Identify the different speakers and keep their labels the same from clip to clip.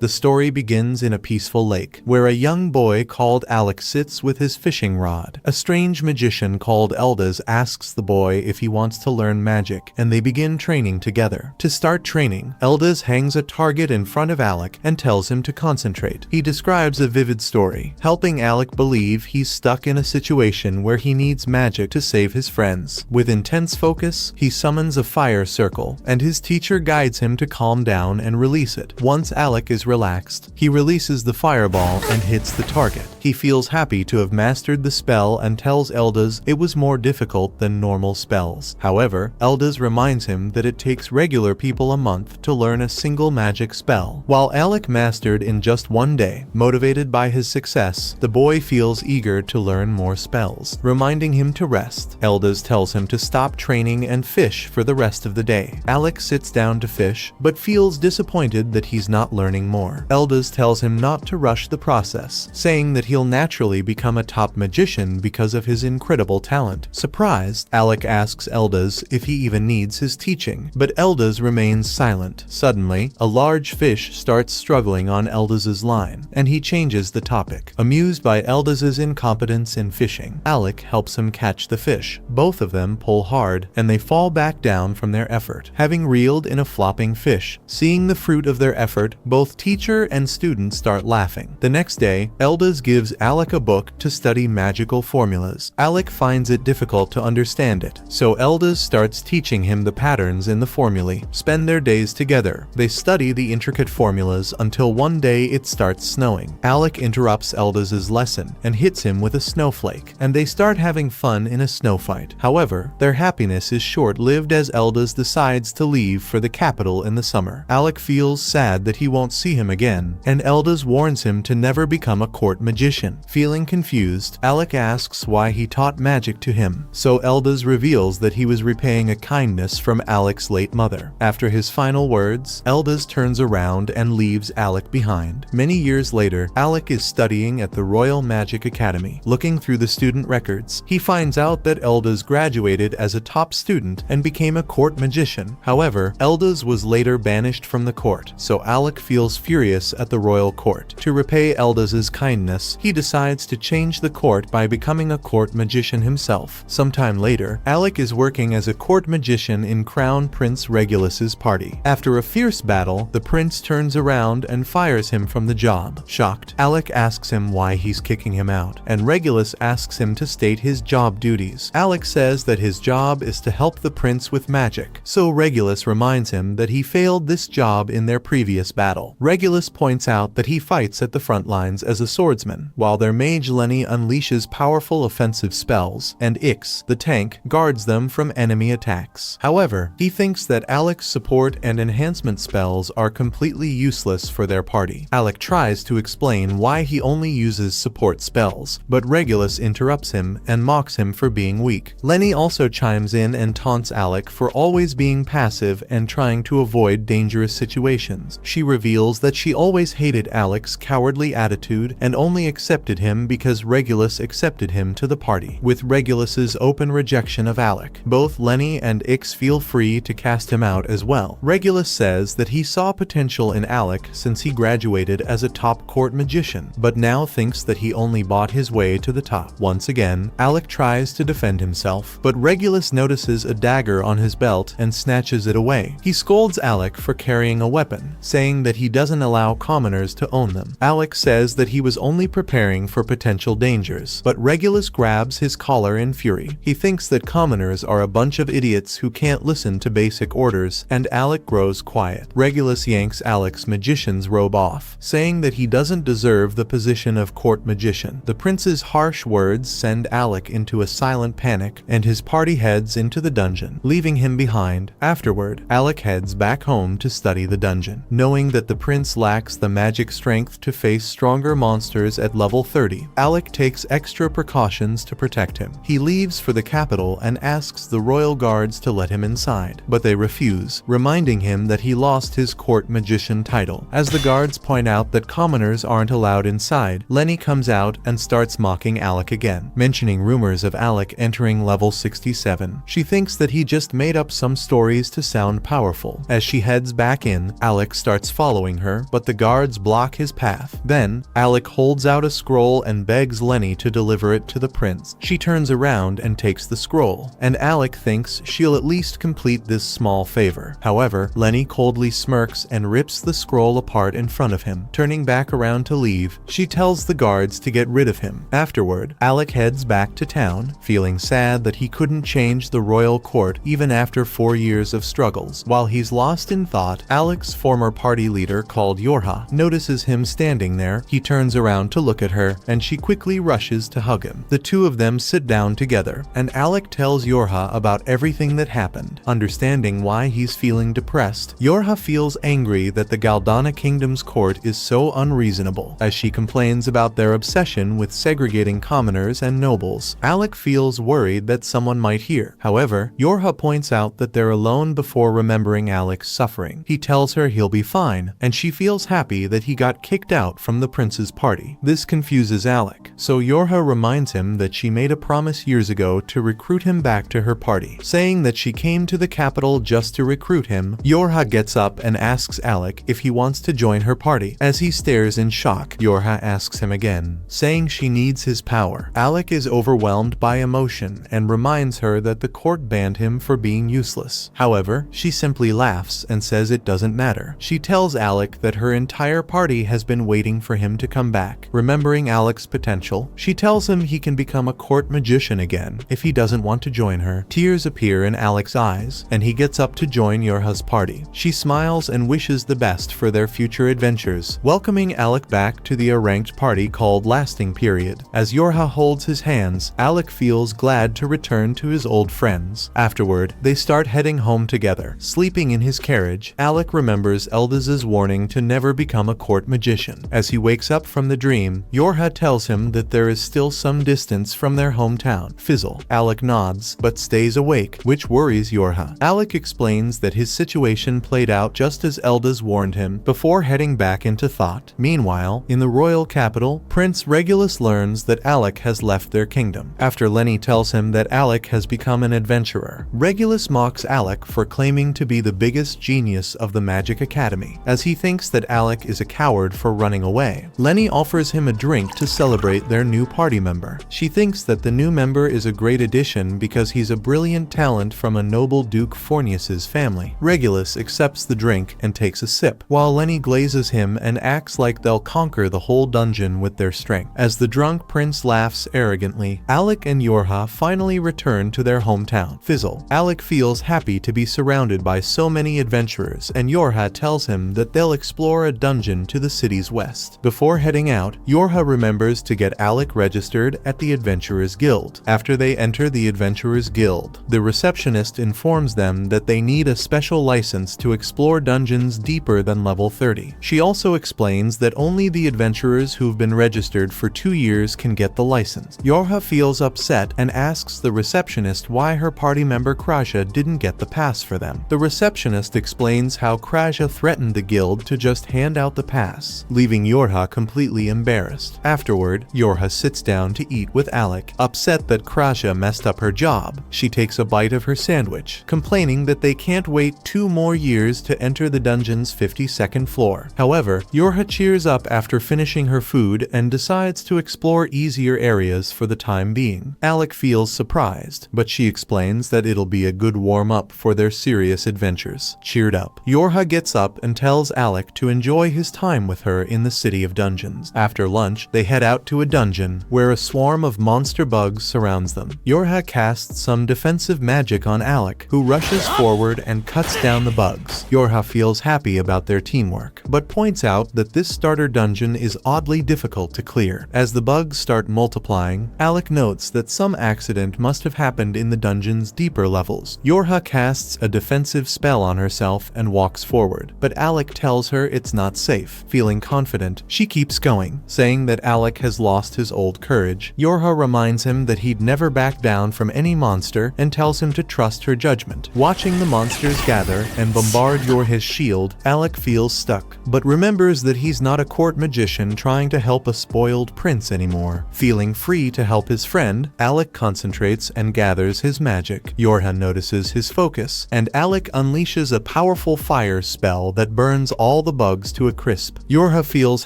Speaker 1: The story begins in a peaceful lake, where a young boy called Alec sits with his fishing rod. A strange magician called Eldaz asks the boy if he wants to learn magic, and they begin training together. To start training, Eldaz hangs a target in front of Alec and tells him to concentrate. He describes a vivid story, helping Alec believe he's stuck in a situation where he needs magic to save his friends. With intense focus, he summons a fire circle, and his teacher guides him to calm down and release it. Once Alec is relaxed, he releases the fireball and hits the target. He feels happy to have mastered the spell and tells Eldaz it was more difficult than normal spells. However, Eldaz reminds him that it takes regular people a month to learn a single magic spell. While Alec mastered in just one day, motivated by his success, the boy feels eager to learn more spells, reminding him to rest. Eldaz tells him to stop training and fish for the rest of the day. Alec sits down to fish, but feels disappointed that he's not learning more. Eldaz tells him not to rush the process, saying that he'll naturally become a top magician because of his incredible talent. Surprised, Alec asks Eldaz if he even needs his teaching, but Eldaz remains silent. Suddenly, a large fish starts struggling on Eldaz's line, and he changes the topic. Amused by Eldaz's incompetence in fishing, Alec helps him catch the fish. Both of them pull hard, and they fall back down from their effort, having reeled in a flopping fish. Seeing the fruit of their effort, both teacher and student start laughing. The next day, Eldaz gives Alec a book to study magical formulas. Alec finds it difficult to understand it, so Eldaz starts teaching him the patterns in the formulae. Spend their days together. They study the intricate formulas until one day it starts snowing. Alec interrupts Eldaz's lesson and hits him with a snowflake, and they start having fun in a snow fight. However, their happiness is short-lived as Eldaz decides to leave for the capital in the summer. Alec feels sad that he won't see him again, and Eldaz warns him to never become a court magician. Feeling confused, Alec asks why he taught magic to him, so Eldaz reveals that he was repaying a kindness from Alec's late mother. After his final words, Eldaz turns around and leaves Alec behind. Many years later, Alec is studying at the Royal Magic Academy. Looking through the student records, he finds out that Eldaz graduated as a top student and became a court magician. However, Eldaz was later banished from the court, so Alec feels furious at the royal court. To repay Eldaz's kindness, he decides to change the court by becoming a court magician himself. Sometime later, Alec is working as a court magician in Crown Prince Regulus's party. After a fierce battle, the prince turns around and fires him from the job. Shocked, Alec asks him why he's kicking him out, and Regulus asks him to state his job duties. Alec says that his job is to help the prince with magic, so Regulus reminds him that he failed this job in their previous battle. Regulus points out that he fights at the front lines as a swordsman, while their mage Lenny unleashes powerful offensive spells, and Ix, the tank, guards them from enemy attacks. However, he thinks that Alec's support and enhancement spells are completely useless for their party. Alec tries to explain why he only uses support spells, but Regulus interrupts him and mocks him for being weak. Lenny also chimes in and taunts Alec for always being passive and trying to avoid dangerous situations. She reveals that she always hated Alec's cowardly attitude and only accepted him because Regulus accepted him to the party. With Regulus's open rejection of Alec, both Lenny and Ix feel free to cast him out as well. Regulus says that he saw potential in Alec since he graduated as a top court magician, but now thinks that he only bought his way to the top. Once again, Alec tries to defend himself, but Regulus notices a dagger on his belt and snatches it away. He scolds Alec for carrying a weapon, saying that he doesn't allow commoners to own them. Alec says that he was only preparing for potential dangers, but Regulus grabs his collar in fury. He thinks that commoners are a bunch of idiots who can't listen to basic orders, and Alec grows quiet. Regulus yanks Alec's magician's robe off, saying that he doesn't deserve the position of court magician. The prince's harsh words send Alec into a silent panic, and his party heads into the dungeon, leaving him behind. Afterward, Alec heads back home to study the dungeon, knowing that the prince lacks the magic strength to face stronger monsters at level 30. Alec takes extra precautions to protect him. He leaves for the capital and asks the royal guards to let him inside, but they refuse, reminding him that he lost his court magician title. As the guards point out that commoners aren't allowed inside, Lenny comes out and starts mocking Alec again, mentioning rumors of Alec entering level 67. She thinks that he just made up some stories to sound powerful. As she heads back in, Alec starts following her her, but the guards block his path. Then, Alec holds out a scroll and begs Lenny to deliver it to the prince. She turns around and takes the scroll, and Alec thinks she'll at least complete this small favor. However, Lenny coldly smirks and rips the scroll apart in front of him. Turning back around to leave, she tells the guards to get rid of him. Afterward, Alec heads back to town, feeling sad that he couldn't change the royal court even after 4 years of struggles. While he's lost in thought, Alec's former party leader called Yorha notices him standing there. He turns around to look at her, and she quickly rushes to hug him. The two of them sit down together, and Alec tells Yorha about everything that happened. Understanding why he's feeling depressed, Yorha feels angry that the Galdana Kingdom's court is so unreasonable. As she complains about their obsession with segregating commoners and nobles, Alec feels worried that someone might hear. However, Yorha points out that they're alone before remembering Alec's suffering. He tells her he'll be fine, and she feels happy that he got kicked out from the prince's party. This confuses Alec, so Yorha reminds him that she made a promise years ago to recruit him back to her party. Saying that she came to the capital just to recruit him, Yorha gets up and asks Alec if he wants to join her party. As he stares in shock, Yorha asks him again, saying she needs his power. Alec is overwhelmed by emotion and reminds her that the court banned him for being useless. However, she simply laughs and says it doesn't matter. She tells Alec that her entire party has been waiting for him to come back. Remembering Alec's potential, she tells him he can become a court magician again if he doesn't want to join her. Tears appear in Alec's eyes, and he gets up to join Yorha's party. She smiles and wishes the best for their future adventures, welcoming Alec back to the ranked party called Lasting Period. As Yorha holds his hands, Alec feels glad to return to his old friends. Afterward, they start heading home together. Sleeping in his carriage, Alec remembers Eldaz's warning to never become a court magician. As he wakes up from the dream, Yorha tells him that there is still some distance from their hometown, Fizzle. Alec nods, but stays awake, which worries Yorha. Alec explains that his situation played out just as Eldaz warned him, before heading back into thought. Meanwhile, in the royal capital, Prince Regulus learns that Alec has left their kingdom. After Lenny tells him that Alec has become an adventurer, Regulus mocks Alec for claiming to be the biggest genius of the Magic Academy, as he thinks that Alec is a coward for running away. Lenny offers him a drink to celebrate their new party member. She thinks that the new member is a great addition because he's a brilliant talent from a noble Duke Fornius's family. Regulus accepts the drink and takes a sip, while Lenny glazes him and acts like they'll conquer the whole dungeon with their strength. As the drunk prince laughs arrogantly, Alec and Yorha finally return to their hometown, Fizzle. Alec feels happy to be surrounded by so many adventurers, and Yorha tells him that they'll explore a dungeon to the city's west. Before heading out, Yorha remembers to get Alec registered at the Adventurers Guild. After they enter the Adventurers Guild, the receptionist informs them that they need a special license to explore dungeons deeper than level 30. She also explains that only the adventurers who've been registered for 2 years can get the license. Yorha feels upset and asks the receptionist why her party member Kraja didn't get the pass for them. The receptionist explains how Kraja threatened the guild to just hand out the pass, leaving Yorha completely embarrassed. Afterward, Yorha sits down to eat with Alec. Upset that Kraja messed up her job, she takes a bite of her sandwich, complaining that they can't wait 2 more years to enter the dungeon's 52nd floor. However, Yorha cheers up after finishing her food and decides to explore easier areas for the time being. Alec feels surprised, but she explains that it'll be a good warm-up for their serious adventures. Cheered up, Yorha gets up and tells Alec to enjoy his time with her in the City of Dungeons. After lunch, they head out to a dungeon where a swarm of monster bugs surrounds them. Yorha casts some defensive magic on Alec, who rushes forward and cuts down the bugs. Yorha feels happy about their teamwork, but points out that this starter dungeon is oddly difficult to clear. As the bugs start multiplying, Alec notes that some accident must have happened in the dungeon's deeper levels. Yorha casts a defensive spell on herself and walks forward, but Alec tells her it's not safe. Feeling confident, she keeps going, saying that Alec has lost his old courage. Yorha reminds him that he'd never back down from any monster and tells him to trust her judgment. Watching the monsters gather and bombard Yorha's shield, Alec feels stuck, but remembers that he's not a court magician trying to help a spoiled prince anymore. Feeling free to help his friend, Alec concentrates and gathers his magic. Yorha notices his focus, and Alec unleashes a powerful fire spell that burns all all the bugs to a crisp. Yorha feels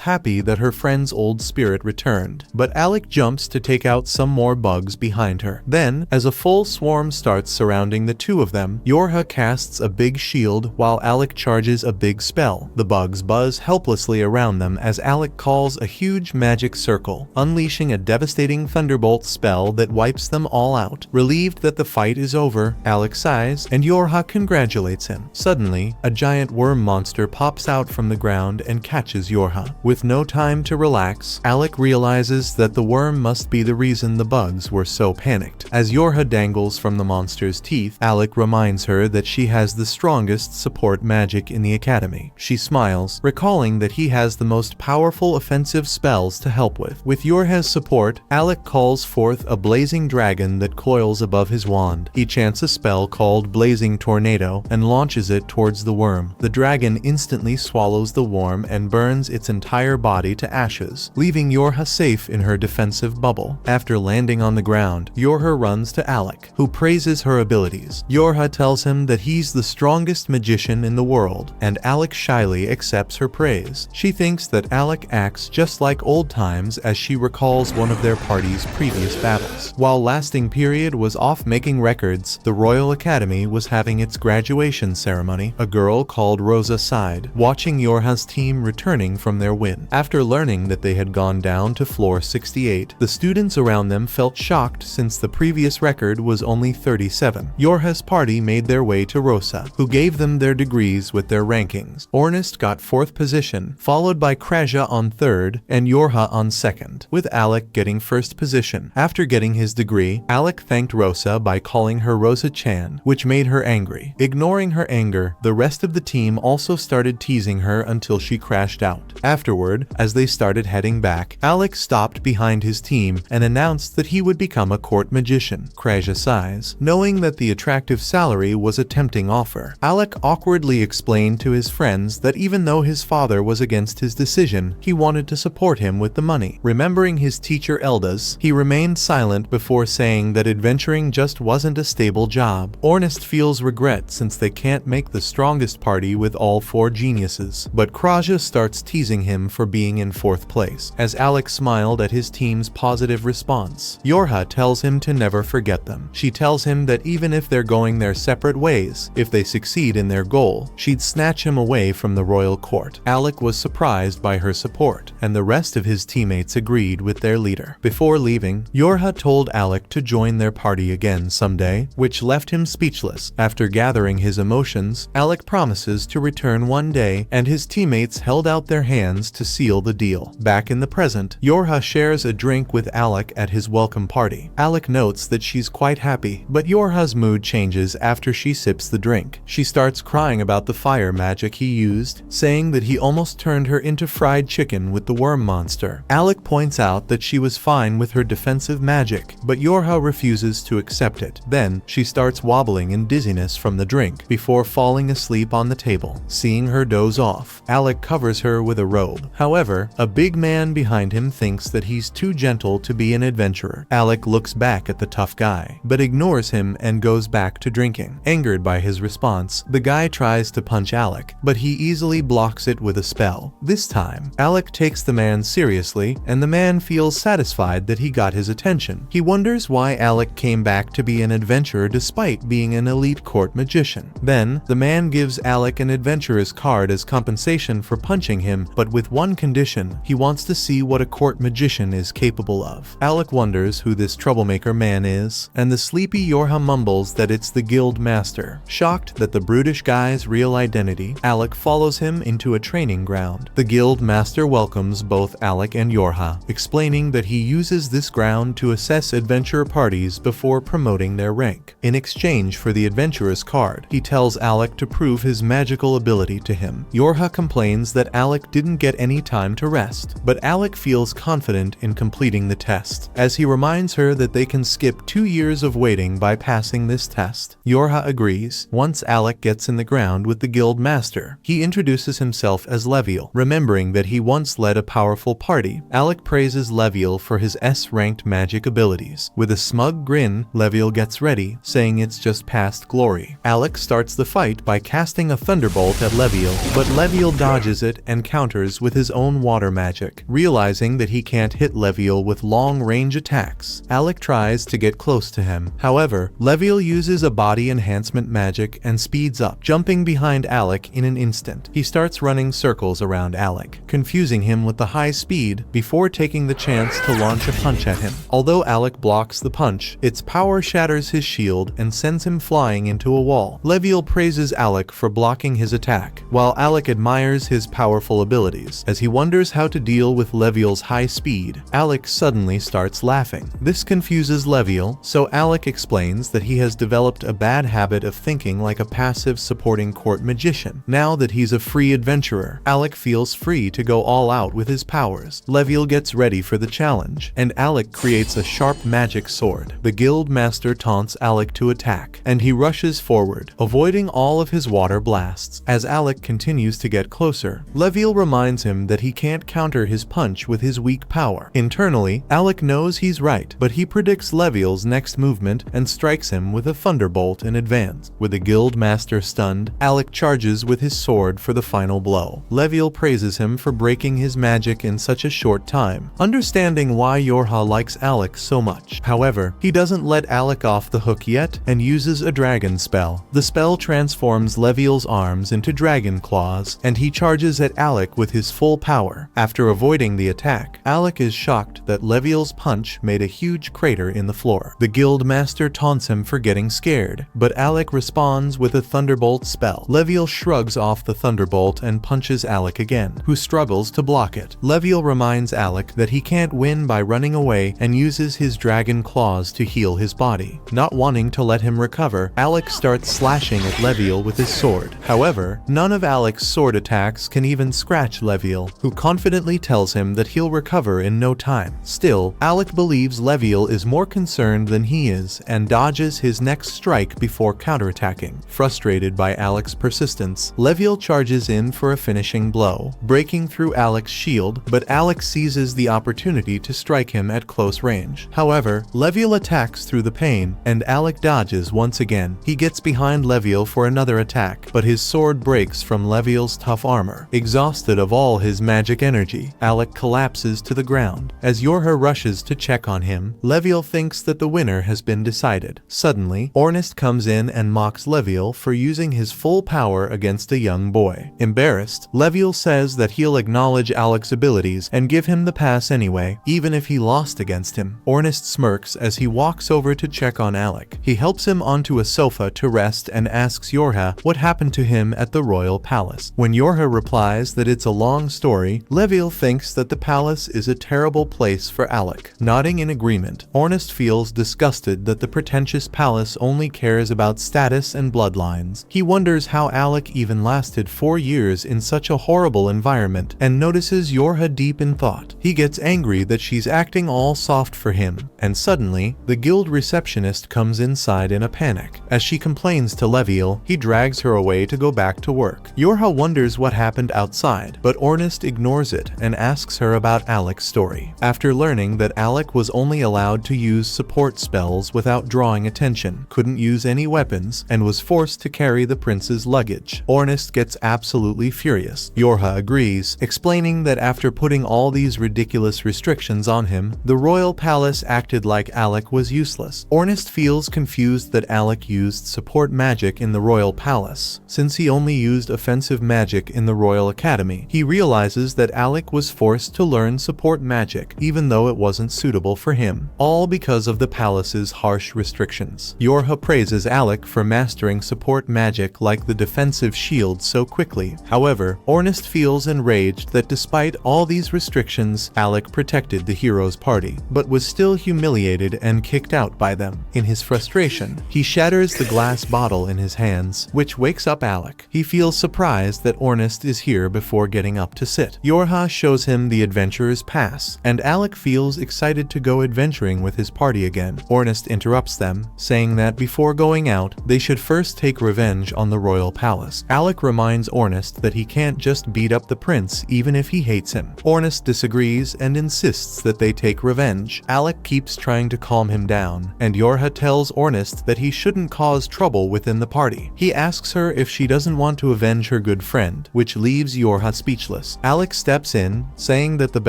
Speaker 1: happy that her friend's old spirit returned, but Alec jumps to take out some more bugs behind her. Then, as a full swarm starts surrounding the two of them, Yorha casts a big shield while Alec charges a big spell. The bugs buzz helplessly around them as Alec calls a huge magic circle, unleashing a devastating thunderbolt spell that wipes them all out. Relieved that the fight is over, Alec sighs, and Yorha congratulates him. Suddenly, a giant worm monster pops out from the ground and catches Yorha. With no time to relax, Alec realizes that the worm must be the reason the bugs were so panicked. As Yorha dangles from the monster's teeth, Alec reminds her that she has the strongest support magic in the academy. She smiles, recalling that he has the most powerful offensive spells to help with. With Yorha's support, Alec calls forth a blazing dragon that coils above his wand. He chants a spell called Blazing Tornado and launches it towards the worm. The dragon instantly swallows the worm and burns its entire body to ashes, leaving Yorha safe in her defensive bubble. After landing on the ground, Yorha runs to Alec, who praises her abilities. Yorha tells him that he's the strongest magician in the world, and Alec shyly accepts her praise. She thinks that Alec acts just like old times as she recalls one of their party's previous battles. While Lasting Period was off making records, the Royal Academy was having its graduation ceremony. A girl called Rosa sighed, watching Yorha's team returning from their win. After learning that they had gone down to floor 68, the students around them felt shocked since the previous record was only 37. Yorha's party made their way to Rosa, who gave them their degrees with their rankings. Ornest got 4th position, followed by Kraja on 3rd and Yorha on 2nd, with Alec getting 1st position. After getting his degree, Alec thanked Rosa by calling her Rosa-chan, which made her angry. Ignoring her anger, the rest of the team also started teasing her until she crashed out. Afterward, as they started heading back, Alec stopped behind his team and announced that he would become a court magician. Kraja sighs, knowing that the attractive salary was a tempting offer. Alec awkwardly explained to his friends that even though his father was against his decision, he wanted to support him with the money. Remembering his teacher Elda's, he remained silent before saying that adventuring just wasn't a stable job. Ornest feels regret since they can't make the strongest party with all 4 geniuses, but Kraja starts teasing him for being in 4th place. As Alec smiled at his team's positive response, Yorha tells him to never forget them. She tells him that even if they're going their separate ways, if they succeed in their goal, she'd snatch him away from the royal court. Alec was surprised by her support, and the rest of his teammates agreed with their leader. Before leaving, Yorha told Alec to join their party again someday, which left him speechless. After gathering his emotions, Alec promises to return one day, and his teammates held out their hands to seal the deal. Back in the present, Yorha shares a drink with Alec at his welcome party. Alec notes that she's quite happy, but Yorha's mood changes after she sips the drink. She starts crying about the fire magic he used, saying that he almost turned her into fried chicken with the worm monster. Alec points out that she was fine with her defensive magic, but Yorha refuses to accept it. Then, she starts wobbling in dizziness from the drink, before falling asleep on the table. Seeing her doze off, Alec covers her with a robe. However, a big man behind him thinks that he's too gentle to be an adventurer. Alec looks back at the tough guy, but ignores him and goes back to drinking. Angered by his response, the guy tries to punch Alec, but he easily blocks it with a spell. This time, Alec takes the man seriously, and the man feels satisfied that he got his attention. He wonders why Alec came back to be an adventurer despite being an elite court magician. Then, the man gives Alec an adventurer's card as compensation for punching him, but with one condition: he wants to see what a court magician is capable of. Alec wonders who this troublemaker man is, and the sleepy Yorha mumbles that it's the guild master. Shocked that the brutish guy's real identity, Alec follows him into a training ground. The guild master welcomes both Alec and Yorha, explaining that he uses this ground to assess adventurer parties before promoting their rank. In exchange for the adventurer's card, he tells Alec to prove his magical ability to him. Yorha complains that Alec didn't get any time to rest, but Alec feels confident in completing the test, as he reminds her that they can skip 2 years of waiting by passing this test. Yorha agrees. Once Alec gets in the ground with the guild master, he introduces himself as Leviel, remembering that he once led a powerful party. Alec praises Leviel for his S-ranked magic abilities. With a smug grin, Leviel gets ready, saying it's just past glory. Alec starts the fight by casting a thunderbolt at Leviel, but Leviel dodges it and counters with his own water magic. Realizing that he can't hit Leviel with long-range attacks, Alec tries to get close to him. However, Leviel uses a body enhancement magic and speeds up, jumping behind Alec in an instant. He starts running circles around Alec, confusing him with the high speed before taking the chance to launch a punch at him. Although Alec blocks the punch, its power shatters his shield and sends him flying into a wall. Leviel praises Alec for blocking his attack, while Alec admires his powerful abilities. As he wonders how to deal with Leviel's high speed, Alec suddenly starts laughing. This confuses Leviel, so Alec explains that he has developed a bad habit of thinking like a passive supporting court magician. Now that he's a free adventurer, Alec feels free to go all out with his powers. Leviel gets ready for the challenge, and Alec creates a sharp magic sword. The guild master taunts Alec to attack, and he rushes forward, avoiding all of his water blasts. As Alec continues to get closer, Leviel reminds him that he can't counter his punch with his weak power. Internally, Alec knows he's right, but he predicts Leviel's next movement and strikes him with a thunderbolt in advance. With the guild master stunned, Alec charges with his sword for the final blow. Leviel praises him for breaking his magic in such a short time, understanding why Yorha likes Alec so much. However, he doesn't let Alec off the hook yet and uses a dragon spell. The spell transforms Leviel's arms into dragon claws, and he charges at Alec with his full power. After avoiding the attack, Alec is shocked that Leviel's punch made a huge crater in the floor. The guild master taunts him for getting scared, but Alec responds with a thunderbolt spell. Leviel shrugs off the thunderbolt and punches Alec again, who struggles to block it. Leviel reminds Alec that he can't win by running away and uses his dragon claws to heal his body. Not wanting to let him recover, Alec starts slashing at Leviel with his sword. However, none of Alec's sword attacks can even scratch Leviel, who confidently tells him that he'll recover in no time. Still, Alec believes Leviel is more concerned than he is and dodges his next strike before counterattacking. Frustrated by Alec's persistence, Leviel charges in for a finishing blow, breaking through Alec's shield, but Alec seizes the opportunity to strike him at close range. However, Leviel attacks through the pain, and Alec dodges once again. He gets behind Leviel for another attack, but his sword breaks from Leviel's tough armor. Exhausted of all his magic energy, Alec collapses to the ground. As Yorha rushes to check on him, Leviel thinks that the winner has been decided. Suddenly, Ornest comes in and mocks Leviel for using his full power against a young boy. Embarrassed, Leviel says that he'll acknowledge Alec's abilities and give him the pass anyway, even if he lost against him. Ornest smirks as he walks over to check on Alec. He helps him onto a sofa to rest and asks Yorha what happened to him at the royal palace. When Yorha replies that it's a long story, Leviel thinks that the palace is a terrible place for Alec. Nodding in agreement, Ornest feels disgusted that the pretentious palace only cares about status and bloodlines. He wonders how Alec even lasted 4 years in such a horrible environment and notices Yorha deep in thought. He gets angry that she's acting all soft for him, and suddenly, the guild receptionist comes inside in a panic. As she complains to Leviel, he drags her away to go back to work. Yorha wonders what happened outside, but Ornest ignores it and asks her about Alec's story. After learning that Alec was only allowed to use support spells without drawing attention, couldn't use any weapons, and was forced to carry the prince's luggage, Ornest gets absolutely furious. Yorha agrees, explaining that after putting all these ridiculous restrictions on him, the royal palace acted like Alec was useless. Ornest feels confused that Alec used support magic in the royal palace, since he only used offensive magic in the royal academy. He realizes that Alec was forced to learn support magic, even though it wasn't suitable for him, all because of the palace's harsh restrictions. Yorha praises Alec for mastering support magic like the defensive shield so quickly. However, Ornest feels enraged that despite all these restrictions, Alec protected the hero's party, but was still humiliated and kicked out by them. In his frustration, he shatters the glass bottle in his hands, which wakes up Alec. He feels surprised that Ornest is here before getting up to sit. Yorha shows him the adventurer's pass, and Alec feels excited to go adventuring with his party again. Ornest interrupts them, saying that before going out, they should first take revenge on the royal palace. Alec reminds Ornest that he can't just beat up the prince even if he hates him. Ornest disagrees and insists that they take revenge. Alec keeps trying to calm him down, and Yorha tells Ornest that he shouldn't cause trouble within the party. He asks her if she doesn't want to avenge her good friend, which leaves Yorha speechless. Alec steps in, saying that the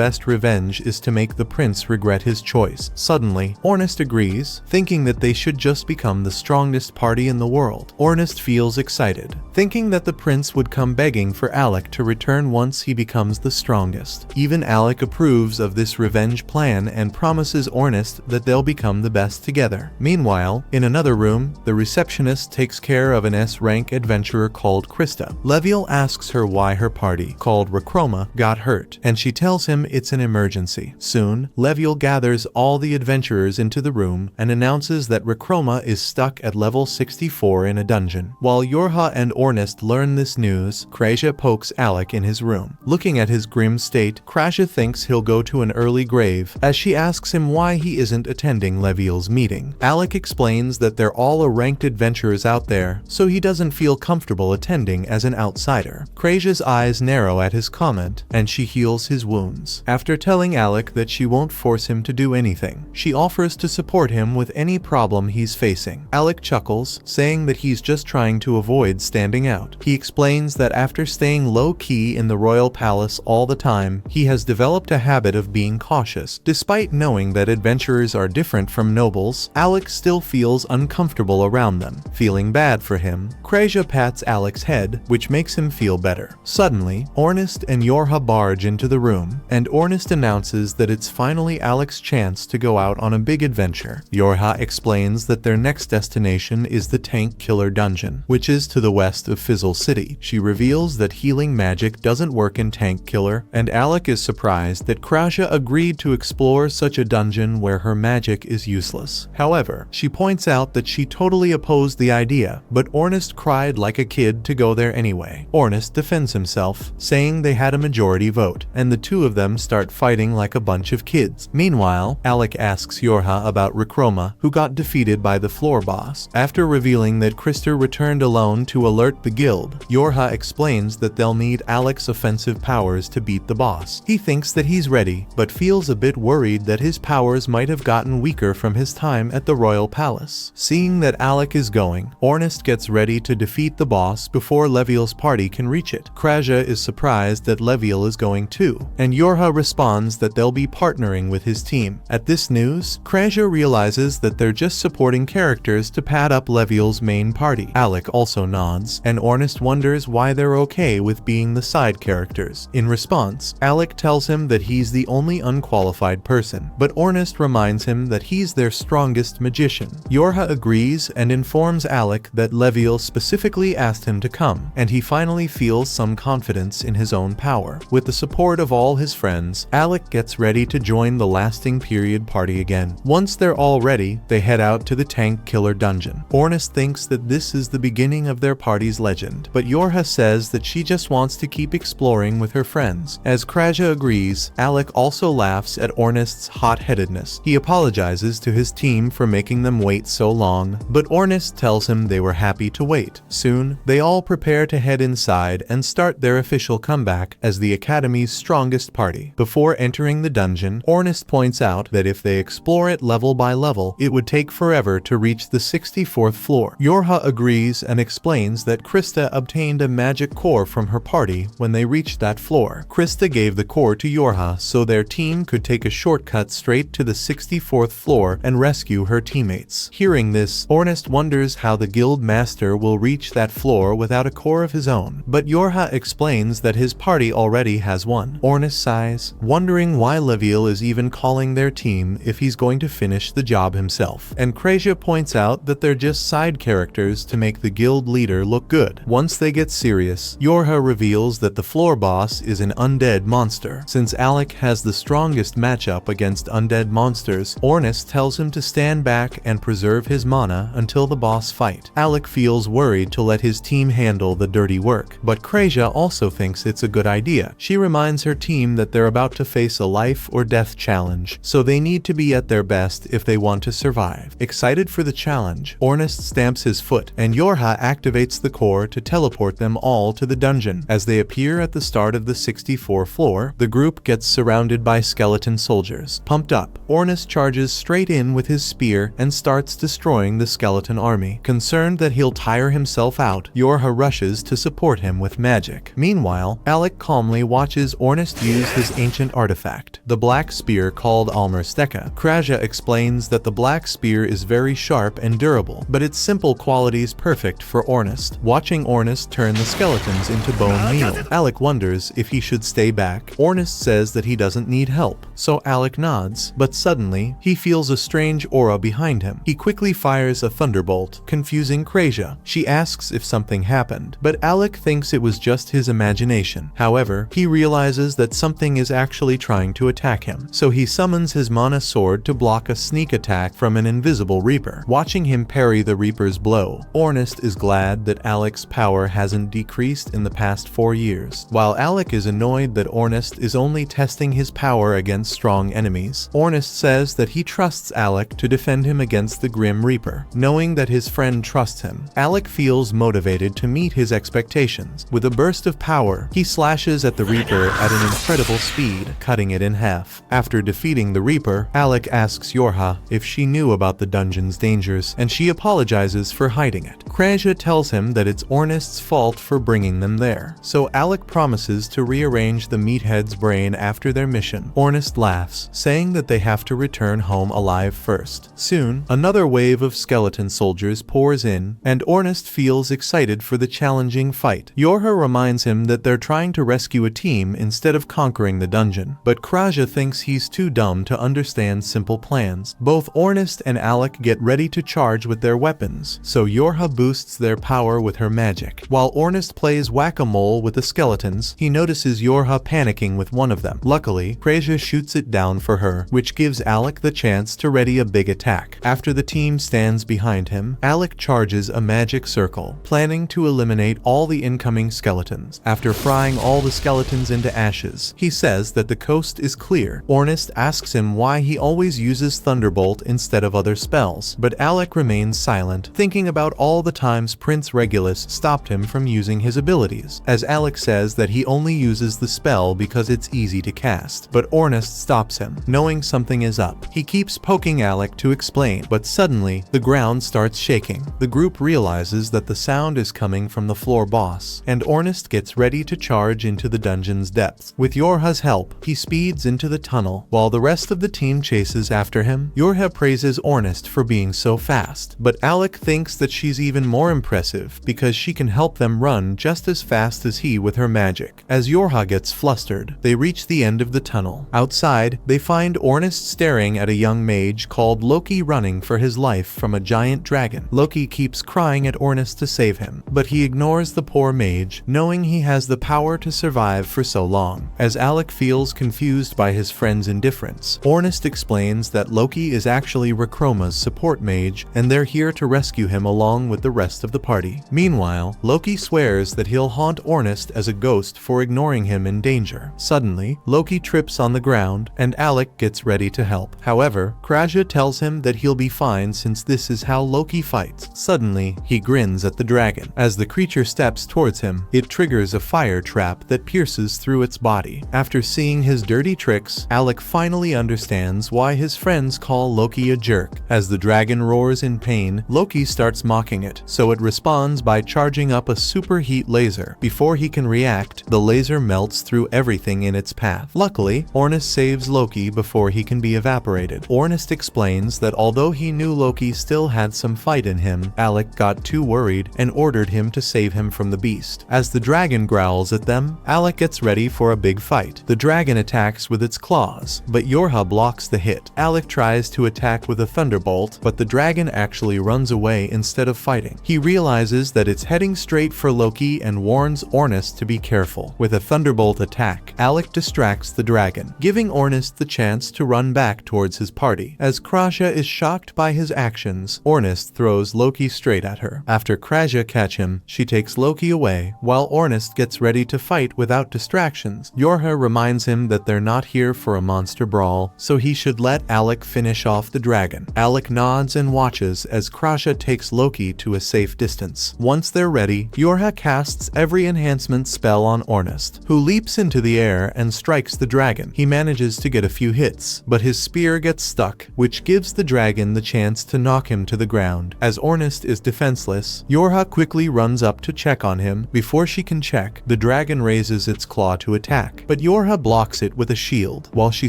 Speaker 1: best revenge is to make the prince regret his choice. Suddenly, Ornest agrees, thinking that they should just become the strongest party in the world. Ornest feels excited, thinking that the prince would come begging for Alec to return once he becomes the strongest. Even Alec approves of this revenge plan and promises Ornest that they'll become the best together. Meanwhile, in another room, the receptionist takes care of an S-rank adventurer called Krista. Leviel asks her why her party, called Rechroma, got hurt, and she tells him it's an emergency. Soon, Leviel gathers all the adventurers into the room and announces that Rechroma is stuck at level 64 in a dungeon. While Yorha and Ornest learn this news, Krasia pokes Alec in his room. Looking at his grim state, Krasia thinks he'll go to an early grave, as she asks him why he isn't attending Leviel's meeting. Alec explains that they're all ranked adventurers out there, so he doesn't feel comfortable attending as an outsider. Krasia's eyes narrow at his comment, and she heals his wounds. After telling Alec that she won't force him to do anything, she offers to support him with any problem he's facing. Alec chuckles, saying that he's just trying to avoid standing out. He explains that after staying low-key in the royal palace all the time, he has developed a habit of being cautious. Despite knowing that adventurers are different from nobles, Alec still feels uncomfortable around them. Feeling bad for him, Krasia pats Alec's head, which makes him feel better. Suddenly, Ornest and Yorha barge into the room, and Ornest announces that it's finally Alec's chance to go out on a big adventure. Yorha explains that their next destination is the Tank Killer Dungeon, which is to the west of Fizzle City. She reveals that healing magic doesn't work in Tank Killer, and Alec is surprised that Krasia agreed to explore such a dungeon where her magic is useless. However, she points out that she totally opposed the idea, but Ornest cried like a kid to go there anyway. Ornest defends himself, saying they had a majority vote, and the two of them start fighting like a bunch of kids. Meanwhile, Alec asks Yorha about Rechroma, who got defeated by the floor boss. After revealing that Krista returned alone to alert the guild, Yorha explains that they'll need Alec's offensive powers to beat the boss. He thinks that he's ready, but feels a bit worried that his powers might have gotten weaker from his time at the royal palace. Seeing that Alec is going, Ornest gets ready to defeat the boss before Leviel's party can reach it. Krasia is surprised that Leviel is going too, and Yorha responds that they'll be partnering with his team. At this news, Krasia realizes that they're just supporting characters to pad up Leviel's main party. Alec also nods, and Ornest wonders why they're okay with being the side characters. In response, Alec tells him that he's the only unqualified person, but Ornest reminds him that he's their strongest magician. Yorha agrees and informs Alec that Leviel specifically asked him to come, and he finally feels some confidence in his own power. With the support of all his friends, Alec gets ready to join the lasting period party again. Once they're all ready, they head out to the Tank Killer Dungeon. Ornest thinks that this is the beginning of their party's legend, but Yorha says that she just wants to keep exploring with her friends. As Krasia agrees, Alec also laughs at Ornest's hot-headedness. He apologizes to his team for making them wait so long, but Ornest tells him they were happy to wait. Soon, they all prepare to head inside and start their official comeback as the Academy's strongest party. Before entering the dungeon, Ornest points out that if they explore it level by level, it would take forever to reach the 64th floor. Yorha agrees and explains that Krista obtained a magic core from her party when they reached that floor. Krista gave the core to Yorha so their team could take a shortcut straight to the 64th floor and rescue her teammates. Hearing this, Ornest wonders how the guild master will reach that floor without a core of his own, but Yorha explains that his party already has one. Ornest sighs, wondering why Leviel is even calling their team if he's going to finish the job himself, and Krasia points out that they're just side characters to make the guild leader look good. Once they get serious, Yorha reveals that the floor boss is an undead monster. Since Alec has the strongest matchup against undead monsters, Ornest tells him to stand back and preserve his mana until the boss fight. Alec feels worried to let his team handle the dirty work, but Krasia also thinks it's a good idea. She reminds her team that they're about to face a life or death challenge, so they need to be at their best if they want to survive. Excited for the challenge, Ornest stamps his foot, and Yorha activates the core to teleport them all to the dungeon. As they appear at the start of the 64th floor, the group gets surrounded by skeleton soldiers. Pumped up, Ornest charges straight in with his spear and starts destroying the skeleton army. Concerned that he'll tire himself out, Yorha rushes to support support him with magic. Meanwhile, Alec calmly watches Ornest use his ancient artifact, the black spear called Almersteka. Kraja explains that the black spear is very sharp and durable, but its simple qualities perfect for Ornest. Watching Ornest turn the skeletons into bone meal, Alec wonders if he should stay back. Ornest says that he doesn't need help, so Alec nods, but suddenly, he feels a strange aura behind him. He quickly fires a thunderbolt, confusing Kraja. She asks if something happened, but Alec thinks it was just his imagination. However, he realizes that something is actually trying to attack him, so he summons his mana sword to block a sneak attack from an invisible Reaper. Watching him parry the Reaper's blow, Ornest is glad that Alec's power hasn't decreased in the past 4 years. While Alec is annoyed that Ornest is only testing his power against strong enemies, Ornest says that he trusts Alec to defend him against the Grim Reaper. Knowing that his friend trusts him, Alec feels motivated to meet his expectations. With a burst of power, he slashes at the Reaper at an incredible speed, cutting it in half. After defeating the Reaper, Alec asks Yorha if she knew about the dungeon's dangers, and she apologizes for hiding it. Kraja tells him that it's Ornest's fault for bringing them there, so Alec promises to rearrange the meathead's brain after their mission. Ornest laughs, saying that they have to return home alive first. Soon, another wave of skeleton soldiers pours in, and Ornest feels excited for the challenging fight. Yorha reminds him that they're trying to rescue a team instead of conquering the dungeon, but Kraja thinks he's too dumb to understand simple plans. Both Ornest and Alec get ready to charge with their weapons, so Yorha boosts their power with her magic. While Ornest plays whack-a-mole with the skeletons, he notices Yorha panicking with one of them. Luckily, Kraja shoots it down for her, which gives Alec the chance to ready a big attack. After the team stands behind him, Alec charges a magic circle, planning to eliminate all the incoming skeletons. After frying all the skeletons into ashes, he says that the coast is clear. Ornest asks him why he always uses Thunderbolt instead of other spells, but Alec remains silent, thinking about all the times Prince Regulus stopped him from using his abilities, as Alec says that he only uses the spell because it's easy to cast. But Ornest stops him, knowing something is up. He keeps poking Alec to explain, but suddenly, the ground starts shaking. The group realizes that the sound is coming from the floor boss, and Ornest gets ready to charge into the dungeon's depths. With Yorha's help, he speeds into the tunnel, while the rest of the team chases after him. Yorha praises Ornest for being so fast, but Alec thinks that she's even more impressive because she can help them run just as fast as he with her magic. As Yorha gets flustered, they reach the end of the tunnel. Outside, they find Ornest staring at a young mage called Loki running for his life from a giant dragon. Loki keeps crying at Ornest to save him, but he ignores the poor mage, knowing he has the power to survive for so long. As Alec feels confused by his friend's indifference, Ornest explains that Loki is actually Rakroma's support mage, and they're here to rescue him along with the rest of the party. Meanwhile, Loki swears that he'll haunt Ornest as a ghost for ignoring him in danger. Suddenly, Loki trips on the ground, and Alec gets ready to help. However, Kraja tells him that he'll be fine since this is how Loki fights. Suddenly, he grins at the dragon. As the creature steps towards him, it triggers a fire trap that pierces through its body. After seeing his dirty tricks, Alec finally understands why his friends call Loki a jerk. As the dragon roars in pain, Loki starts mocking it, so it responds by charging up a superheat laser. Before he can react, the laser melts through everything in its path. Luckily, Ornest saves Loki before he can be evaporated. Ornest explains that although he knew Loki still had some fight in him, Alec got too worried and ordered him to save him from the beast. As the dragon growls at them, Alec gets ready for a big fight. The dragon attacks with its claws, but Yorha blocks the hit. Alec tries to attack with a thunderbolt, but the dragon actually runs away instead of fighting. He realizes that it's heading straight for Loki and warns Ornest to be careful. With a thunderbolt attack, Alec distracts the dragon, giving Ornest the chance to run back towards his party. As Kraja is shocked by his actions, Ornest throws Loki straight at her. After Kraja catch him, she takes Loki away, while Ornest gets ready to fight without distractions. Yorha reminds him that they're not here for a monster brawl, so he should let Alec finish off the dragon. Alec nods and watches as Kraja takes Loki to a safe distance. Once they're ready, Yorha casts every enhancement spell on Ornest, who leaps into the air and strikes the dragon. He manages to get a few hits, but his spear gets stuck, which gives the dragon the chance to knock him to the ground. As Ornest is defenseless, Yorha quickly runs up to check attack on him. Before she can check, the dragon raises its claw to attack, but Yorha blocks it with a shield. While she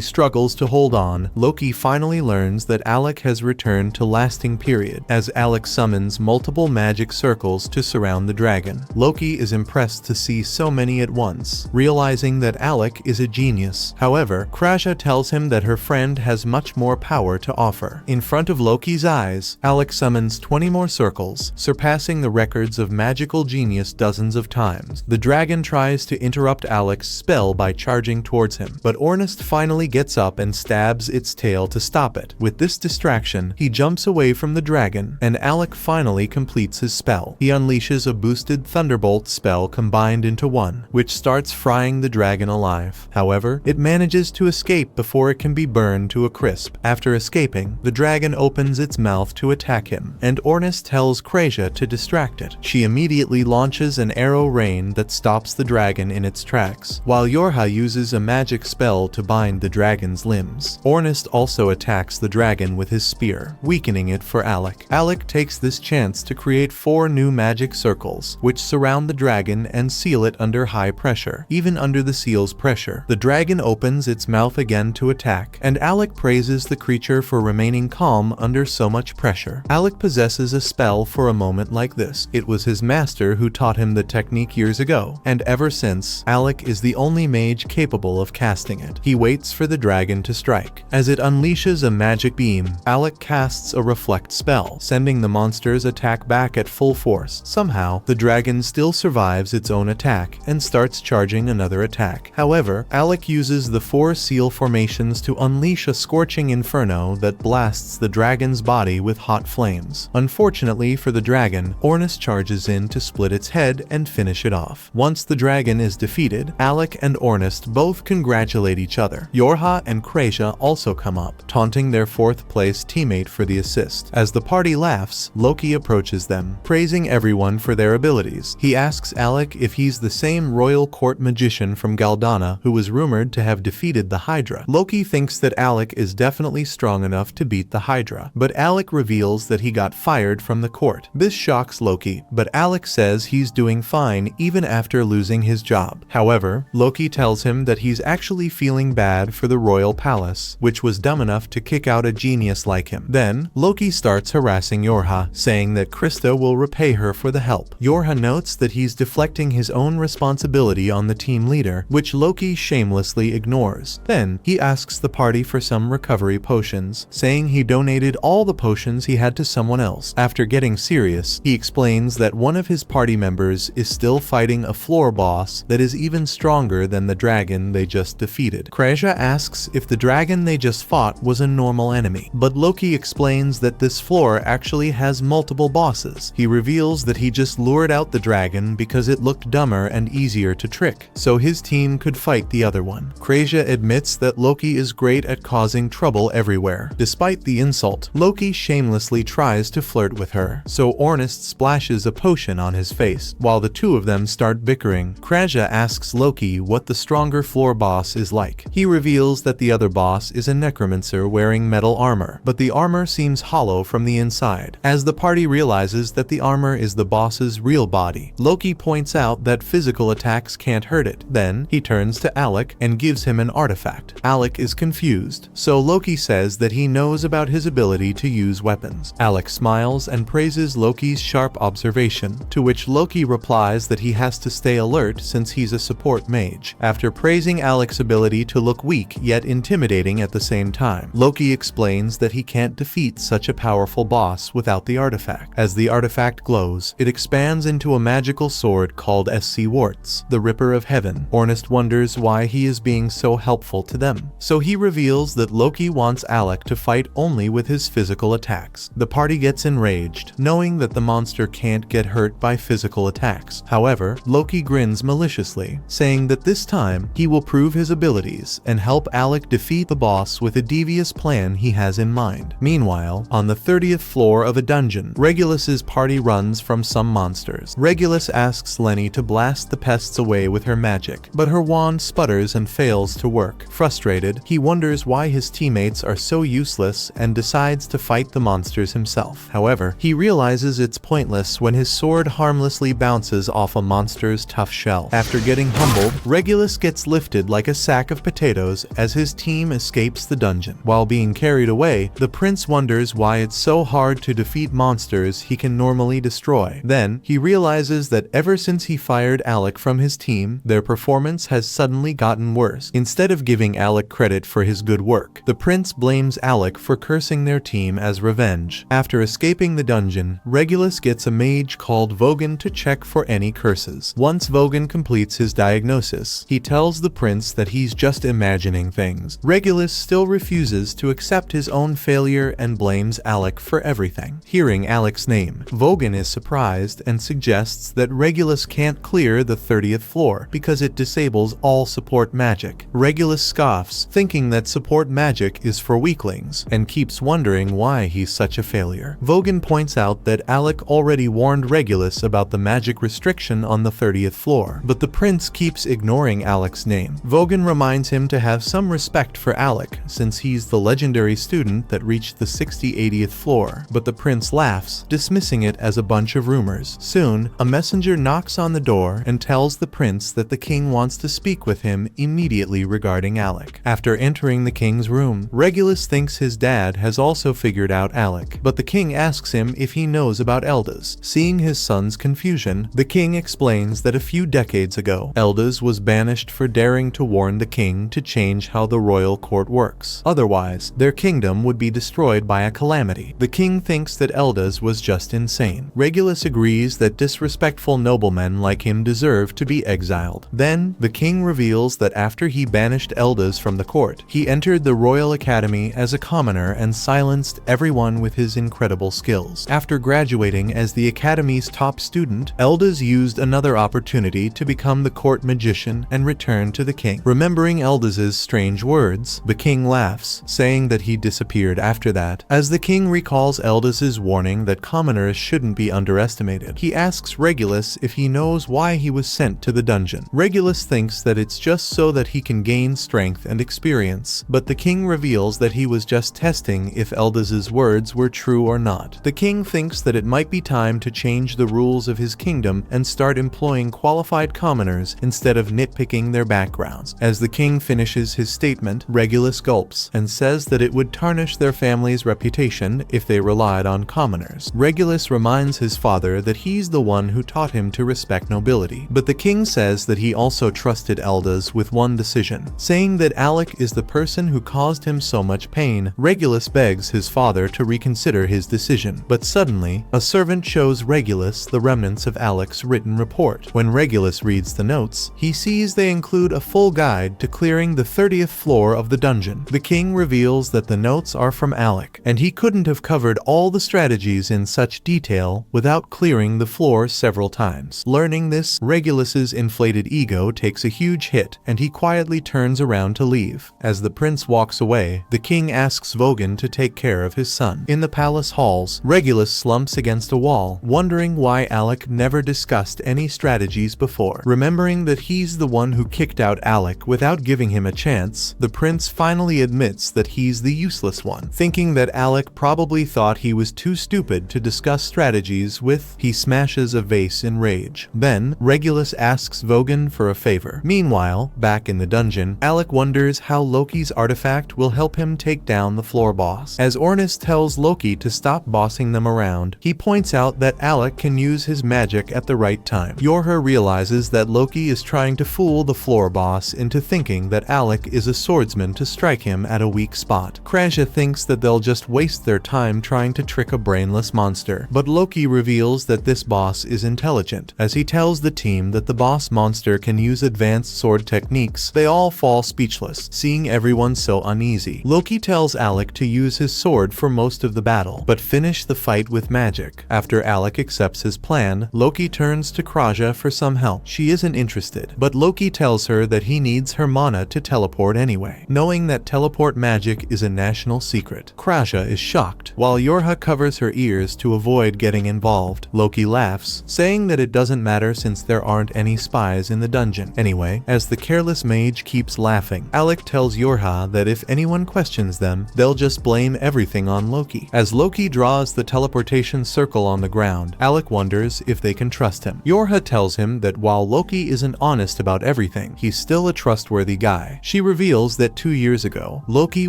Speaker 1: struggles to hold on, Loki finally learns that Alec has returned to lasting period, as Alec summons multiple magic circles to surround the dragon. Loki is impressed to see so many at once, realizing that Alec is a genius. However, Kraja tells him that her friend has much more power to offer. In front of Loki's eyes, Alec summons 20 more circles, surpassing the records of magical genius dozens of times. The dragon tries to interrupt Alec's spell by charging towards him, but Ornest finally gets up and stabs its tail to stop it. With this distraction, he jumps away from the dragon, and Alec finally completes his spell. He unleashes a boosted Thunderbolt spell combined into one, which starts frying the dragon alive. However, it manages to escape before it can be burned to a crisp. After escaping, the dragon opens its mouth to attack him, and Ornest tells Kraja to distract it. She immediately launches an arrow rain that stops the dragon in its tracks, while Yorha uses a magic spell to bind the dragon's limbs. Ornest also attacks the dragon with his spear, weakening it for Alec. Alec takes this chance to create 4 new magic circles, which surround the dragon and seal it under high pressure. Even under the seal's pressure, the dragon opens its mouth again to attack, and Alec praises the creature for remaining calm under so much pressure. Alec possesses a spell for a moment like this. It was his master who taught him the technique years ago, and ever since, Alec is the only mage capable of casting it. He waits for the dragon to strike. As it unleashes a magic beam, Alec casts a reflect spell, sending the monster's attack back at full force. Somehow, the dragon still survives its own attack and starts charging another attack. However, Alec uses the 4 seal formations to unleash a scorching inferno that blasts the dragon's body with hot flames. Unfortunately for the dragon, Ornest charges in to split its head and finish it off. Once the dragon is defeated, Alec and Ornest both congratulate each other. Yorha and Kraja also come up, taunting their 4th place teammate for the assist. As the party laughs, Loki approaches them, praising everyone for their abilities. He asks Alec if he's the same royal court magician from Galdana who was rumored to have defeated the Hydra. Loki thinks that Alec is definitely strong enough to beat the Hydra, but Alec reveals that he got fired from the court. This shocks Loki, but Alec says he's doing fine even after losing his job. However, Loki tells him that he's actually feeling bad for the royal palace, which was dumb enough to kick out a genius like him. Then, Loki starts harassing Yorha, saying that Krista will repay her for the help. Yorha notes that he's deflecting his own responsibility on the team leader, which Loki shamelessly ignores. Then, he asks the party for some recovery potions, saying he donated all the potions he had to someone else. After getting serious, he explains that one of his party members is still fighting a floor boss that is even stronger than the dragon they just defeated. Kraja asks if the dragon they just fought was a normal enemy, but Loki explains that this floor actually has multiple bosses. He reveals that he just lured out the dragon because it looked dumber and easier to trick, so his team could fight the other one. Kraja admits that Loki is great at causing trouble everywhere. Despite the insult, Loki shamelessly tries to flirt with her, so Ornest splashes a potion on his face. While the two of them start bickering, Kraja asks Loki what the stronger floor boss is like. He reveals that the other boss is a necromancer wearing metal armor, but the armor seems hollow from the inside. As the party realizes that the armor is the boss's real body, Loki points out that physical attacks can't hurt it. Then, he turns to Alec and gives him an artifact. Alec is confused, so Loki says that he knows about his ability to use weapons. Alec smiles and praises Loki's sharp observation, to which Loki replies that he has to stay alert since he's a support mage. After praising Alec's ability to look weak yet intimidating at the same time, Loki explains that he can't defeat such a powerful boss without the artifact. As the artifact glows, it expands into a magical sword called SC Warts, the Ripper of Heaven. Ornest wonders why he is being so helpful to them, so he reveals that Loki wants Alec to fight only with his physical attacks. The party gets enraged, knowing that the monster can't get hurt by physical attacks. However, Loki grins maliciously, saying that this time he will prove his abilities and help Alec defeat the boss with a devious plan he has in mind. Meanwhile, on the 30th floor of a dungeon, Regulus's party runs from some monsters. Regulus asks Lenny to blast the pests away with her magic, but her wand sputters and fails to work. Frustrated, he wonders why his teammates are so useless and decides to fight the monsters himself. However, he realizes it's pointless when his sword harmlessly carelessly bounces off a monster's tough shell. After getting humbled, Regulus gets lifted like a sack of potatoes as his team escapes the dungeon. While being carried away, the prince wonders why it's so hard to defeat monsters he can normally destroy. Then, he realizes that ever since he fired Alec from his team, their performance has suddenly gotten worse. Instead of giving Alec credit for his good work, the prince blames Alec for cursing their team as revenge. After escaping the dungeon, Regulus gets a mage called Vogan to check for any curses. Once Vogan completes his diagnosis, he tells the prince that he's just imagining things. Regulus still refuses to accept his own failure and blames Alec for everything. Hearing Alec's name, Vogan is surprised and suggests that Regulus can't clear the 30th floor because it disables all support magic. Regulus scoffs, thinking that support magic is for weaklings, and keeps wondering why he's such a failure. Vogan points out that Alec already warned Regulus about the magic restriction on the 30th floor, but the prince keeps ignoring Alec's name. Vogan reminds him to have some respect for Alec, since he's the legendary student that reached the 80th floor, but the prince laughs, dismissing it as a bunch of rumors. Soon, a messenger knocks on the door and tells the prince that the king wants to speak with him immediately regarding Alec. After entering the king's room, Regulus thinks his dad has also figured out Alec, but the king asks him if he knows about Eldas. Seeing his son's confusion, the king explains that a few decades ago, Eldas was banished for daring to warn the king to change how the royal court works. Otherwise, their kingdom would be destroyed by a calamity. The king thinks that Eldas was just insane. Regulus agrees that disrespectful noblemen like him deserve to be exiled. Then, the king reveals that after he banished Eldas from the court, he entered the Royal Academy as a commoner and silenced everyone with his incredible skills. After graduating as the academy's top student, Eldas used another opportunity to become the court magician and return to the king. Remembering Eldas's strange words, the king laughs, saying that he disappeared after that. As the king recalls Eldas's warning that commoners shouldn't be underestimated, he asks Regulus if he knows why he was sent to the dungeon. Regulus thinks that it's just so that he can gain strength and experience, but the king reveals that he was just testing if Eldas's words were true or not. The king thinks that it might be time to change the rules of his kingdom and start employing qualified commoners instead of nitpicking their backgrounds. As the king finishes his statement, Regulus gulps and says that it would tarnish their family's reputation if they relied on commoners. Regulus reminds his father that he's the one who taught him to respect nobility, but the king says that he also trusted Eldas with one decision, saying that Alec is the person who caused him so much pain. Regulus begs his father to reconsider his decision, but suddenly, a servant shows Regulus the remnants of Alec's written report. When Regulus reads the notes, he sees they include a full guide to clearing the 30th floor of the dungeon. The king reveals that the notes are from Alec, and he couldn't have covered all the strategies in such detail without clearing the floor several times. Learning this, Regulus's inflated ego takes a huge hit, and he quietly turns around to leave. As the prince walks away, the king asks Vogan to take care of his son. In the palace halls, Regulus slumps against a wall, wondering why Alec never discussed any strategies before. Remembering that he's the one who kicked out Alec without giving him a chance, the prince finally admits that he's the useless one. Thinking that Alec probably thought he was too stupid to discuss strategies with, he smashes a vase in rage. Then, Regulus asks Vogan for a favor. Meanwhile, back in the dungeon, Alec wonders how Loki's artifact will help him take down the floor boss. As Ornis tells Loki to stop bossing them around, he points out that Alec can use his magic at the right time. Yorha realizes that Loki is trying to fool the floor boss into thinking that Alec is a swordsman to strike him at a weak spot. Krasha thinks that they'll just waste their time trying to trick a brainless monster, but Loki reveals that this boss is intelligent. As he tells the team that the boss monster can use advanced sword techniques, they all fall speechless, seeing everyone so uneasy. Loki tells Alec to use his sword for most of the battle, but finish the fight with magic. After Alec accepts his plan, Loki turns to Krasha for some help. She isn't interested, but Loki tells her that he needs her mana to teleport anyway, knowing that teleport magic is a national secret. Krasha is shocked, while Yorha covers her ears to avoid getting involved. Loki laughs, saying that it doesn't matter since there aren't any spies in the dungeon. Anyway, as the careless mage keeps laughing, Alec tells Yorha that if anyone questions them, they'll just blame everything on Loki. As Loki draws the teleportation circle on the ground, Alec wonders asks if they can trust him. Yorha tells him that while Loki isn't honest about everything, he's still a trustworthy guy. She reveals that 2 years ago, Loki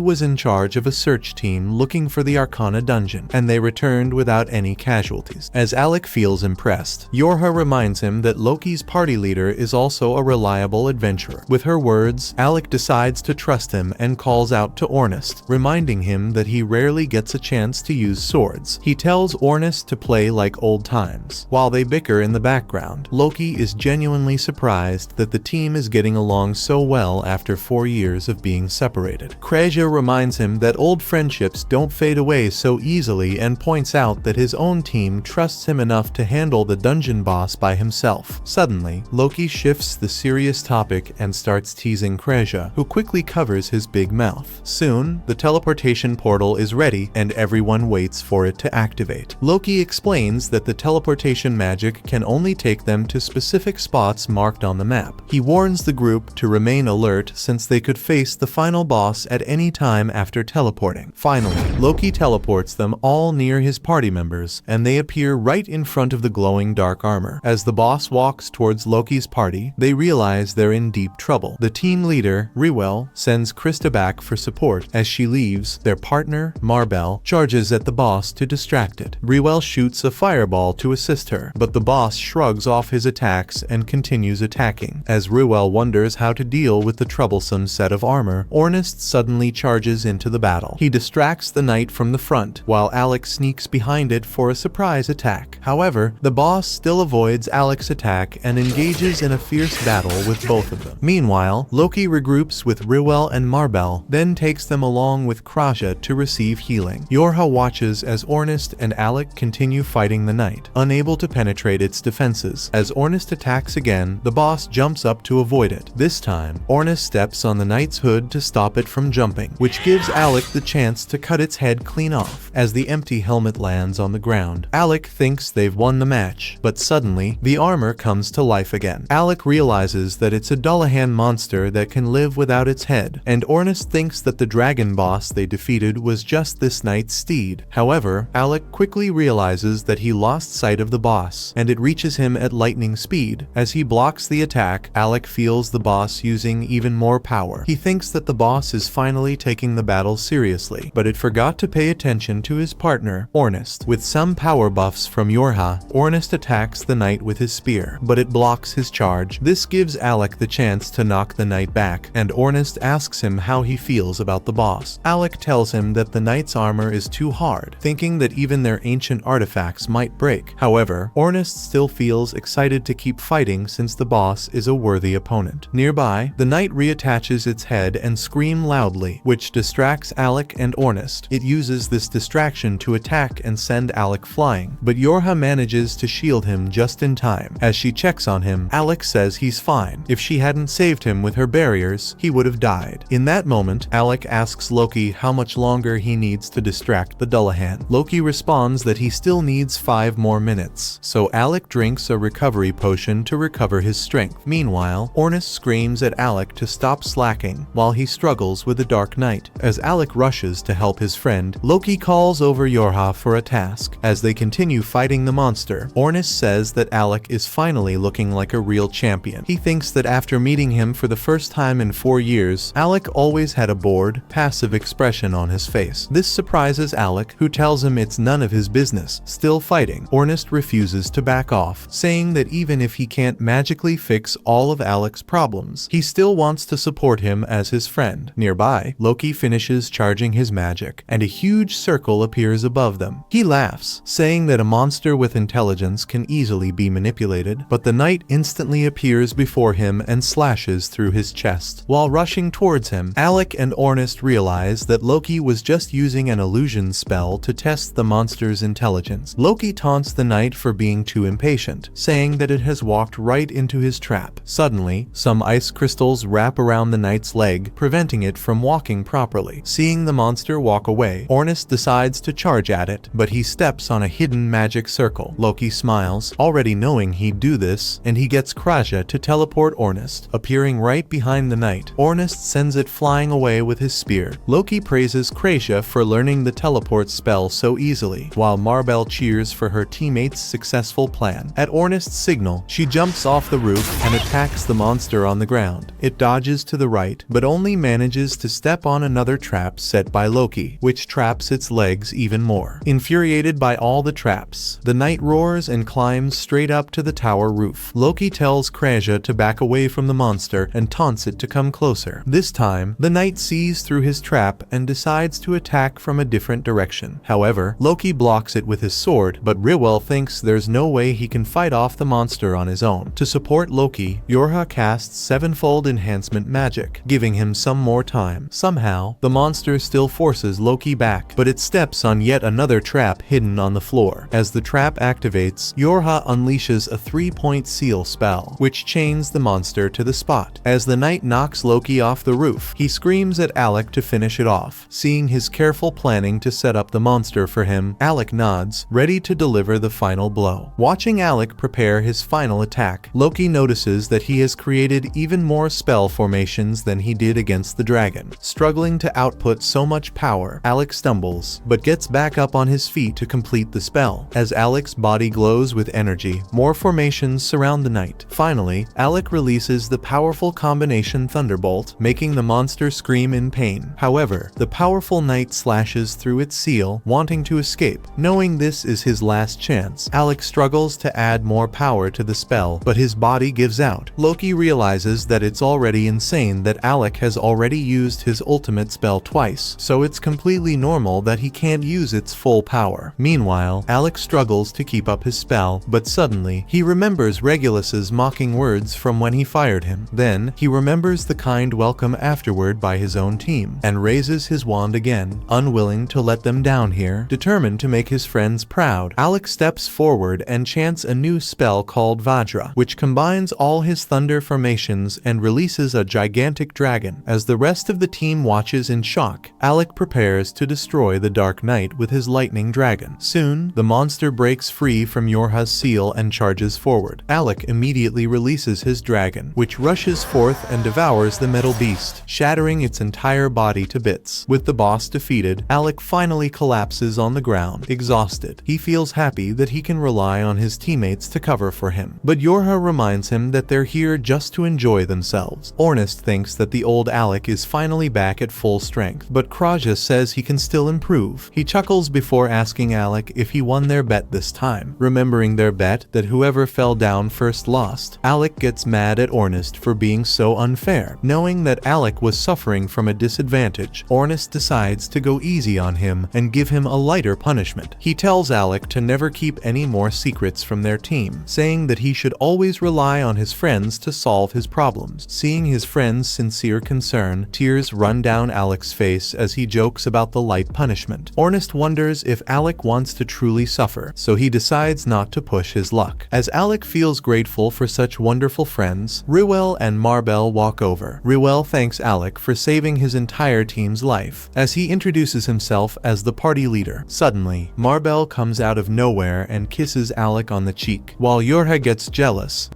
Speaker 1: was in charge of a search team looking for the Arcana dungeon, and they returned without any casualties. As Alec feels impressed, Yorha reminds him that Loki's party leader is also a reliable adventurer. With her words, Alec decides to trust him and calls out to Ornest, reminding him that he rarely gets a chance to use swords. He tells Ornest to play like old times. While they bicker in the background, Loki is genuinely surprised that the team is getting along so well after 4 years of being separated. Kreja reminds him that old friendships don't fade away so easily and points out that his own team trusts him enough to handle the dungeon boss by himself. Suddenly, Loki shifts the serious topic and starts teasing Kreja, who quickly covers his big mouth. Soon, the teleportation portal is ready and everyone waits for it to activate. Loki explains that the teleportation magic can only take them to specific spots marked on the map. He warns the group to remain alert since they could face the final boss at any time after teleporting. Finally, Loki teleports them all near his party members, and they appear right in front of the glowing dark armor. As the boss walks towards Loki's party, they realize they're in deep trouble. The team leader, Rewell, sends Krista back for support. As she leaves, their partner, Marbell, charges at the boss to distract it. Rewell shoots a fireball to assist her, but the boss shrugs off his attacks and continues attacking. As Rewell wonders how to deal with the troublesome set of armor, Ornest suddenly charges into the battle. He distracts the knight from the front, while Alec sneaks behind it for a surprise attack. However, the boss still avoids Alec's attack and engages in a fierce battle with both of them. Meanwhile, Loki regroups with Rewell and Marbell, then takes them along with Kraja to receive healing. Yorha watches as Ornest and Alec continue fighting the knight, unable to penetrate its defenses. As Ornest attacks again, the boss jumps up to avoid it. This time, Ornest steps on the knight's hood to stop it from jumping, which gives Alec the chance to cut its head clean off. As the empty helmet lands on the ground, Alec thinks they've won the match, but suddenly, the armor comes to life again. Alec realizes that it's a Dullahan monster that can live without its head, and Ornest thinks that the dragon boss they defeated was just this knight's steed. However, Alec quickly realizes that he lost sight of the boss, and it reaches him at lightning speed. As he blocks the attack, Alec feels the boss using even more power. He thinks that the boss is finally taking the battle seriously, but it forgot to pay attention to his partner, Ornest. With some power buffs from Yorha, Ornest attacks the knight with his spear, but it blocks his charge. This gives Alec the chance to knock the knight back, and Ornest asks him how he feels about the boss. Alec tells him that the knight's armor is too hard, thinking that even their ancient artifacts might break. However, Ornest still feels excited to keep fighting since the boss is a worthy opponent. Nearby, the knight reattaches its head and screams loudly, which distracts Alec and Ornest. It uses this distraction to attack and send Alec flying, but Yorha manages to shield him just in time. As she checks on him, Alec says he's fine. If she hadn't saved him with her barriers, he would have died. In that moment, Alec asks Loki how much longer he needs to distract the Dullahan. Loki responds that he still needs 5 more minutes, so Alec drinks a recovery potion to recover his strength. Meanwhile, Ornest screams at Alec to stop slacking while he struggles with the Dark Knight. As Alec rushes to help his friend, Loki calls over Yorha for a task. As they continue fighting the monster, Ornest says that Alec is finally looking like a real champion. He thinks that after meeting him for the first time in 4 years, Alec always had a bored, passive expression on his face. This surprises Alec, who tells him it's none of his business. Still fighting, Ornest refuses to back off, saying that even if he can't magically fix all of Alec's problems, he still wants to support him as his friend. Nearby, Loki finishes charging his magic, and a huge circle appears above them. He laughs, saying that a monster with intelligence can easily be manipulated, but the knight instantly appears before him and slashes through his chest. While rushing towards him, Alec and Ornest realize that Loki was just using an illusion spell to test the monster's intelligence. Loki taunts the knight for being too impatient, saying that it has walked right into his trap. Suddenly, some ice crystals wrap around the knight's leg, preventing it from walking properly. Seeing the monster walk away, Ornest decides to charge at it, but he steps on a hidden magic circle. Loki smiles, already knowing he'd do this, and he gets Kraja to teleport Ornest, appearing right behind the knight. Ornest sends it flying away with his spear. Loki praises Kraja for learning the teleport spell so easily, while Marbell cheers for her teammates' success successful plan. At Ornest's signal, she jumps off the roof and attacks the monster on the ground. It dodges to the right, but only manages to step on another trap set by Loki, which traps its legs even more. Infuriated by all the traps, the knight roars and climbs straight up to the tower roof. Loki tells Kraja to back away from the monster and taunts it to come closer. This time, the knight sees through his trap and decides to attack from a different direction. However, Loki blocks it with his sword, but Rywell thinks there's no way he can fight off the monster on his own. To support Loki, Yorha casts sevenfold enhancement magic, giving him some more time. Somehow, the monster still forces Loki back, but it steps on yet another trap hidden on the floor. As the trap activates, Yorha unleashes a 3-point seal spell, which chains the monster to the spot. As the knight knocks Loki off the roof, he screams at Alec to finish it off. Seeing his careful planning to set up the monster for him, Alec nods, ready to deliver the final blow. Watching Alec prepare his final attack, Loki notices that he has created even more spell formations than he did against the dragon. Struggling to output so much power, Alec stumbles, but gets back up on his feet to complete the spell. As Alec's body glows with energy, more formations surround the knight. Finally, Alec releases the powerful combination Thunderbolt, making the monster scream in pain. However, the powerful knight slashes through its seal, wanting to escape. Knowing this is his last chance, Alec struggles to add more power to the spell, but his body gives out. Loki realizes that it's already insane that Alec has already used his ultimate spell twice, so it's completely normal that he can't use its full power. Meanwhile, Alec struggles to keep up his spell, but suddenly, he remembers Regulus's mocking words from when he fired him. Then, he remembers the kind welcome afterward by his own team, and raises his wand again, unwilling to let them down here. Determined to make his friends proud, Alec steps forward and chants a new spell called Vajra, which combines all his thunder formations and releases a gigantic dragon. As the rest of the team watches in shock, Alec prepares to destroy the Dark Knight with his lightning dragon. Soon, the monster breaks free from Yorha's seal and charges forward. Alec immediately releases his dragon, which rushes forth and devours the metal beast, shattering its entire body to bits. With the boss defeated, Alec finally collapses on the ground, exhausted. He feels happy that he can rely on his teammates to cover for him, but Yorha reminds him that they're here just to enjoy themselves. Ornest thinks that the old Alec is finally back at full strength, but Kraja says he can still improve. He chuckles before asking Alec if he won their bet this time. Remembering their bet that whoever fell down first lost, Alec gets mad at Ornest for being so unfair. Knowing that Alec was suffering from a disadvantage, Ornest decides to go easy on him and give him a lighter punishment. He tells Alec to never keep any more secrets from their team, saying that he should always rely on his friends to solve his problems. Seeing his friend's sincere concern, tears run down Alec's face as he jokes about the light punishment. Ornest wonders if Alec wants to truly suffer, so he decides not to push his luck. As Alec feels grateful for such wonderful friends, Rywell and Marbell walk over. Rywell thanks Alec for saving his entire team's life, as he introduces himself as the party leader. Suddenly, Marbell comes out of nowhere and kisses Alec on the cheek. While Yorha gets jealous,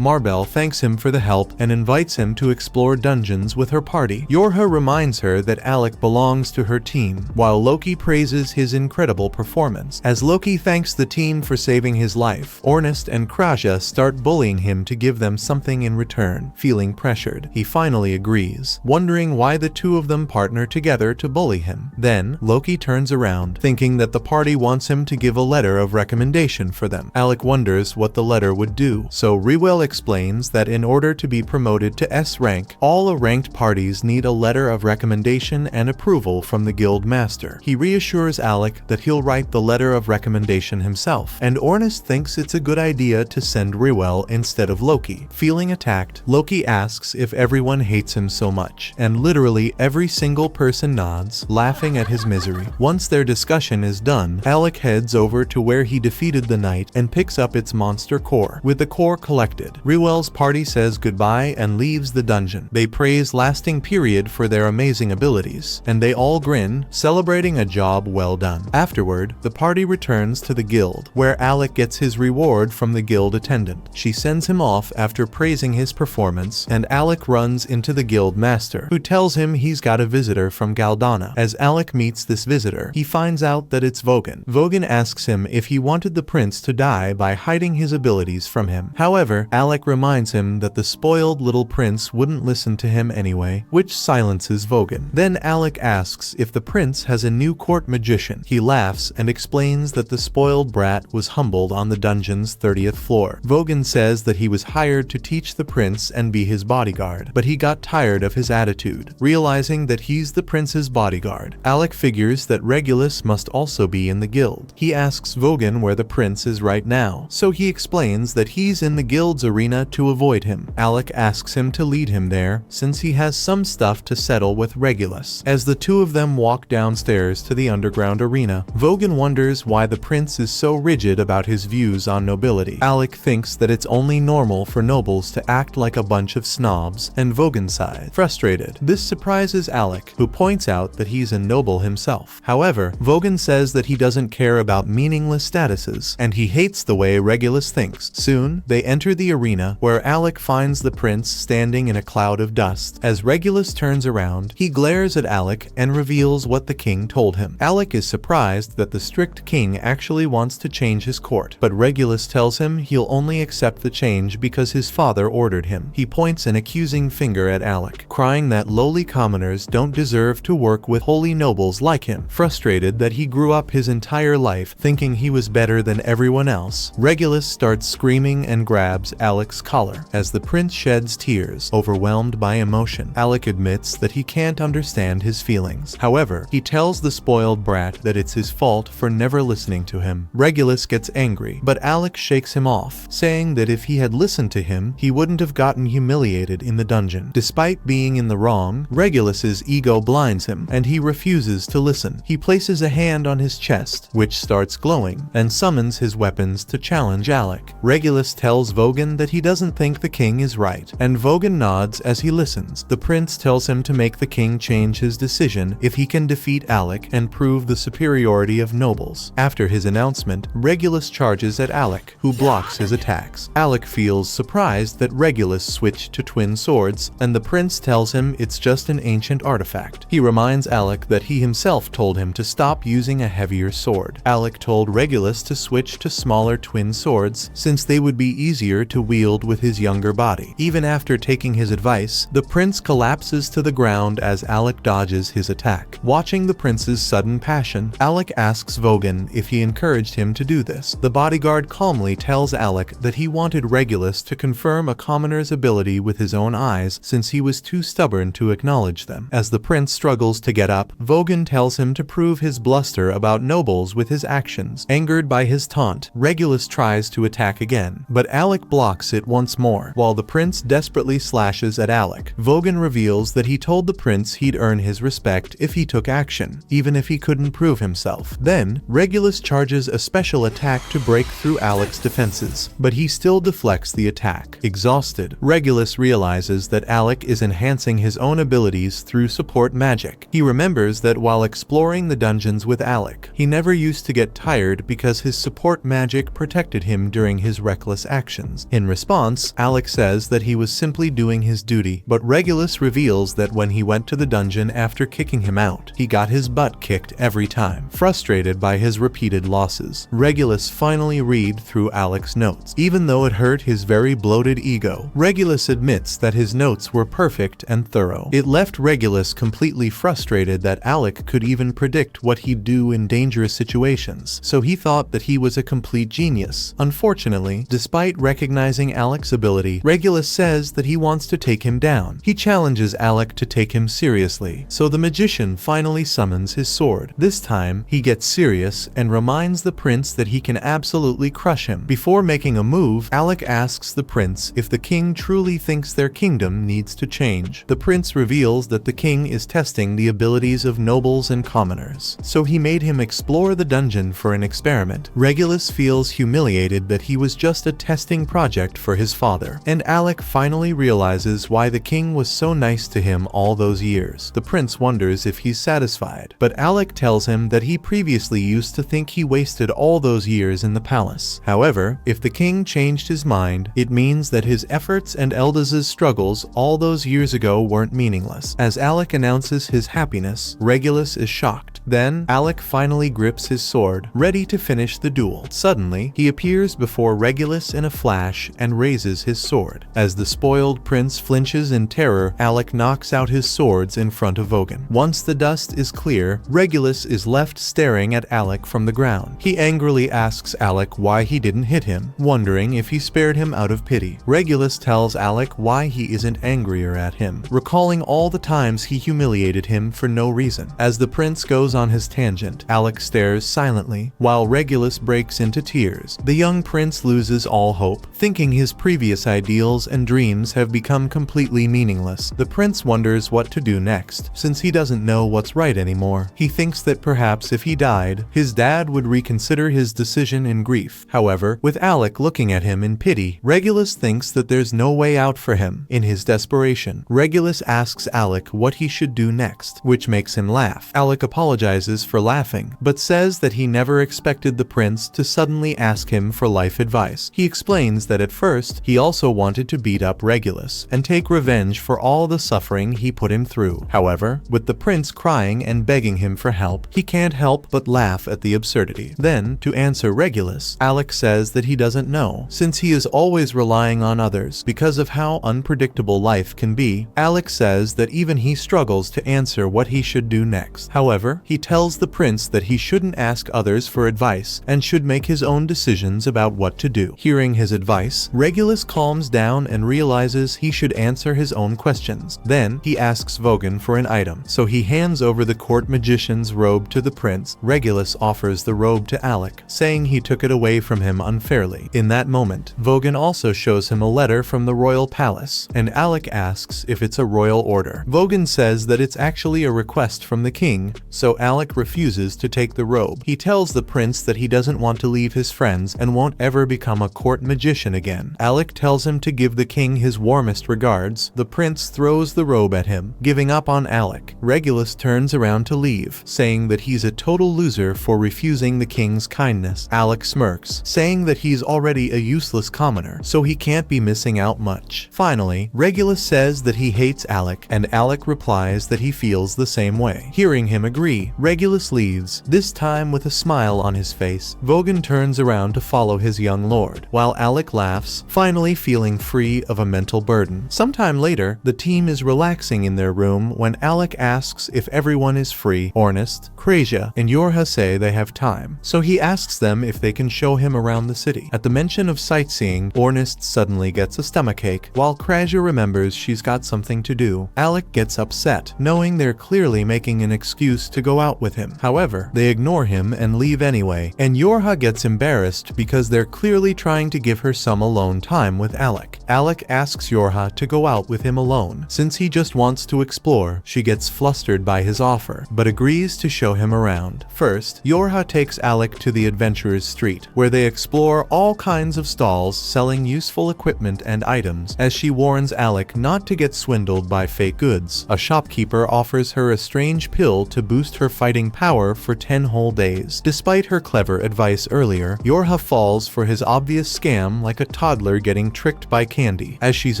Speaker 1: Marbell thanks him for the help and invites him to explore dungeons with her party. Yorha reminds her that Alec belongs to her team, while Loki praises his incredible performance. As Loki thanks the team for saving his life, Ornest and Kraja start bullying him to give them something in return. Feeling pressured, he finally agrees, wondering why the two of them partner together to bully him. Then, Loki turns around, thinking that the party wants him to give a letter of recommendation for them. Alec wonders what the letter would do, so Rywell explains that in order to be promoted to S rank, all ranked parties need a letter of recommendation and approval from the guild master. He reassures Alec that he'll write the letter of recommendation himself, and Ornest thinks it's a good idea to send Rywell instead of Loki. Feeling attacked, Loki asks if everyone hates him so much, and literally every single person nods, laughing at his misery. Once their discussion is done, Alec heads over to where he defeated the knight and picks up its monster core. With the core collected, Reuel's party says goodbye and leaves the dungeon. They praise Lasting Period for their amazing abilities, and they all grin, celebrating a job well done. Afterward, the party returns to the guild, where Alec gets his reward from the guild attendant. She sends him off after praising his performance, and Alec runs into the guild master, who tells him he's got a visitor from Galdana. As Alec meets this visitor, he finds out that it's Vogan. Vogan asks him if he wanted the prince to die by hiding his abilities from him. However, Alec reminds him that the spoiled little prince wouldn't listen to him anyway, which silences Vogan. Then Alec asks if the prince has a new court magician. He laughs and explains that the spoiled brat was humbled on the dungeon's 30th floor. Vogan says that he was hired to teach the prince and be his bodyguard, but he got tired of his attitude. Realizing that he's the prince's bodyguard, Alec figures that Regulus must also be in the guild. He asks Vogan where the prince is right now, so he explains that he's in the guild's arena to avoid him. Alec asks him to lead him there, since he has some stuff to settle with Regulus. As the two of them walk downstairs to the underground arena, Vogan wonders why the prince is so rigid about his views on nobility. Alec thinks that it's only normal for nobles to act like a bunch of snobs, and Vogan sighs, frustrated. This surprises Alec, who points out that he's a noble himself. However, Vogan says that he doesn't care about meaningless statuses, and he hates the way Regulus thinks. Soon, they enter the arena, where Alec finds the prince standing in a cloud of dust. As Regulus turns around, he glares at Alec and reveals what the king told him. Alec is surprised that the strict king actually wants to change his court, but Regulus tells him he'll only accept the change because his father ordered him. He points an accusing finger at Alec, crying that lowly commoners don't deserve to work with holy nobles like him. Frustrated that he grew up his entire life thinking he was better than everyone else, Regulus starts screaming and grabs Alec's collar. As the prince sheds tears, overwhelmed by emotion, Alec admits that he can't understand his feelings. However, he tells the spoiled brat that it's his fault for never listening to him. Regulus gets angry, but Alec shakes him off, saying that if he had listened to him, he wouldn't have gotten humiliated in the dungeon. Despite being in the wrong, Regulus's ego blinds him, and he refuses to listen. He places a hand on his chest, which starts glowing, and summons his weapons to challenge Alec. Regulus tells Vogan that he doesn't think the king is right, and Vogan nods as he listens. The prince tells him to make the king change his decision if he can defeat Alec and prove the superiority of nobles. After his announcement, Regulus charges at Alec, who blocks his attacks. Alec feels surprised that Regulus switched to twin swords, and the prince tells him it's just an ancient artifact. He reminds Alec that he himself told him to stop using a heavier sword. Alec told Regulus to switch to smaller twin swords, since they would be easier to wield with his younger body. Even after taking his advice, the prince collapses to the ground as Alec dodges his attack. Watching the prince's sudden passion, Alec asks Vogan if he encouraged him to do this. The bodyguard calmly tells Alec that he wanted Regulus to confirm a commoner's ability with his own eyes, since he was too stubborn to acknowledge them. As the prince struggles to get up, Vogan tells him to prove his bluster about nobles with his actions. Angered by his taunt, Regulus tries to attack again, but Alec blocks it once more. While the prince desperately slashes at Alec, Vogan reveals that he told the prince he'd earn his respect if he took action, even if he couldn't prove himself. Then, Regulus charges a special attack to break through Alec's defenses, but he still deflects the attack. Exhausted, Regulus realizes that Alec is enhancing his own abilities through support magic. He remembers that while exploring the dungeons with Alec, he never used to get tired because his support magic protected him during his reckless actions. In response, Alec says that he was simply doing his duty, but Regulus reveals that when he went to the dungeon after kicking him out, he got his butt kicked every time. Frustrated by his repeated losses, Regulus finally read through Alec's notes. Even though it hurt his very bloated ego, Regulus admits that his notes were perfect and thorough. It left Regulus completely frustrated that Alec could even predict what he'd do in dangerous situations, so he thought that he was a complete genius. Unfortunately, despite recognizing Alec's ability, Regulus says that he wants to take him down. He challenges Alec to take him seriously, so the magician finally summons his sword. This time, he gets serious and reminds the prince that he can absolutely crush him. Before making a move, Alec asks the prince if the king truly thinks their kingdom needs to change. The prince reveals that the king is testing the abilities of nobles and commoners, so he made him explore the dungeon for an experiment. Regulus feels humiliated that he was just a testing project project for his father. And Alec finally realizes why the king was so nice to him all those years. The prince wonders if he's satisfied, but Alec tells him that he previously used to think he wasted all those years in the palace. However, if the king changed his mind, it means that his efforts and Eldaz's struggles all those years ago weren't meaningless. As Alec announces his happiness, Regulus is shocked. Then, Alec finally grips his sword, ready to finish the duel. Suddenly, he appears before Regulus in a flash and raises his sword. As the spoiled prince flinches in terror, Alec knocks out his swords in front of Vogan. Once the dust is clear, Regulus is left staring at Alec from the ground. He angrily asks Alec why he didn't hit him, wondering if he spared him out of pity. Regulus tells Alec why he isn't angrier at him, recalling all the times he humiliated him for no reason. As the prince goes on his tangent, Alec stares silently, while Regulus breaks into tears. The young prince loses all hope, thinking his previous ideals and dreams have become completely meaningless. The prince wonders what to do next, since he doesn't know what's right anymore. He thinks that perhaps if he died, his dad would reconsider his decision in grief. However, with Alec looking at him in pity, Regulus thinks that there's no way out for him. In his desperation, Regulus asks Alec what he should do next, which makes him laugh. Alec apologizes for laughing, but says that he never expected the prince to suddenly ask him for life advice. He explains that at first, he also wanted to beat up Regulus and take revenge for all the suffering he put him through. However, with the prince crying and begging him for help, he can't help but laugh at the absurdity. Then, to answer Regulus, Alec says that he doesn't know, since he is always relying on others because of how unpredictable life can be. Alec says that even he struggles to answer what he should do next. However, he tells the prince that he shouldn't ask others for advice and should make his own decisions about what to do. Hearing his advice, Regulus calms down and realizes he should answer his own questions. Then, he asks Vogan for an item, so he hands over the court magician's robe to the prince. Regulus offers the robe to Alec, saying he took it away from him unfairly. In that moment, Vogan also shows him a letter from the royal palace, and Alec asks if it's a royal order. Vogan says that it's actually a request from the king, so Alec refuses to take the robe. He tells the prince that he doesn't want to leave his friends and won't ever become a court magician again. Alec tells him to give the king his warmest regards. The prince throws the robe at him, giving up on Alec. Regulus turns around to leave, saying that he's a total loser for refusing the king's kindness. Alec smirks, saying that he's already a useless commoner, so he can't be missing out much. Finally, Regulus says that he hates Alec, and Alec replies that he feels the same way. Hearing him agree, Regulus leaves, this time with a smile on his face. Vogan turns around to follow his young lord, while Alec laughs, finally feeling free of a mental burden. Sometime later, the team is relaxing in their room when Alec asks if everyone is free. Ornest, Krasia, and Yorha say they have time, so he asks them if they can show him around the city. At the mention of sightseeing, Ornest suddenly gets a stomachache, while Krasia remembers she's got something to do. Alec gets upset, knowing they're clearly making an excuse to go out with him. However, they ignore him and leave anyway, and Yorha gets embarrassed because they're clearly trying to give her some alone time with Alec. Alec asks Yorha to go out with him alone, since he just wants to explore. She gets flustered by his offer, but agrees to show him around. First, Yorha takes Alec to the Adventurer's Street, where they explore all kinds of stalls selling useful equipment and items, as she warns Alec not to get swindled by fake goods. A shopkeeper offers her a strange pill to boost her fighting power for 10 whole days. Despite her clever advice earlier, Yorha falls for his obvious scam like a toddler getting tricked by candy. As she's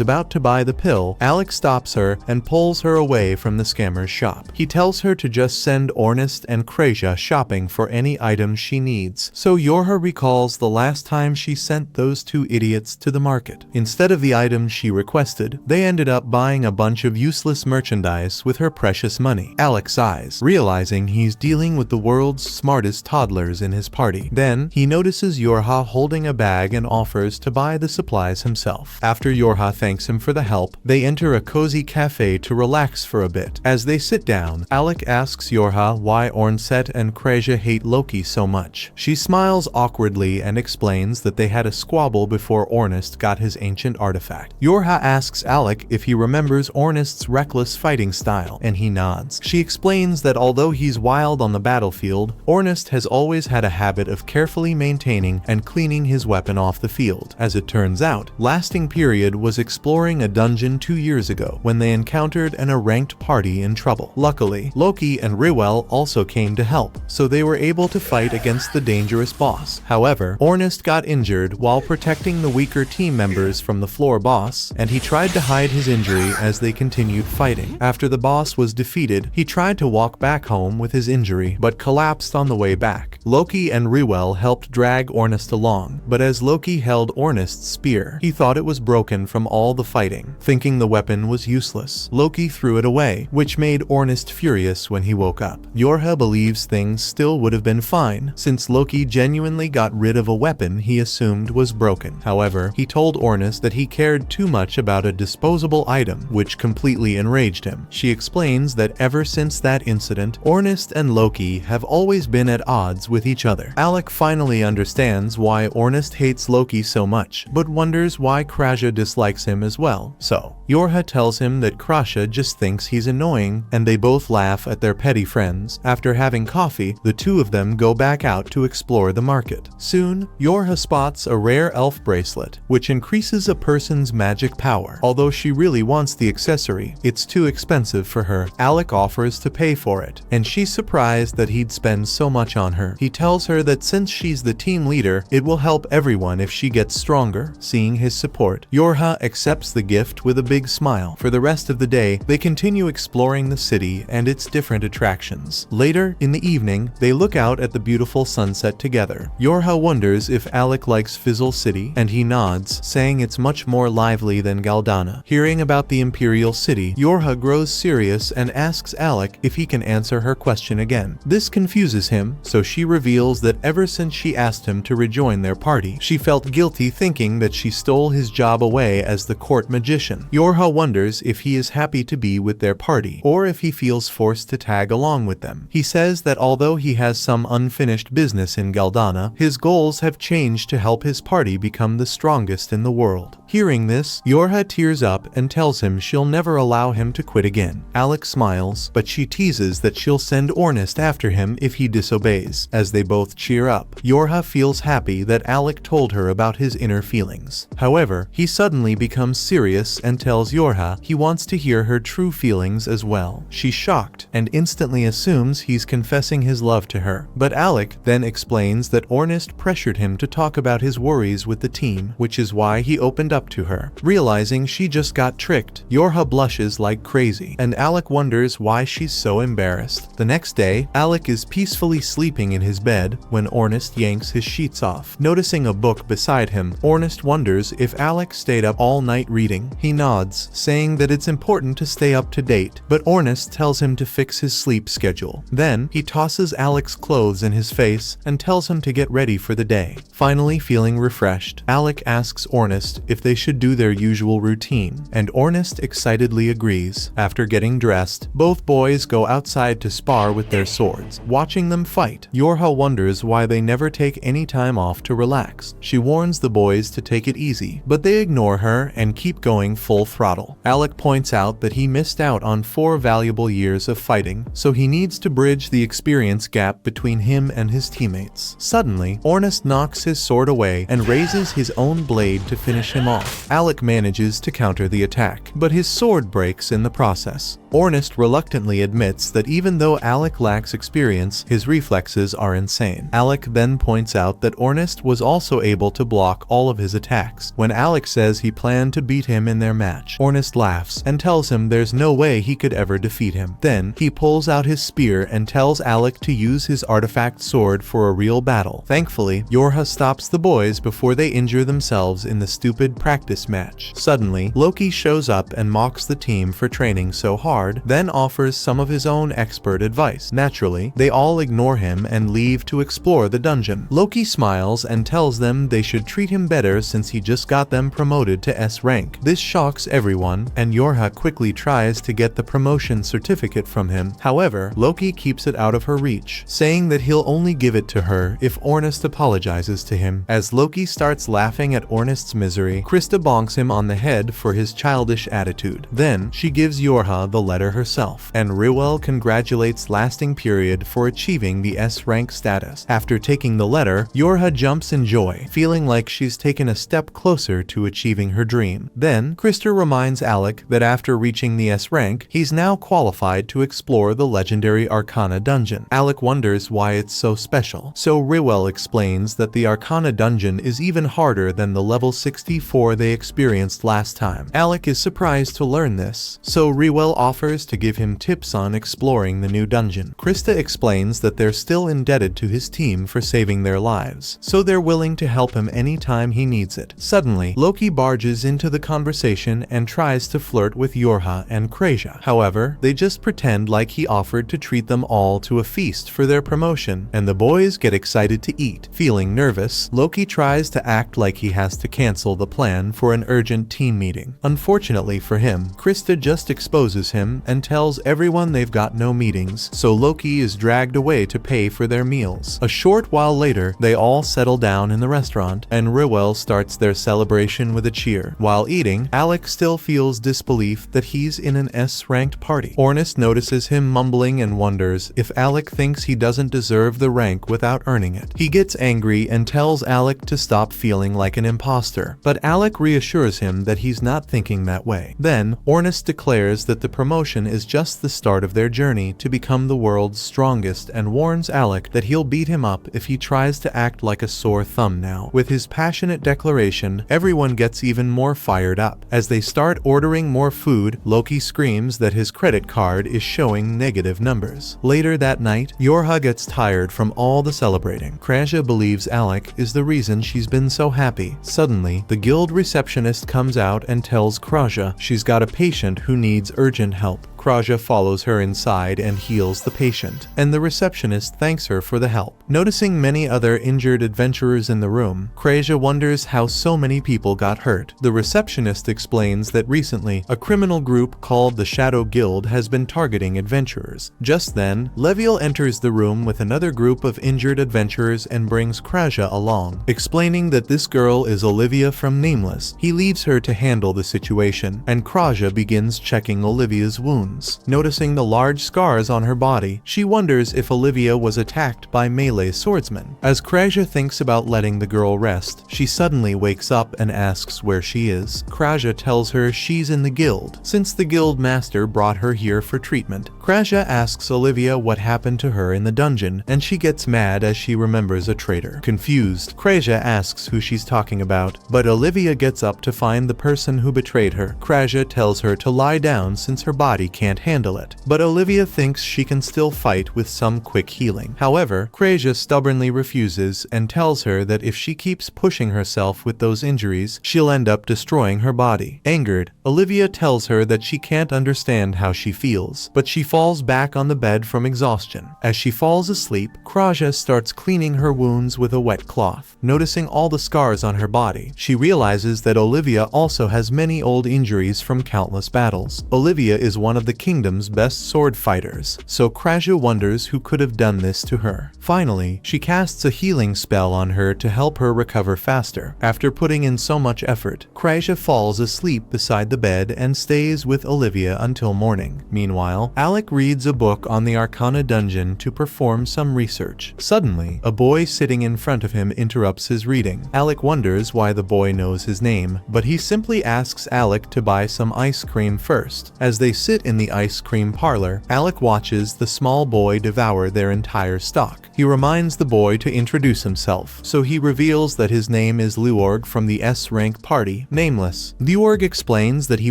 Speaker 1: about to buy the pill, Alec stops her and pulls her away from the scammer's shop. He tells her to just send Ornest and Krasia shopping for any items she needs, so Yorha recalls the last time she sent those two idiots to the market. Instead of the items she requested, they ended up buying a bunch of useless merchandise with her precious money. Alec sighs, realizing he's dealing with the world's smartest toddlers in his party. Then, he notices Yorha holding a bag and offers to buy the supplies himself. After Yorha thanks him for the help, they enter a cozy cafe to relax for a bit. As they sit down, Alec asks Yorha why Ornset and Krasia hate Loki so much. She smiles awkwardly and explains that they had a squabble before Ornest got his ancient artifact. Yorha asks Alec if he remembers Ornest's reckless fighting style, and he nods. She explains that although he he's wild on the battlefield, Ornest has always had a habit of carefully maintaining and cleaning his weapon off the field. As it turns out, Lasting Period was exploring a dungeon 2 years ago when they encountered an ranked party in trouble. Luckily, Loki and Riwell also came to help, so they were able to fight against the dangerous boss. However, Ornest got injured while protecting the weaker team members from the floor boss, and he tried to hide his injury as they continued fighting. After the boss was defeated, he tried to walk back home with his injury, but collapsed on the way back. Loki and Riwell helped drag Ornest along, but as Loki held Ornest's spear, he thought it was broken from all the fighting. Thinking the weapon was useless, Loki threw it away, which made Ornest furious when he woke up. Yorha believes things still would have been fine, since Loki genuinely got rid of a weapon he assumed was broken. However, he told Ornest that he cared too much about a disposable item, which completely enraged him. She explains that ever since that incident, Ornest and Loki have always been at odds with each other. Alec finally understands why Ornest hates Loki so much, but wonders why Krasha dislikes him as well. So, Yorha tells him that Krasha just thinks he's annoying, and they both laugh at their petty friends. After having coffee, the two of them go back out to explore the market. Soon, Yorha spots a rare elf bracelet, which increases a person's magic power. Although she really wants the accessory, it's too expensive for her. Alec offers to pay for it, and she's surprised that he'd spend so much on her. He tells her that since she's the team leader, it will help everyone if she gets stronger. Seeing his support, Yorha accepts the gift with a big smile. For the rest of the day, they continue exploring the city and its different attractions. Later, in the evening, they look out at the beautiful sunset together. Yorha wonders if Alec likes Fizzle City, and he nods, saying it's much more lively than Galdana. Hearing about the Imperial City, Yorha grows serious and asks Alec if he can answer her question again. This confuses him, so she reveals that ever since she asked him to rejoin their party, she felt guilty thinking that she stole his job away as the court magician. Yorha wonders if he is happy to be with their party, or if he feels forced to tag along with them. He says that although he has some unfinished business in Galdana, his goals have changed to help his party become the strongest in the world. Hearing this, Yorha tears up and tells him she'll never allow him to quit again. Alec smiles, but she teases that she'll send Ornest after him if he disobeys. As they both cheer up, Yorha feels happy that Alec told her about his inner feelings. However, he suddenly becomes serious and tells Yorha he wants to hear her true feelings as well. She's shocked and instantly assumes he's confessing his love to her. But Alec then explains that Ornest pressured him to talk about his worries with the team, which is why he opened up to her. Realizing she just got tricked, Yorha blushes like crazy, and Alec wonders why she's so embarrassed. The next day, Alec is peacefully sleeping in his bed when Ornest yanks his sheets off. Noticing a book beside him, Ornest wonders if Alec stayed up all night reading. He nods, saying that it's important to stay up to date, but Ornest tells him to fix his sleep schedule. Then, he tosses Alec's clothes in his face and tells him to get ready for the day. Finally feeling refreshed, Alec asks Ornest if they should do their usual routine, and Ornest excitedly agrees. After getting dressed, both boys go outside to spar with their swords. Watching them fight, Yorha wonders why they never take any time off to relax. She warns the boys to take it easy, but they ignore her and keep going full throttle. Alec points out that he missed out on 4 valuable years of fighting, so he needs to bridge the experience gap between him and his teammates. Suddenly, Ornest knocks his sword away and raises his own blade to finish him off. Alec manages to counter the attack, but his sword breaks in the process. Ornest reluctantly admits that even though Alec lacks experience, his reflexes are insane. Alec then points out that Ornest was also able to block all of his attacks. When Alec says he planned to beat him in their match, Ornest laughs and tells him there's no way he could ever defeat him. Then, he pulls out his spear and tells Alec to use his artifact sword for a real battle. Thankfully, Yorha stops the boys before they injure themselves in the stupid practice match. Suddenly, Loki shows up and mocks the team for training so hard, then offers some of his own expert advice. Naturally, they all ignore him and leave to explore the dungeon. Loki smiles and tells them they should treat him better since he just got them promoted to S rank. This shocks everyone, and Yorha quickly tries to get the promotion certificate from him. However, Loki keeps it out of her reach, saying that he'll only give it to her if Ornest apologizes to him. As Loki starts laughing at Ornest's misery, Krista bonks him on the head for his childish attitude. Then, she gives Yorha the letter herself, and Riwell congratulates night's lasting period for achieving the S rank status. After taking the letter, Yorha jumps in joy, feeling like she's taken a step closer to achieving her dream. Then, Krista reminds Alec that after reaching the S rank, he's now qualified to explore the legendary Arcana dungeon. Alec wonders why it's so special, so Riwell explains that the Arcana dungeon is even harder than the level 64 they experienced last time. Alec is surprised to learn this, so Riwell offers to give him tips on exploring the new dungeon. Krista explains that they're still indebted to his team for saving their lives, so they're willing to help him anytime he needs it. Suddenly, Loki barges into the conversation and tries to flirt with Yorha and Kreja. However, they just pretend like he offered to treat them all to a feast for their promotion, and the boys get excited to eat. Feeling nervous, Loki tries to act like he has to cancel the plan for an urgent team meeting. Unfortunately for him, Krista just exposes him and tells everyone they've got no meetings, so Loki is dragged away to pay for their meals. A short while later, they all settle down in the restaurant, and Riwell starts their celebration with a cheer. While eating, Alec still feels disbelief that he's in an S-ranked party. Ornis notices him mumbling and wonders if Alec thinks he doesn't deserve the rank without earning it. He gets angry and tells Alec to stop feeling like an imposter, but Alec reassures him that he's not thinking that way. Then, Ornis declares that the promotion is just the start of their journey to become the world's strongest and warns Alec that he'll beat him up if he tries to act like a sore thumb now. With his passionate declaration, everyone gets even more fired up. As they start ordering more food, Loki screams that his credit card is showing negative numbers. Later that night, Yorha gets tired from all the celebrating. Kreja believes Alec is the reason she's been so happy. Suddenly, the guild receptionist comes out and tells Kreja she's got a patient who needs urgent help. Kreja follows her inside and heals the patient, and the receptionist thanks her for the help. Noticing many other injured adventurers in the room, Kreja wonders how so many people got hurt. The receptionist explains that recently, a criminal group called the Shadow Guild has been targeting adventurers. Just then, Leviel enters the room with another group of injured adventurers and brings Kreja along, explaining that this girl is Olivia from Nameless. He leaves her to handle the situation, and Kreja begins checking Olivia's wounds. Noticing the large scars on her body, she wonders if Olivia was attacked by melee swordsmen. As Kreja thinks about letting the girl rest, she suddenly wakes up and asks where she is. Kreja tells her she's in the guild, since the guild master brought her here for treatment. Kreja asks Olivia what happened to her in the dungeon, and she gets mad as she remembers a traitor. Confused, Kreja asks who she's talking about, but Olivia gets up to find the person who betrayed her. Kreja tells her to lie down since her body can't handle it, but Olivia thinks she can still fight with some quick healing. However, Kreja stubbornly refuses and tells her that if she keeps pushing herself with those injuries, she'll end up destroying her body. Angered, Olivia tells her that she can't understand how she feels, but she falls back on the bed from exhaustion. As she falls asleep, Kreja starts cleaning her wounds with a wet cloth. Noticing all the scars on her body, she realizes that Olivia also has many old injuries from countless battles. Olivia is one of the kingdom's best sword fighters, so Kreja wonders who could have done this to her. Finally, she casts a healing spell on her to help her recover faster. After putting in so much effort, Kreja falls asleep beside the bed and stays with Olivia until morning. Meanwhile, Alec reads a book on the Arcana dungeon to perform some research. Suddenly, a boy sitting in front of him interrupts his reading. Alec wonders why the boy knows his name, but he simply asks Alec to buy some ice cream first. As they sit in the ice cream parlor, Alec watches the small boy devour their entire stock. He reminds the boy to introduce himself, so he reveals that his name is Leorg from the S-rank party, Nameless. Leorg explains that he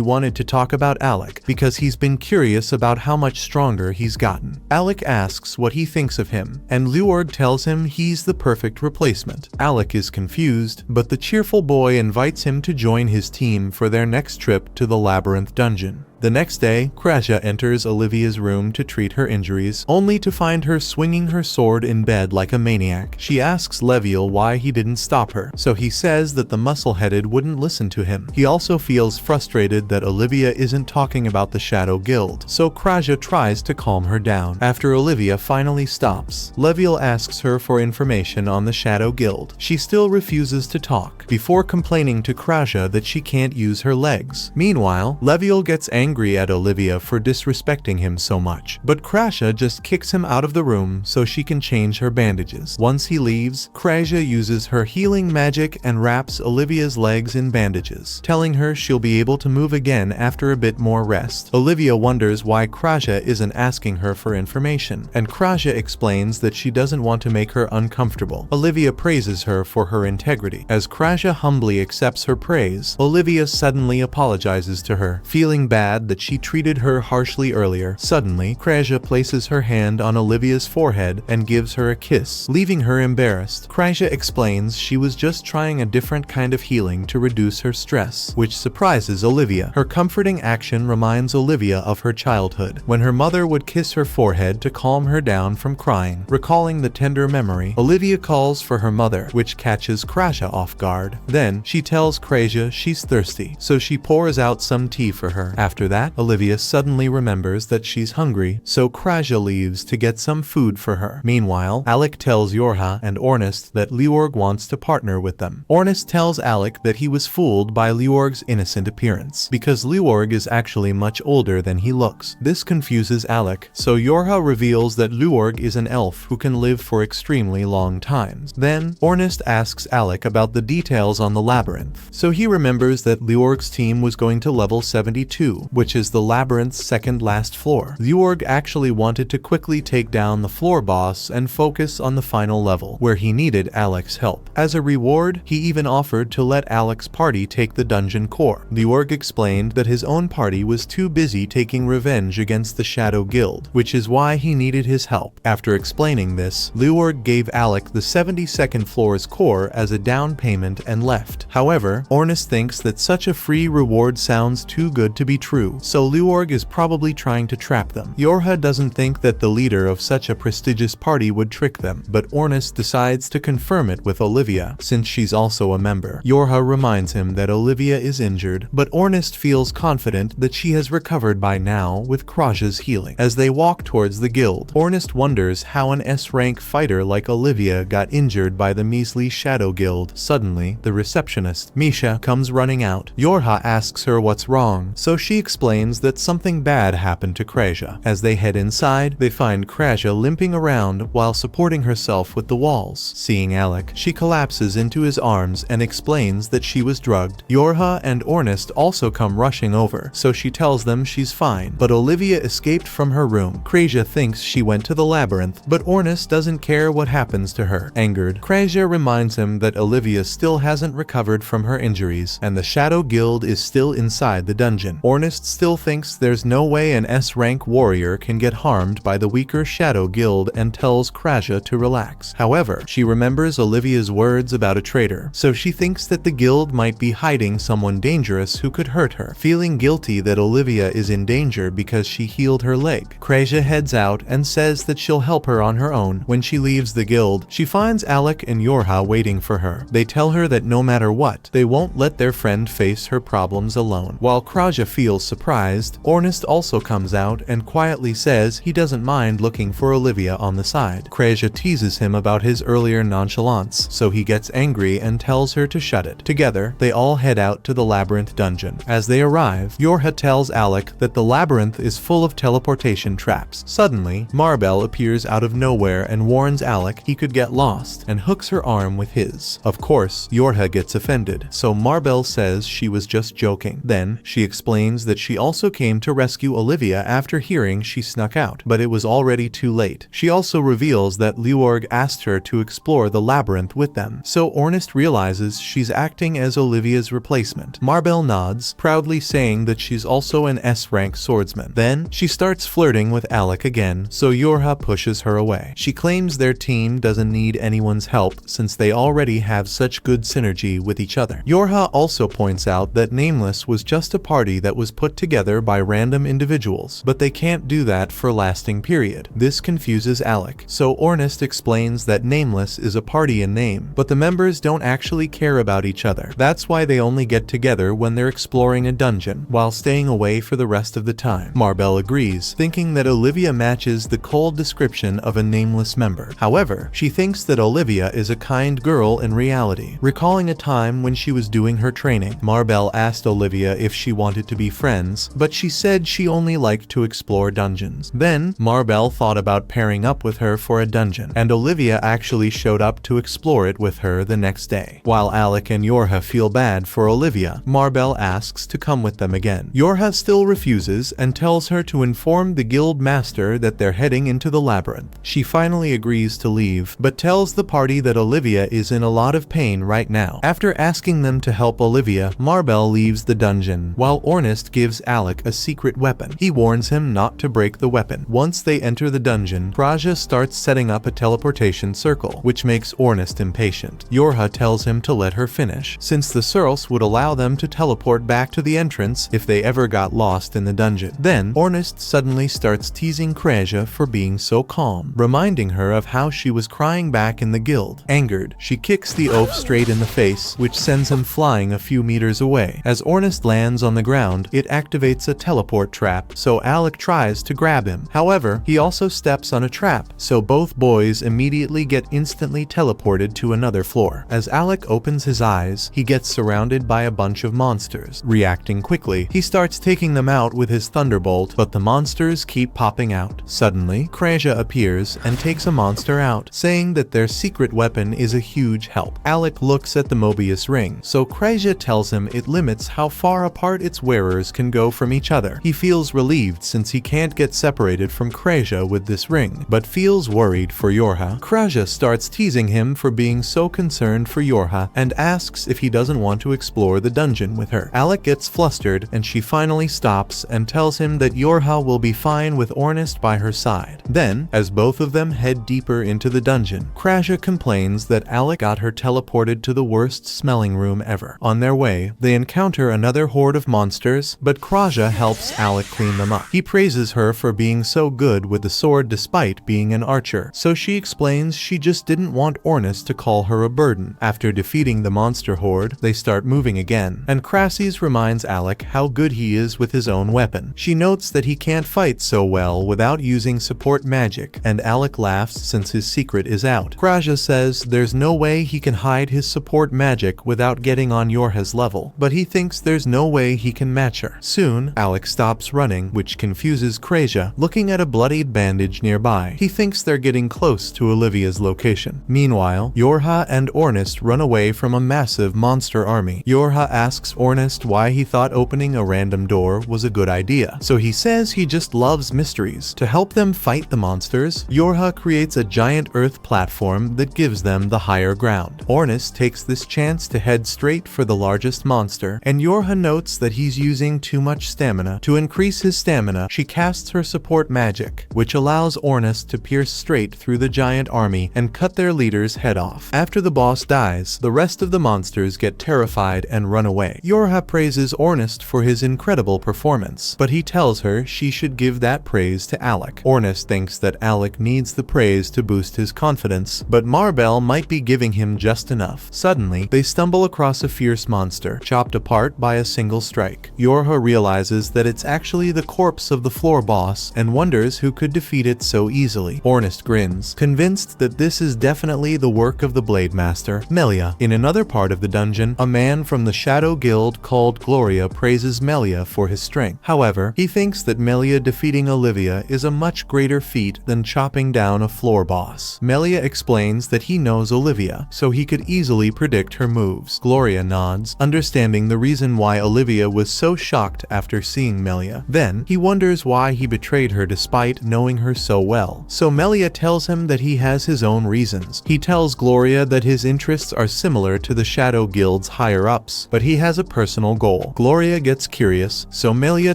Speaker 1: wanted to talk about Alec because he's been curious about how much stronger he's gotten. Alec asks what he thinks of him, and Leorg tells him he's the perfect replacement. Alec is confused, but the cheerful boy invites him to join his team for their next trip to the Labyrinth dungeon. The next day, Kreja enters Olivia's room to treat her injuries, only to find her swinging her sword in bed like a maniac. She asks Leviel why he didn't stop her, so he says that the muscle-headed wouldn't listen to him. He also feels frustrated that Olivia isn't talking about the Shadow Guild, so Kreja tries to calm her down. After Olivia finally stops, Leviel asks her for information on the Shadow Guild. She still refuses to talk, before complaining to Kreja that she can't use her legs. Meanwhile, Leviel gets angry angry at Olivia for disrespecting him so much. But Krasha just kicks him out of the room so she can change her bandages. Once he leaves, Krasha uses her healing magic and wraps Olivia's legs in bandages, telling her she'll be able to move again after a bit more rest. Olivia wonders why Krasha isn't asking her for information, and Krasha explains that she doesn't want to make her uncomfortable. Olivia praises her for her integrity. As Krasha humbly accepts her praise, Olivia suddenly apologizes to her, feeling bad that she treated her harshly earlier. Suddenly, Krasha places her hand on Olivia's forehead and gives her a kiss, leaving her embarrassed. Krasha explains she was just trying a different kind of healing to reduce her stress, which surprises Olivia. Her comforting action reminds Olivia of her childhood, when her mother would kiss her forehead to calm her down from crying. Recalling the tender memory, Olivia calls for her mother, which catches Krasha off guard. Then, she tells Krasha she's thirsty, so she pours out some tea for her. After that, Olivia suddenly remembers that she's hungry, so Krasha leaves to get some food for her. Meanwhile, Alec tells Yorha and Ornest that Leorg wants to partner with them. Ornest tells Alec that he was fooled by Leorg's innocent appearance, because Leorg is actually much older than he looks. This confuses Alec, so Yorha reveals that Leorg is an elf who can live for extremely long times. Then, Ornest asks Alec about the details on the labyrinth, so he remembers that Leorg's team was going to level 72, which is the labyrinth's second last floor. Leorg actually wanted to quickly take down the floor boss and focus on the final level, where he needed Alec's help. As a reward, he even offered to let Alec's party take the dungeon core. Leorg explained that his own party was too busy taking revenge against the Shadow Guild, which is why he needed his help. After explaining this, Leorg gave Alec the 72nd floor's core as a down payment and left. However, Ornest thinks that such a free reward sounds too good to be true, so Leorg is probably trying to trap them. Yorha doesn't think that the leader of such a prestigious party would trick them, but Ornest decides to confirm it with Olivia, since she's also a member. Yorha reminds him that Olivia is injured, but Ornest feels confident that she has recovered by now with Krasha's healing. As they walk towards the guild, Ornest wonders how an S-rank fighter like Olivia got injured by the measly Shadow Guild. Suddenly, the receptionist, Misha, comes running out. Yorha asks her what's wrong, so she explains that something bad happened to Krasha. As they head inside, they find Krasha limping around while supporting herself with the walls. Seeing Alec, she collapses into his arms and explains that she was drugged. Yorha and Ornest also come rushing over, so she tells them she's fine, but Olivia escaped from her room. Krasha thinks she went to the labyrinth, but Ornest doesn't care what happens to her. Angered, Krasha reminds him that Olivia still hasn't recovered from her injuries, and the Shadow Guild is still inside the dungeon. Ornest still thinks there's no way an S-rank warrior can get harmed by the weaker Shadow Guild and tells Krasha to relax. However, she remembers Olivia's words about a traitor, so she thinks that the guild might be hiding someone dangerous who could hurt her. Feeling guilty that Olivia is in danger because she healed her leg, Krasha heads out and says that she'll help her on her own. When she leaves the guild, she finds Alec and Yorha waiting for her. They tell her that no matter what, they won't let their friend face her problems alone. While Krasha feels surprised, Ornest also comes out and quietly says he doesn't mind looking for Olivia on the side. Krasha teases him about his earlier nonchalance, so he gets angry and tells her to shut it. Together, they all head out to the labyrinth dungeon. As they arrive, Yorha tells Alec that the labyrinth is full of teleportation traps. Suddenly, Marbell appears out of nowhere and warns Alec he could get lost, and hooks her arm with his. Of course, Yorha gets offended, so Marbell says she was just joking. Then, she explains that she also came to rescue Olivia after hearing she snuck out, but it was already too late. She also reveals that Leorg asked her to explore the labyrinth with them, so Ornest realizes she's acting as Olivia's replacement. Marbell nods, proudly saying that she's also an S-rank swordsman. Then, she starts flirting with Alec again, so Yorha pushes her away. She claims their team doesn't need anyone's help since they already have such good synergy with each other. Yorha also points out that Nameless was just a party that was put together by random individuals, but they can't do that for a lasting period. This confuses Alec, so Ornest explains that Nameless is a party in name, but the members don't actually care about each other. That's why they only get together when they're exploring a dungeon, while staying away for the rest of the time. Marbell agrees, thinking that Olivia matches the cold description of a Nameless member. However, she thinks that Olivia is a kind girl in reality. Recalling a time when she was doing her training, Marbell asked Olivia if she wanted to be friends friends, but she said she only liked to explore dungeons. Then, Marbell thought about pairing up with her for a dungeon, and Olivia actually showed up to explore it with her the next day. While Alec and Yorha feel bad for Olivia, Marbell asks to come with them again. Yorha still refuses and tells her to inform the guild master that they're heading into the labyrinth. She finally agrees to leave, but tells the party that Olivia is in a lot of pain right now. After asking them to help Olivia, Marbell leaves the dungeon, while Ornest gives Alec a secret weapon. He warns him not to break the weapon. Once they enter the dungeon, Kraja starts setting up a teleportation circle, which makes Ornest impatient. Yorha tells him to let her finish, since the Searles would allow them to teleport back to the entrance if they ever got lost in the dungeon. Then, Ornest suddenly starts teasing Kraja for being so calm, reminding her of how she was crying back in the guild. Angered, she kicks the oaf straight in the face, which sends him flying a few meters away. As Ornest lands on the ground, it activates a teleport trap, so Alec tries to grab him. However, he also steps on a trap, so both boys immediately get instantly teleported to another floor. As Alec opens his eyes, he gets surrounded by a bunch of monsters. Reacting quickly, he starts taking them out with his thunderbolt, but the monsters keep popping out. Suddenly, Kraja appears and takes a monster out, saying that their secret weapon is a huge help. Alec looks at the Mobius ring, so Kraja tells him it limits how far apart its wearers can go from each other. He feels relieved since he can't get separated from Kraja with this ring, but feels worried for Yorha. Kraja starts teasing him for being so concerned for Yorha and asks if he doesn't want to explore the dungeon with her. Alec gets flustered and she finally stops and tells him that Yorha will be fine with Ornest by her side. Then, as both of them head deeper into the dungeon, Kraja complains that Alec got her teleported to the worst smelling room ever. On their way, they encounter another horde of monsters, but Kraja helps Alec clean them up. He praises her for being so good with the sword despite being an archer, so she explains she just didn't want Ornest to call her a burden. After defeating the monster horde, they start moving again, and Crasses reminds Alec how good he is with his own weapon. She notes that he can't fight so well without using support magic, and Alec laughs since his secret is out. Kraja says there's no way he can hide his support magic without getting on Yorha's level, but he thinks there's no way he can match her. Soon, Alec stops running, which confuses Kraja, looking at a bloodied bandage nearby. He thinks they're getting close to Olivia's location. Meanwhile, Yorha and Ornest run away from a massive monster army. Yorha asks Ornest why he thought opening a random door was a good idea, so he says he just loves mysteries. To help them fight the monsters, Yorha creates a giant earth platform that gives them the higher ground. Ornest takes this chance to head straight for the largest monster, and Yorha notes that he's using too much stamina. To increase his stamina, she casts her support magic, which allows Ornest to pierce straight through the giant army and cut their leader's head off. After the boss dies, the rest of the monsters get terrified and run away. Yorha praises Ornest for his incredible performance, but he tells her she should give that praise to Alec. Ornest thinks that Alec needs the praise to boost his confidence, but Marbell might be giving him just enough. Suddenly, they stumble across a fierce monster, chopped apart by a single strike. Yorha realizes that it's actually the corpse of the floor boss and wonders who could defeat it so easily. Ornest grins, convinced that this is definitely the work of the Blade Master, Melia. In another part of the dungeon, a man from the Shadow Guild called Gloria praises Melia for his strength. However, he thinks that Melia defeating Olivia is a much greater feat than chopping down a floor boss. Melia explains that he knows Olivia, so he could easily predict her moves. Gloria nods, understanding the reason why Olivia was so shocked after seeing Melia. Then, he wonders why he betrayed her despite knowing her so well. So Melia tells him that he has his own reasons. He tells Gloria that his interests are similar to the Shadow Guild's higher-ups, but he has a personal goal. Gloria gets curious, so Melia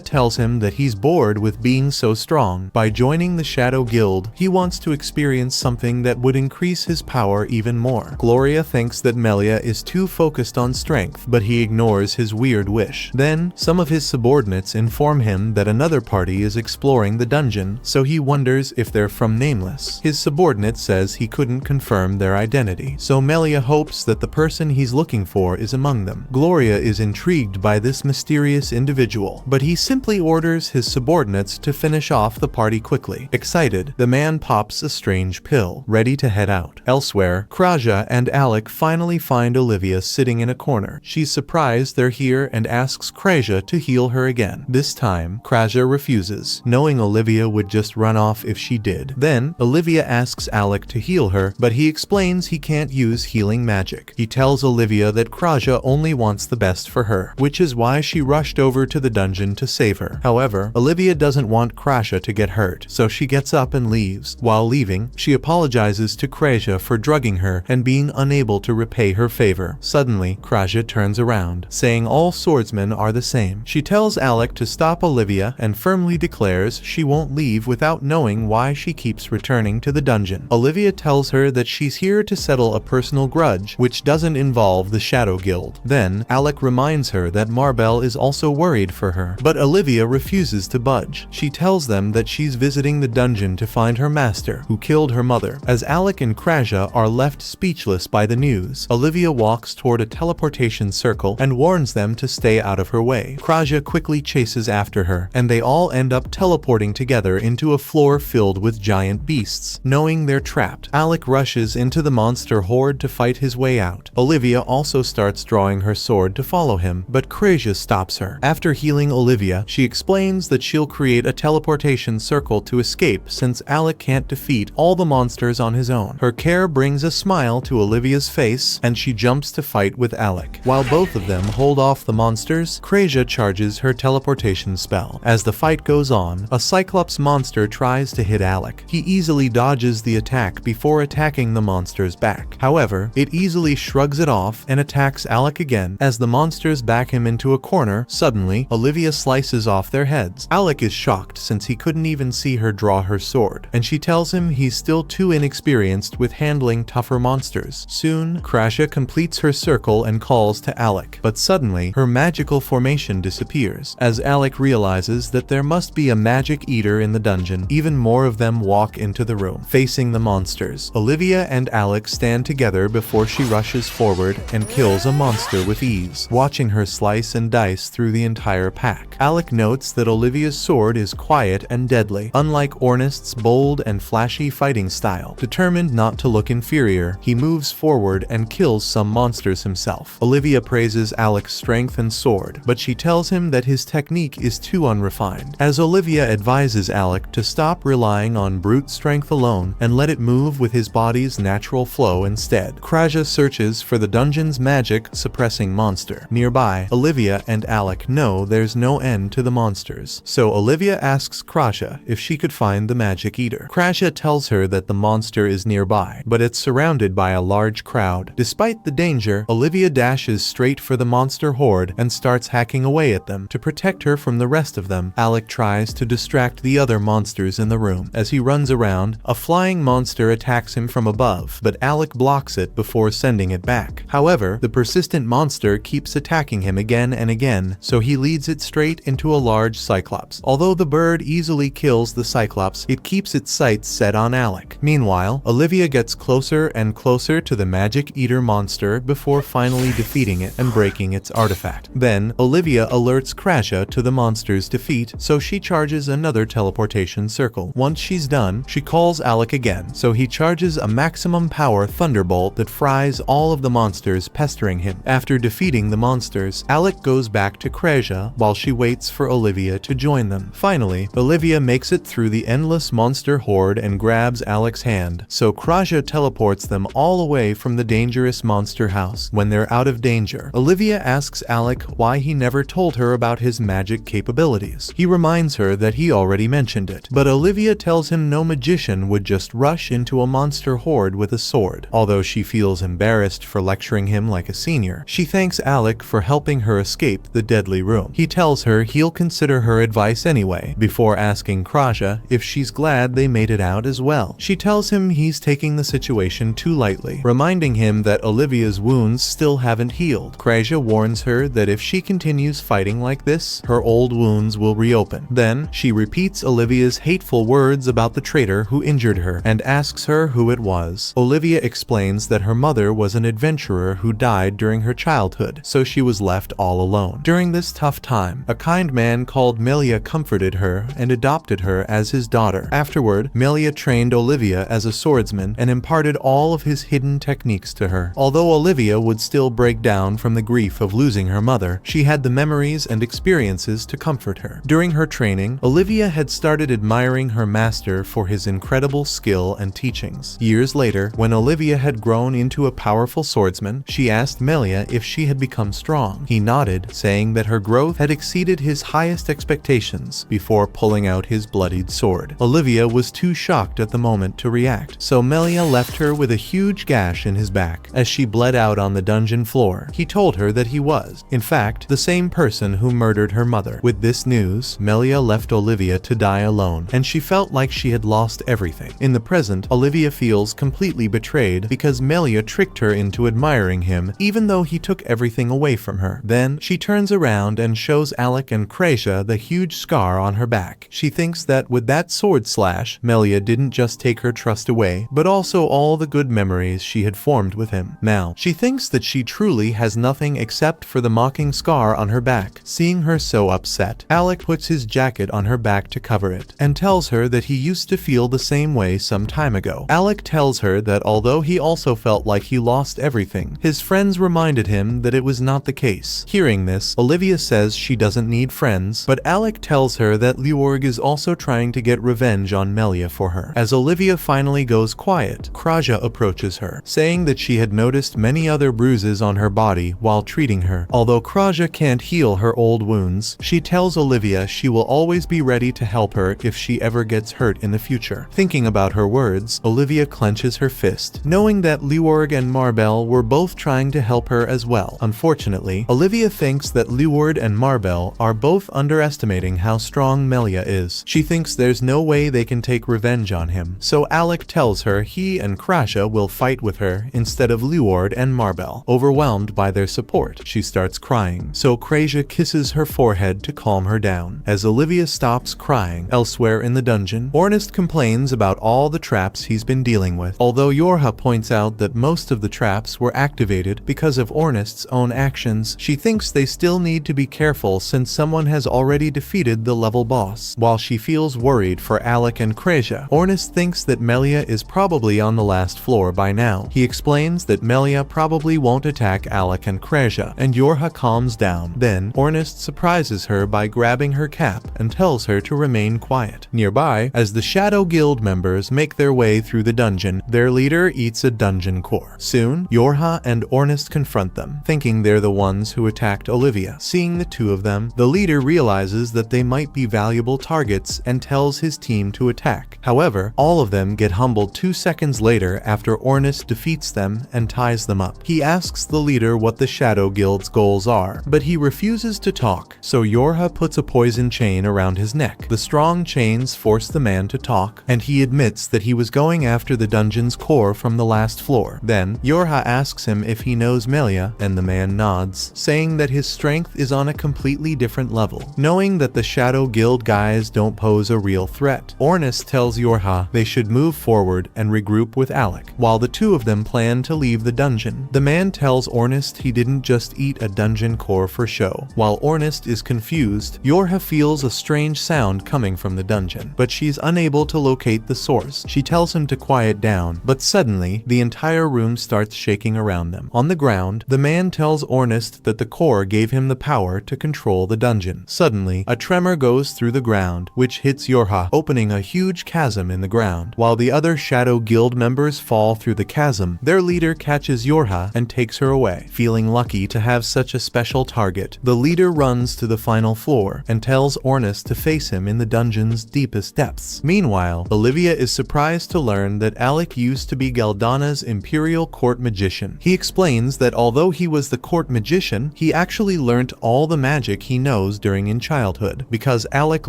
Speaker 1: tells him that he's bored with being so strong. By joining the Shadow Guild, he wants to experience something that would increase his power even more. Gloria thinks that Melia is too focused on strength, but he ignores his weird wish. Then, some of his subordinates inform him that another party is exploring the dungeon, so he wonders if they're from Nameless. His subordinate says he couldn't confirm their identity, so Melia hopes that the person he's looking for is among them. Gloria is intrigued by this mysterious individual, but he simply orders his subordinates to finish off the party quickly. Excited, the man pops a strange pill, ready to head out. Elsewhere, Kraja and Alec finally find Olivia sitting in a corner. She's surprised they're here and asks Kraja to heal heal her again. This time, Kraja refuses, knowing Olivia would just run off if she did. Then, Olivia asks Alec to heal her, but he explains he can't use healing magic. He tells Olivia that Kraja only wants the best for her, which is why she rushed over to the dungeon to save her. However, Olivia doesn't want Kraja to get hurt, so she gets up and leaves. While leaving, she apologizes to Kraja for drugging her and being unable to repay her favor. Suddenly, Kraja turns around, saying all swordsmen are the same. She tells Alec to stop Olivia and firmly declares she won't leave without knowing why she keeps returning to the dungeon. Olivia tells her that she's here to settle a personal grudge, which doesn't involve the Shadow Guild. Then, Alec reminds her that Marbell is also worried for her, but Olivia refuses to budge. She tells them that she's visiting the dungeon to find her master, who killed her mother. As Alec and Kraja are left speechless by the news, Olivia walks toward a teleportation circle and warns them to stay out of her way. Kraja quickly chases after her, and they all end up teleporting together into a floor filled with giant beasts. Knowing they're trapped, Alec rushes into the monster horde to fight his way out. Olivia also starts drawing her sword to follow him, but Kraja stops her. After healing Olivia, she explains that she'll create a teleportation circle to escape since Alec can't defeat all the monsters on his own. Her care brings a smile to Olivia's face, and she jumps to fight with Alec. While both of them hold off the monsters, Kraja charges her teleportation spell. As the fight goes on, a Cyclops monster tries to hit Alec. He easily dodges the attack before attacking the monster's back. However, it easily shrugs it off and attacks Alec again. As the monsters back him into a corner, suddenly, Olivia slices off their heads. Alec is shocked since he couldn't even see her draw her sword, and she tells him he's still too inexperienced with handling tougher monsters. Soon, Kraja completes her circle and calls to Alec, but suddenly, her magical formation disappears. As Alec realizes that there must be a magic eater in the dungeon, even more of them walk into the room, facing the monsters. Olivia and Alec stand together before she rushes forward and kills a monster with ease, watching her slice and dice through the entire pack. Alec notes that Olivia's sword is quiet and deadly, unlike Ornist's bold and flashy fighting style. Determined not to look inferior, he moves forward and kills some monsters himself. Olivia praises Alec's strength and sword, but she tells him that his technique is too unrefined. As Olivia advises Alec to stop relying on brute strength alone and let it move with his body's natural flow instead. Kraja searches for the dungeon's magic suppressing monster. Nearby, Olivia and Alec know there's no end to the monsters, so Olivia asks Kraja if she could find the magic eater. Kraja tells her that the monster is nearby, but it's surrounded by a large crowd. Despite the danger, Olivia dashes straight for the monster horde and starts hacking away at them. To protect her from the rest of them, Alec tries to distract the other monsters in the room. As he runs around, a flying monster attacks him from above, but Alec blocks it before sending it back. However, the persistent monster keeps attacking him again and again, so he leads it straight into a large Cyclops. Although the bird easily kills the Cyclops, it keeps its sights set on Alec. Meanwhile, Olivia gets closer and closer to the magic eater monster before finally defeating it and breaking its artifact. Then, Olivia alerts Kraja to the monster's defeat, so she charges another teleportation circle. Once she's done, she calls Alec again, so he charges a maximum power thunderbolt that fries all of the monsters pestering him. After defeating the monsters, Alec goes back to Kraja while she waits for Olivia to join them. Finally, Olivia makes it through the endless monster horde and grabs Alec's hand, so Kraja teleports them all away from the dangerous monster house. When they're out of danger, Olivia asks Alec why he never told her about his magic capabilities. He reminds her that he already mentioned it, but Olivia tells him no magician would just rush into a monster horde with a sword. Although she feels embarrassed for lecturing him like a senior, she thanks Alec for helping her escape the deadly room. He tells her he'll consider her advice anyway, before asking Kraja if she's glad they made it out as well. She tells him he's taking the situation too lightly, reminding him that Olivia's wounds still haven't healed. Kraja warns her that if she continues fighting like this, her old wounds will reopen. Then, she repeats Olivia's hateful words about the traitor who injured her and asks her who it was. Olivia explains that her mother was an adventurer who died during her childhood, so she was left all alone. During this tough time, a kind man called Melia comforted her and adopted her as his daughter. Afterward, Melia trained Olivia as a swordsman and imparted all of his hidden techniques to her. Although Olivia would still break down from the grief of losing her mother, she had the memories memories and experiences to comfort her. During her training, Olivia had started admiring her master for his incredible skill and teachings. Years later, when Olivia had grown into a powerful swordsman, she asked Melia if she had become strong. He nodded, saying that her growth had exceeded his highest expectations before pulling out his bloodied sword. Olivia was too shocked at the moment to react, so Melia left her with a huge gash in his back. As she bled out on the dungeon floor, he told her that he was, in fact, the same person who murdered her mother. With this news, Melia left Olivia to die alone, and she felt like she had lost everything. In the present, Olivia feels completely betrayed because Melia tricked her into admiring him even though he took everything away from her. Then, she turns around and shows Alec and Kresia the huge scar on her back. She thinks that with that sword slash, Melia didn't just take her trust away, but also all the good memories she had formed with him. Now, she thinks that she truly has nothing except for the mocking scar on her back. Seeing her so upset, Alec puts his jacket on her back to cover it, and tells her that he used to feel the same way some time ago. Alec tells her that although he also felt like he lost everything, his friends reminded him that it was not the case. Hearing this, Olivia says she doesn't need friends, but Alec tells her that Leorg is also trying to get revenge on Melia for her. As Olivia finally goes quiet, Kresia approaches her, saying that she had noticed many other bruises on her body while treating her. Although Kresia can't heal her old wounds, she tells Olivia she will always be ready to help her if she ever gets hurt in the future. Thinking about her words, Olivia clenches her fist, knowing that Leorg and Marbel were both trying to help her as well. Unfortunately, Olivia thinks that Leorg and Marbel are both underestimating how strong Melia is. She thinks there's no way they can take revenge on him, so Alec tells her he and Kresia will fight with her instead of Leorg and Marbel. Overwhelmed by their support, she starts crying, so Kresia kisses her forehead to calm her down. As Olivia stops crying, elsewhere in the dungeon, Ornest complains about all the traps he's been dealing with, although Yorha points out that most of the traps were activated because of Ornest's own actions. She thinks they still need to be careful since someone has already defeated the level boss. While she feels worried for Alec and Kresia, Ornest thinks that Melia is probably on the last floor by now. He explains that Melia probably won't attack Alec and Kresia, and Yorha calms down. Then, Ornest surprises her by grabbing her cap and tells her to remain quiet. Nearby, as the Shadow Guild members make their way through the dungeon, their leader eats a dungeon core. Soon, Yorha and Ornest confront them, thinking they're the ones who attacked Olivia. Seeing the two of them, the leader realizes that they might be valuable targets and tells his team to attack. However, all of them get humbled 2 seconds later after Ornest defeats them and ties them up. He asks the leader what the Shadow Guild's goals are, but he refuses to talk, so Yorha puts a poison chain around his neck. The strong chains force the man to talk, and he admits that he was going after the dungeon's core from the last floor. Then, Yorha asks him if he knows Melia, and the man nods, saying that his strength is on a completely different level. Knowing that the Shadow Guild guys don't pose a real threat, Ornest tells Yorha they should move forward and regroup with Alec, while the two of them plan to leave the dungeon. The man tells Ornest he didn't just eat a dungeon core for show. While Ornest is confused, Yorha feels a strange sound coming from the dungeon, but she's unable to locate the source. She tells him to quiet down, but suddenly, the entire room starts shaking around them. On the ground, the man tells Ornest that the core gave him the power to control the dungeon. Suddenly, a tremor goes through the ground, which hits Yorha, opening a huge chasm in the ground. While the other Shadow Guild members fall through the chasm, their leader catches Yorha and takes her away. Feeling lucky to have such a special target, the leader runs to the final floor and tells Ornest to face him in the dungeon's deepest depths. Meanwhile, Olivia is surprised to learn that Alec used to be Galdana's Imperial Court Magician. He explains that although he was the court magician, he actually learnt all the magic he knows during in childhood. Because Alec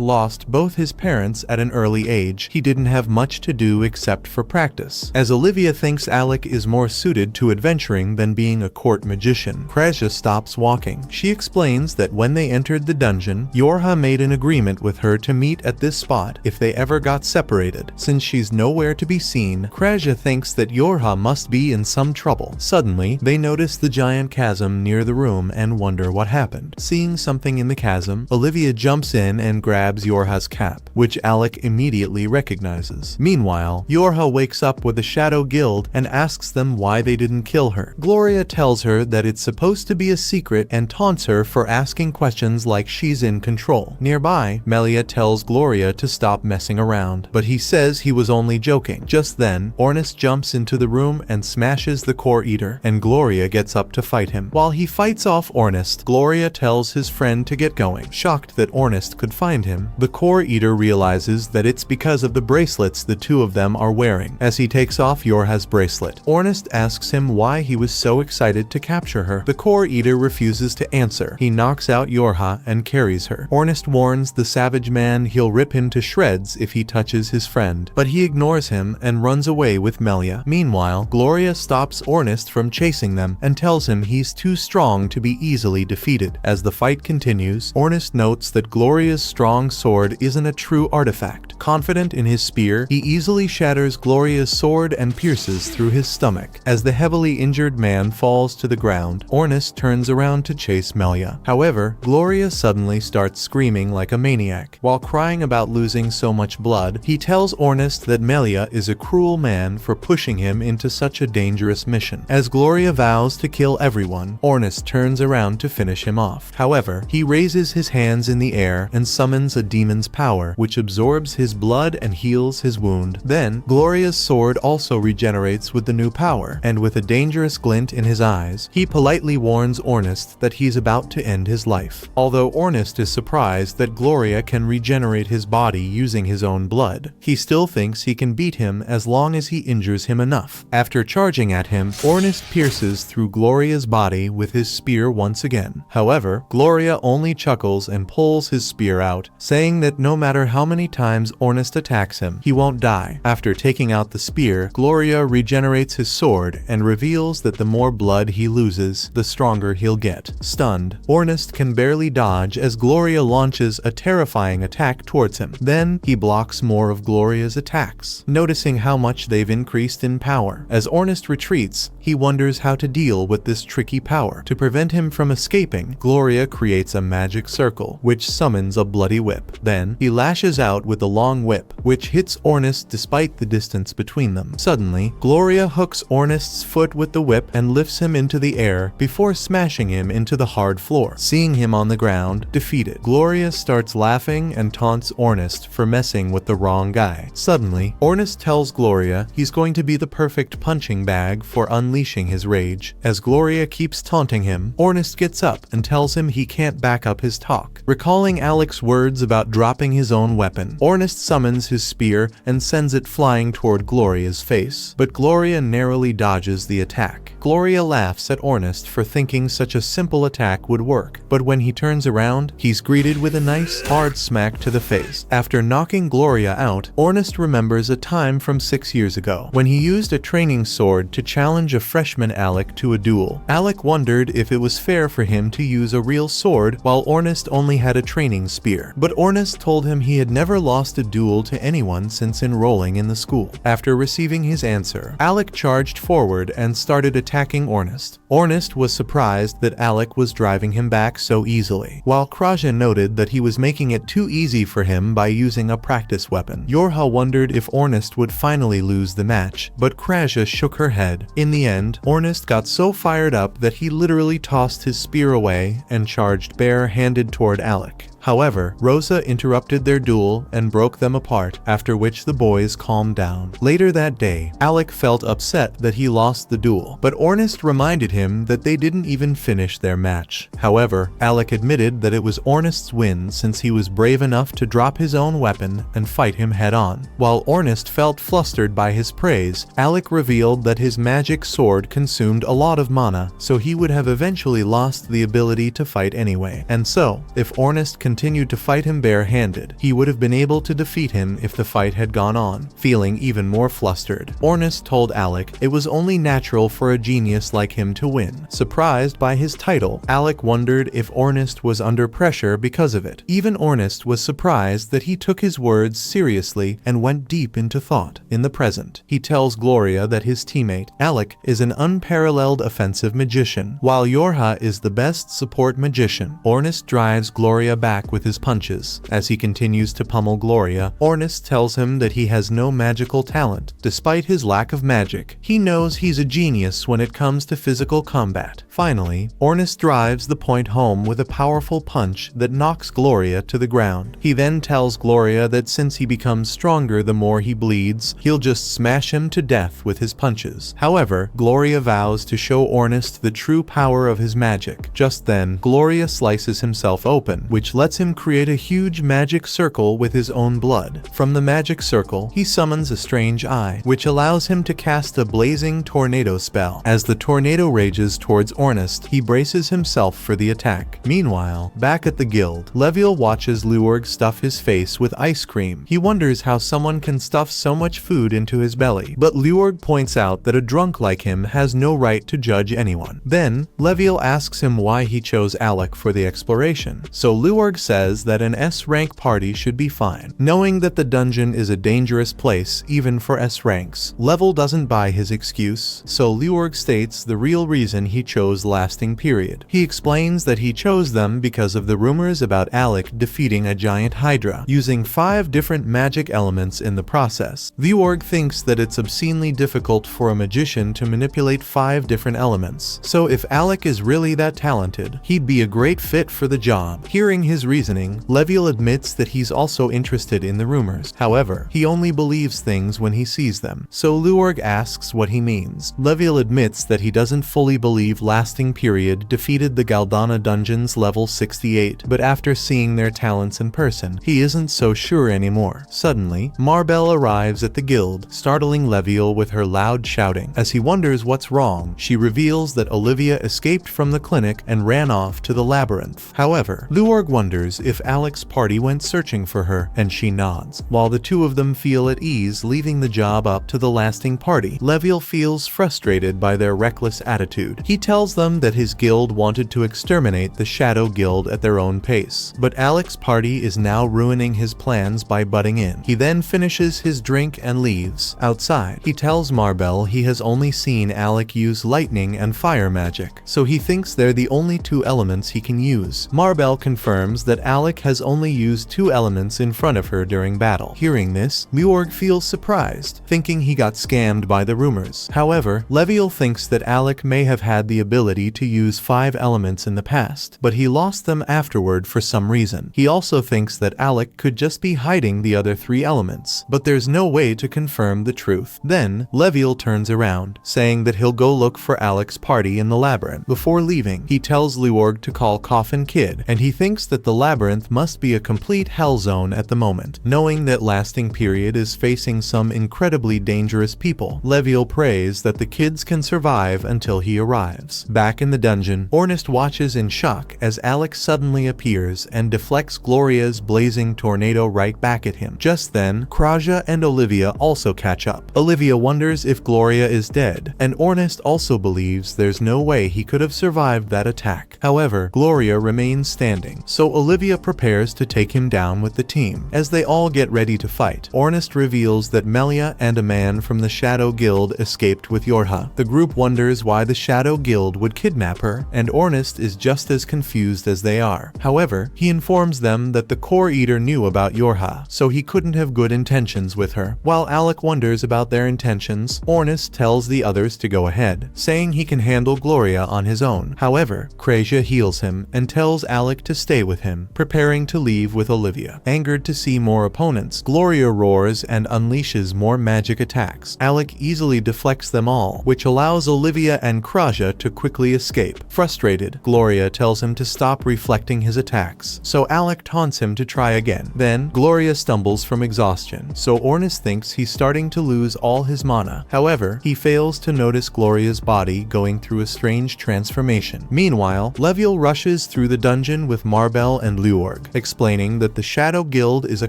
Speaker 1: lost both his parents at an early age, he didn't have much to do except for practice. As Olivia thinks Alec is more suited to adventuring than being a court magician, Kresia stops walking. She explains that when they entered the dungeon, Yorha made an agreement with her to meet at this spot if they ever got separated. Since she's nowhere to be seen, Kresia thinks that Yorha must be in some trouble. Suddenly, they notice the giant chasm near the room and wonder what happened. Seeing something in the chasm, Olivia jumps in and grabs Yorha's cap, which Alec immediately recognizes. Meanwhile, Yorha wakes up with the Shadow Guild and asks them why they didn't kill her. Gloria tells her that it's supposed to be a secret and taunts her for asking asking questions like she's in control. Nearby, Melia tells Gloria to stop messing around, but he says he was only joking. Just then, Ornest jumps into the room and smashes the core eater, and Gloria gets up to fight him. While he fights off Ornest, Gloria tells his friend to get going. Shocked that Ornest could find him, the core eater realizes that it's because of the bracelets the two of them are wearing. As he takes off Yorha's bracelet, Ornest asks him why he was so excited to capture her. The core eater refuses to answer. He knocks out Yorha and carries her. Ornest warns the savage man he'll rip him to shreds if he touches his friend, but he ignores him and runs away with Melia. Meanwhile, Gloria stops Ornest from chasing them and tells him he's too strong to be easily defeated. As the fight continues, Ornest notes that Gloria's strong sword isn't a true artifact. Confident in his spear, he easily shatters Gloria's sword and pierces through his stomach. As the heavily injured man falls to the ground, Ornest turns around to chase Melia. However, Gloria suddenly starts screaming like a maniac. While crying about losing so much blood, he tells Ornest that Melia is a cruel man for pushing him into such a dangerous mission. As Gloria vows to kill everyone, Ornest turns around to finish him off. However, he raises his hands in the air and summons a demon's power, which absorbs his blood and heals his wound. Then, Gloria's sword also regenerates with the new power, and with a dangerous glint in his eyes, he politely warns Ornest that he's about to end his life. Although Ornest is surprised that Gloria can regenerate his body using his own blood, he still thinks he can beat him as long as he injures him enough. After charging at him, Ornest pierces through Gloria's body with his spear once again. However, Gloria only chuckles and pulls his spear out, saying that no matter how many times Ornest attacks him, he won't die. After taking out the spear, Gloria regenerates his sword and reveals that the more blood he loses, the stronger he'll get. Stunned, Ornest can barely dodge as Gloria launches a terrifying attack towards him. Then, he blocks more of Gloria's attacks, noticing how much they've increased in power. As Ornest retreats, he wonders how to deal with this tricky power. To prevent him from escaping, Gloria creates a magic circle, which summons a bloody whip. Then, he lashes out with the long whip, which hits Ornest despite the distance between them. Suddenly, Gloria hooks Ornest's foot with the whip and lifts him into the air before smashing him into the hard floor. Seeing him on the ground, defeated, Gloria starts laughing and taunts Ornest for messing with the wrong guy. Suddenly, Ornest tells Gloria he's going to be the perfect punching bag for unleashing his rage. As Gloria keeps taunting him, Ornest gets up and tells him he can't back up his talk. Recalling Alec's words about dropping his own weapon, Ornest summons his spear and sends it flying toward Gloria's face, but Gloria narrowly dodges the attack. Gloria laughs at Ornest for thinking such a simple attack would work, but when he turns around, he's greeted with a nice, hard smack to the face. After knocking Gloria out, Ornest remembers a time from 6 years ago, when he used a training sword to challenge a freshman Alec to a duel. Alec wondered if it was fair for him to use a real sword while Ornest only had a training spear, but Ornest told him he had never lost a duel to anyone since enrolling in the school. After receiving his answer, Alec charged forward and started attacking Ornest. Ornest was surprised that Alec was driving him back so easily, while Kraja noted that he was making it too easy for him by using a practice weapon. Yorha wondered if Ornest would finally lose the match, but Kraja shook her head. In the end, Ornest got so fired up that he literally tossed his spear away and charged bare-handed toward Alec. However, Rosa interrupted their duel and broke them apart, after which the boys calmed down. Later that day, Alec felt upset that he lost the duel, but Ornest reminded him that they didn't even finish their match. However, Alec admitted that it was Ornest's win since he was brave enough to drop his own weapon and fight him head-on. While Ornest felt flustered by his praise, Alec revealed that his magic sword consumed a lot of mana, so he would have eventually lost the ability to fight anyway. And so, if Ornest continued to fight him bare-handed, he would have been able to defeat him if the fight had gone on. Feeling even more flustered, Ornest told Alec it was only natural for a genius like him to win. Surprised by his title, Alec wondered if Ornest was under pressure because of it. Even Ornest was surprised that he took his words seriously and went deep into thought. In the present, he tells Gloria that his teammate, Alec, is an unparalleled offensive magician, while Yorha is the best support magician. Ornest drives Gloria back back with his punches. As he continues to pummel Gloria, Ornest tells him that he has no magical talent. Despite his lack of magic, he knows he's a genius when it comes to physical combat. Finally, Ornest drives the point home with a powerful punch that knocks Gloria to the ground. He then tells Gloria that since he becomes stronger the more he bleeds, he'll just smash him to death with his punches. However, Gloria vows to show Ornest the true power of his magic. Just then, Gloria slices himself open, which lets him create a huge magic circle with his own blood. From the magic circle, he summons a strange eye, which allows him to cast a blazing tornado spell. As the tornado rages towards Ornest, he braces himself for the attack. Meanwhile, back at the guild, Leviel watches Leorg stuff his face with ice cream. He wonders how someone can stuff so much food into his belly, but Leorg points out that a drunk like him has no right to judge anyone. Then, Leviel asks him why he chose Alec for the exploration, so Leorg says that an S-rank party should be fine, knowing that the dungeon is a dangerous place even for S-ranks. Level doesn't buy his excuse, so Leorg states the real reason he chose Lasting Period. He explains that he chose them because of the rumors about Alec defeating a giant Hydra, using 5 different magic elements in the process. Leorg thinks that it's obscenely difficult for a magician to manipulate 5 different elements, so if Alec is really that talented, he'd be a great fit for the job. Hearing his reasoning, Leviel admits that he's also interested in the rumors. However, he only believes things when he sees them, so Leorg asks what he means. Leviel admits that he doesn't fully believe Lasting Period defeated the Galdana dungeons level 68, but after seeing their talents in person, he isn't so sure anymore. Suddenly, Marbell arrives at the guild, startling Leviel with her loud shouting. As he wonders what's wrong, she reveals that Olivia escaped from the clinic and ran off to the labyrinth. However, Leorg wonders if Alec's party went searching for her, and she nods. While the two of them feel at ease leaving the job up to the Lasting Party, Leviel feels frustrated by their reckless attitude. He tells them that his guild wanted to exterminate the Shadow Guild at their own pace, but Alec's party is now ruining his plans by butting in. He then finishes his drink and leaves. Outside, he tells Marbell he has only seen Alec use lightning and fire magic, so he thinks they're the only 2 elements he can use. Marbell confirms that Alec has only used 2 elements in front of her during battle. Hearing this, Leorg feels surprised, thinking he got scammed by the rumors. However, Leviel thinks that Alec may have had the ability to use 5 elements in the past, but he lost them afterward for some reason. He also thinks that Alec could just be hiding the other 3 elements, but there's no way to confirm the truth. Then, Leviel turns around, saying that he'll go look for Alec's party in the labyrinth. Before leaving, he tells Leorg to call Coffin Kid, and he thinks that the labyrinth must be a complete hell zone at the moment. Knowing that Lasting Period is facing some incredibly dangerous people, Leviel prays that the kids can survive until he arrives. Back in the dungeon, Ornest watches in shock as Alec suddenly appears and deflects Gloria's blazing tornado right back at him. Just then, Kraja and Olivia also catch up. Olivia wonders if Gloria is dead, and Ornest also believes there's no way he could have survived that attack. However, Gloria remains standing, so Olivia prepares to take him down with the team. As they all get ready to fight, Ornest reveals that Melia and a man from the Shadow Guild escaped with Yorha. The group wonders why the Shadow Guild would kidnap her, and Ornest is just as confused as they are. However, he informs them that the Core Eater knew about Yorha, so he couldn't have good intentions with her. While Alec wonders about their intentions, Ornest tells the others to go ahead, saying he can handle Gloria on his own. However, Kraja heals him and tells Alec to stay with him, preparing to leave with Olivia. Angered to see more opponents, Gloria roars and unleashes more magic attacks. Alec easily deflects them all, which allows Olivia and Kraja to quickly escape. Frustrated, Gloria tells him to stop reflecting his attacks, so Alec taunts him to try again. Then, Gloria stumbles from exhaustion, so Ornest thinks he's starting to lose all his mana. However, he fails to notice Gloria's body going through a strange transformation. Meanwhile, Leviel rushes through the dungeon with Marbell and Leorg, explaining that the Shadow Guild is a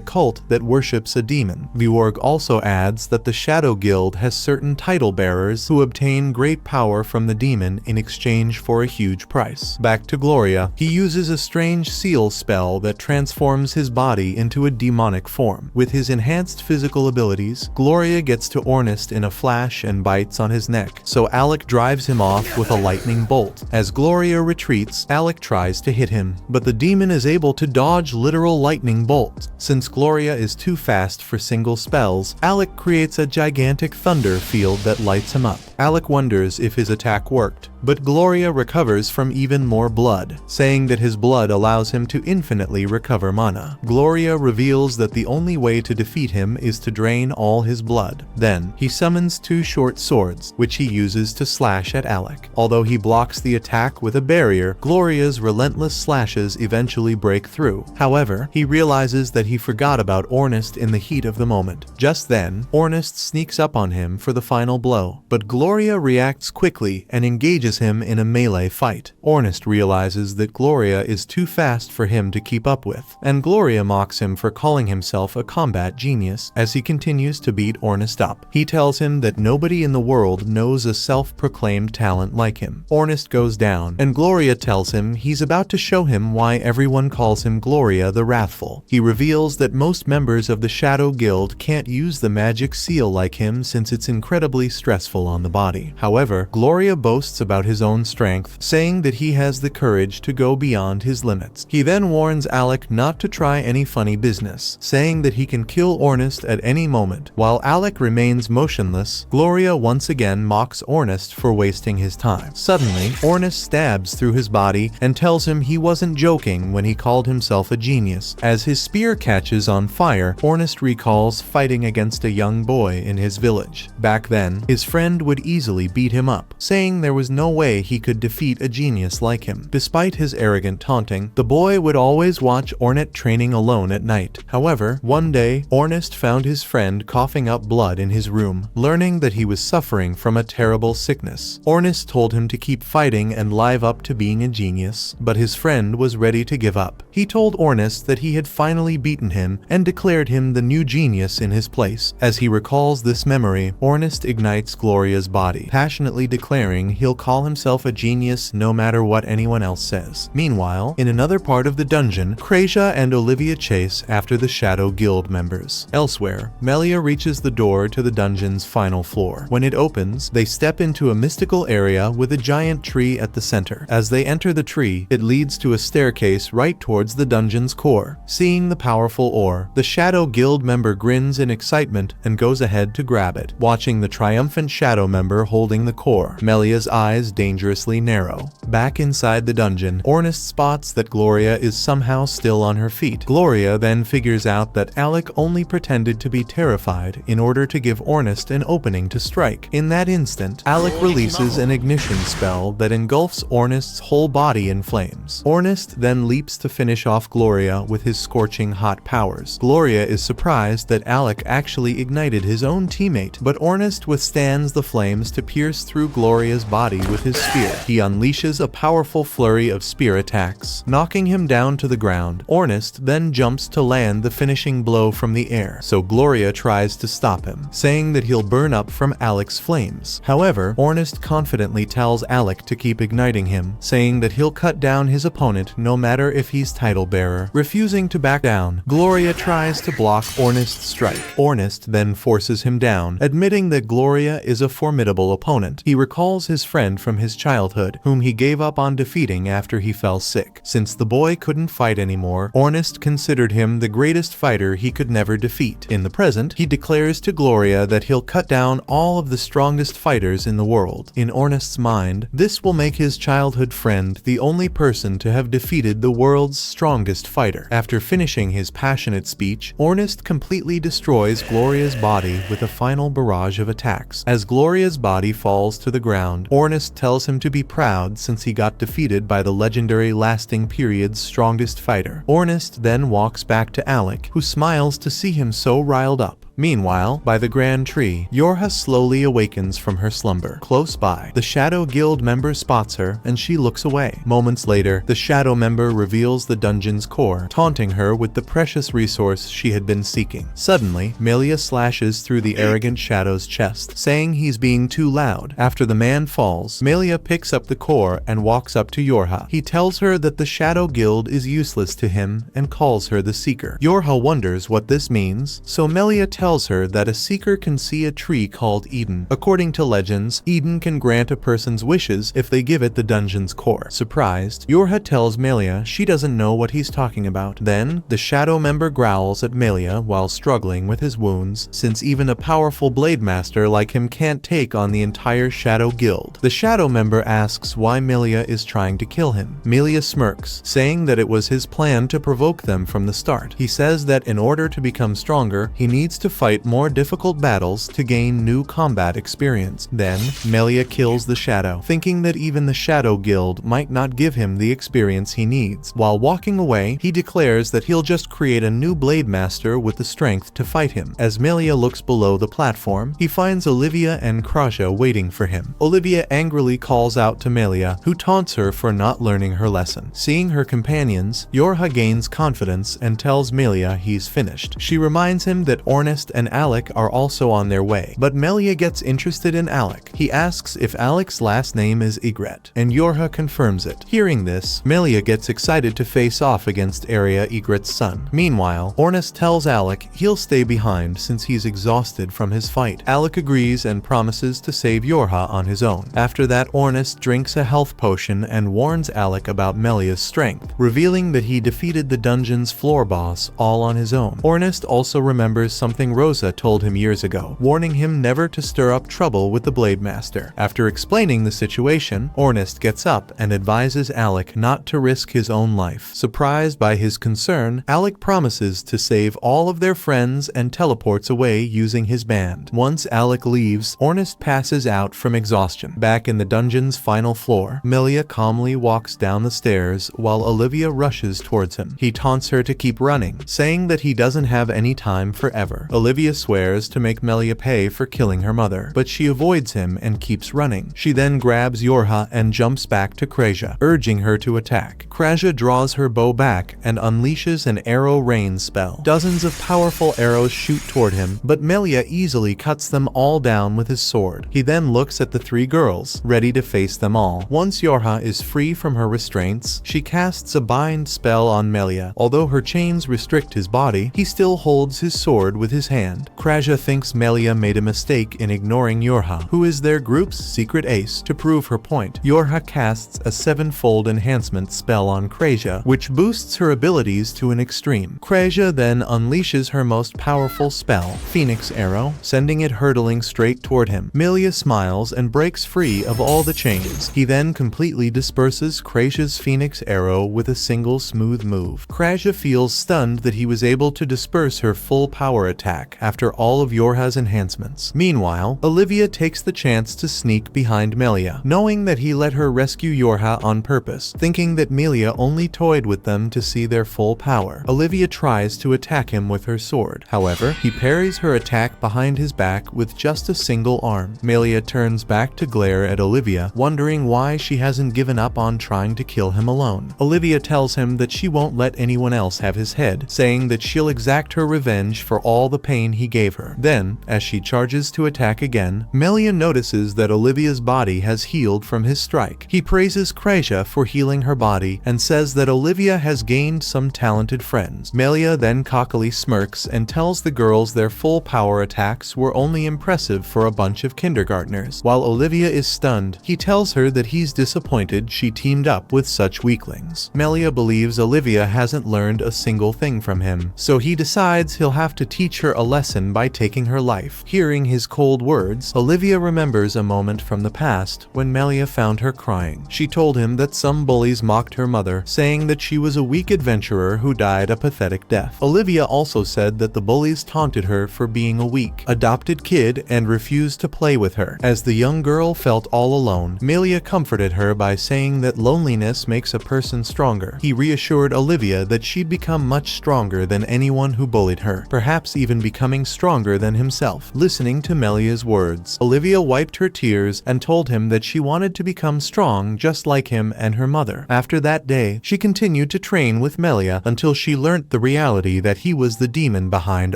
Speaker 1: cult that worships a demon. Leorg also adds that the Shadow Guild has certain title bearers who obtain great power from the demon in exchange for a huge price. Back to Gloria, he uses a strange seal spell that transforms his body into a demonic form. With his enhanced physical abilities, Gloria gets to Ornest in a flash and bites on his neck, so Alec drives him off with a lightning bolt. As Gloria retreats, Alec tries to hit him, but the demon is is able to dodge literal lightning bolts. Since Gloria is too fast for single spells, Alec creates a gigantic thunder field that lights him up. Alec wonders if his attack worked, but Gloria recovers from even more blood, saying that his blood allows him to infinitely recover mana. Gloria reveals that the only way to defeat him is to drain all his blood. Then, he summons two short swords, which he uses to slash at Alec. Although he blocks the attack with a barrier, Gloria's relentless slashes eventually break through. However, he realizes that he forgot about Ornest in the heat of the moment. Just then, Ornest sneaks up on him for the final blow, but Gloria reacts quickly and engages him in a melee fight. Ornest realizes that Gloria is too fast for him to keep up with, and Gloria mocks him for calling himself a combat genius as he continues to beat Ornest up. He tells him that nobody in the world knows a self-proclaimed talent like him. Ornest goes down, and Gloria tells him he's about to show him why everyone calls him Gloria the Wrathful. He reveals that most members of the Shadow Guild can't use the magic seal like him since it's incredibly stressful on the body. However, Gloria boasts about his own strength, saying that he has the courage to go beyond his limits. He then warns Alec not to try any funny business, saying that he can kill Ornest at any moment. While Alec remains motionless, Gloria once again mocks Ornest for wasting his time. Suddenly, Ornest stabs through his body and tells him he wasn't joking when he called himself a genius. As his spear catches on fire, Ornest recalls fighting against a young boy in his village. Back then, his friend would easily beat him up, saying there was no way he could defeat a genius like him. Despite his arrogant taunting, the boy would always watch Ornest training alone at night. However, one day, Ornest found his friend coughing up blood in his room. Learning that he was suffering from a terrible sickness, Ornest told him to keep fighting and live up to being a genius, but his friend was ready to give up. He told Ornest that he had finally beaten him and declared him the new genius in his place. As he recalls this memory, Ornest ignites Gloria's body, passionately declaring he'll call himself a genius no matter what anyone else says. Meanwhile, in another part of the dungeon, Krasia and Olivia chase after the Shadow Guild members. Elsewhere, Melia reaches the door to the dungeon's final floor. When it opens, they step into a mystical area with a giant tree at the center. As they enter the tree, it leads to a staircase right towards the dungeon's core. Seeing the powerful ore, the Shadow Guild member grins in excitement and goes ahead to grab it. Watching the triumphant Shadow member holding the core, Melia's eyes dangerously narrow. Back inside the dungeon, Ornest spots that Gloria is somehow still on her feet. Gloria then figures out that Alec only pretended to be terrified in order to give Ornest an opening to strike. In that instant, Alec releases an ignition spell that engulfs Ornest's whole body in flames. Ornest then leaps to finish off Gloria with his scorching hot powers. Gloria is surprised that Alec actually ignited his own teammate, but Ornest withstands the flames to pierce through Gloria's body with his spear. He unleashes a powerful flurry of spear attacks, knocking him down to the ground. Ornest then jumps to land the finishing blow from the air, so Gloria tries to stop him, saying that he'll burn up from Alec's flames. However, Ornest confidently tells Alec to keep igniting him, saying that he'll cut down his opponent no matter if he's title bearer. Refusing to back down, Gloria tries to block Ornest's strike. Ornest then forces him down, admitting that Gloria is a formidable opponent. He recalls his friend from his childhood, whom he gave up on defeating after he fell sick. Since the boy couldn't fight anymore, Ornest considered him the greatest fighter he could never defeat. In the present, he declares to Gloria that he'll cut down all of the strongest fighters in the world. In Ornest's mind, this will make his childhood friend the only person to have defeated the world's strongest fighter. After finishing his passionate speech, Ornest completely destroys Gloria's body with a final barrage of attacks. As Gloria's body falls to the ground, Ornest tells him to be proud since he got defeated by the legendary lasting period's strongest fighter. Ornest then walks back to Alec, who smiles to see him so riled up. Meanwhile, by the Grand Tree, Yorha slowly awakens from her slumber. Close by, the Shadow Guild member spots her, and she looks away. Moments later, the Shadow member reveals the dungeon's core, taunting her with the precious resource she had been seeking. Suddenly, Melia slashes through the arrogant Shadow's chest, saying he's being too loud. After the man falls, Melia picks up the core and walks up to Yorha. He tells her that the Shadow Guild is useless to him and calls her the Seeker. Yorha wonders what this means, so Melia tells tells her that a seeker can see a tree called Eden. According to legends, Eden can grant a person's wishes if they give it the dungeon's core. Surprised, Yorha tells Melia she doesn't know what he's talking about. Then, the shadow member growls at Melia while struggling with his wounds, since even a powerful blade master like him can't take on the entire Shadow Guild. The shadow member asks why Melia is trying to kill him. Melia smirks, saying that it was his plan to provoke them from the start. He says that in order to become stronger, he needs to fight more difficult battles to gain new combat experience. Then, Melia kills the shadow, thinking that even the Shadow Guild might not give him the experience he needs. While walking away, he declares that he'll just create a new blade master with the strength to fight him. As Melia looks below the platform, he finds Olivia and Kraja waiting for him. Olivia angrily calls out to Melia, who taunts her for not learning her lesson. Seeing her companions, Yorha gains confidence and tells Melia he's finished. She reminds him that Ornest and Alec are also on their way, but Melia gets interested in Alec. He asks if Alec's last name is Ygritte, and Yorha confirms it. Hearing this, Melia gets excited to face off against Arya Ygritte's son. Meanwhile, Ornest tells Alec he'll stay behind since he's exhausted from his fight. Alec agrees and promises to save Yorha on his own. After that, Ornest drinks a health potion and warns Alec about Melia's strength, revealing that he defeated the dungeon's floor boss all on his own. Ornest also remembers something Rosa told him years ago, warning him never to stir up trouble with the Blade Master. After explaining the situation, Ornest gets up and advises Alec not to risk his own life. Surprised by his concern, Alec promises to save all of their friends and teleports away using his band. Once Alec leaves, Ornest passes out from exhaustion. Back in the dungeon's final floor, Melia calmly walks down the stairs while Olivia rushes towards him. He taunts her to keep running, saying that he doesn't have any time forever. Olivia swears to make Melia pay for killing her mother, but she avoids him and keeps running. She then grabs Yorha and jumps back to Kraja, urging her to attack. Kraja draws her bow back and unleashes an arrow rain spell. Dozens of powerful arrows shoot toward him, but Melia easily cuts them all down with his sword. He then looks at the three girls, ready to face them all. Once Yorha is free from her restraints, she casts a bind spell on Melia. Although her chains restrict his body, he still holds his sword with his hand. Kraja thinks Melia made a mistake in ignoring Yorha, who is their group's secret ace. To prove her point, Yorha casts a sevenfold enhancement spell on Kraja, which boosts her abilities to an extreme. Kraja then unleashes her most powerful spell, Phoenix Arrow, sending it hurtling straight toward him. Melia smiles and breaks free of all the chains. He then completely disperses Kraja's Phoenix Arrow with a single smooth move. Kraja feels stunned that he was able to disperse her full power attack after all of Yorha's enhancements. Meanwhile, Olivia takes the chance to sneak behind Melia, knowing that he let her rescue Yorha on purpose, thinking that Melia only toyed with them to see their full power. Olivia tries to attack him with her sword. However, he parries her attack behind his back with just a single arm. Melia turns back to glare at Olivia, wondering why she hasn't given up on trying to kill him alone. Olivia tells him that she won't let anyone else have his head, saying that she'll exact her revenge for all the pain he gave her. Then, as she charges to attack again, Melia notices that Olivia's body has healed from his strike. He praises Kraja for healing her body and says that Olivia has gained some talented friends. Melia then cockily smirks and tells the girls their full power attacks were only impressive for a bunch of kindergartners. While Olivia is stunned, he tells her that he's disappointed she teamed up with such weaklings. Melia believes Olivia hasn't learned a single thing from him, so he decides he'll have to teach her a lesson by taking her life. Hearing his cold words, Olivia remembers a moment from the past when Melia found her crying. She told him that some bullies mocked her mother, saying that she was a weak adventurer who died a pathetic death. Olivia also said that the bullies taunted her for being a weak, adopted kid and refused to play with her. As the young girl felt all alone, Melia comforted her by saying that loneliness makes a person stronger. He reassured Olivia that she'd become much stronger than anyone who bullied her, perhaps even becoming stronger than himself. Listening to Melia's words, Olivia wiped her tears and told him that she wanted to become strong just like him and her mother. After that day, she continued to train with Melia until she learnt the reality that he was the demon behind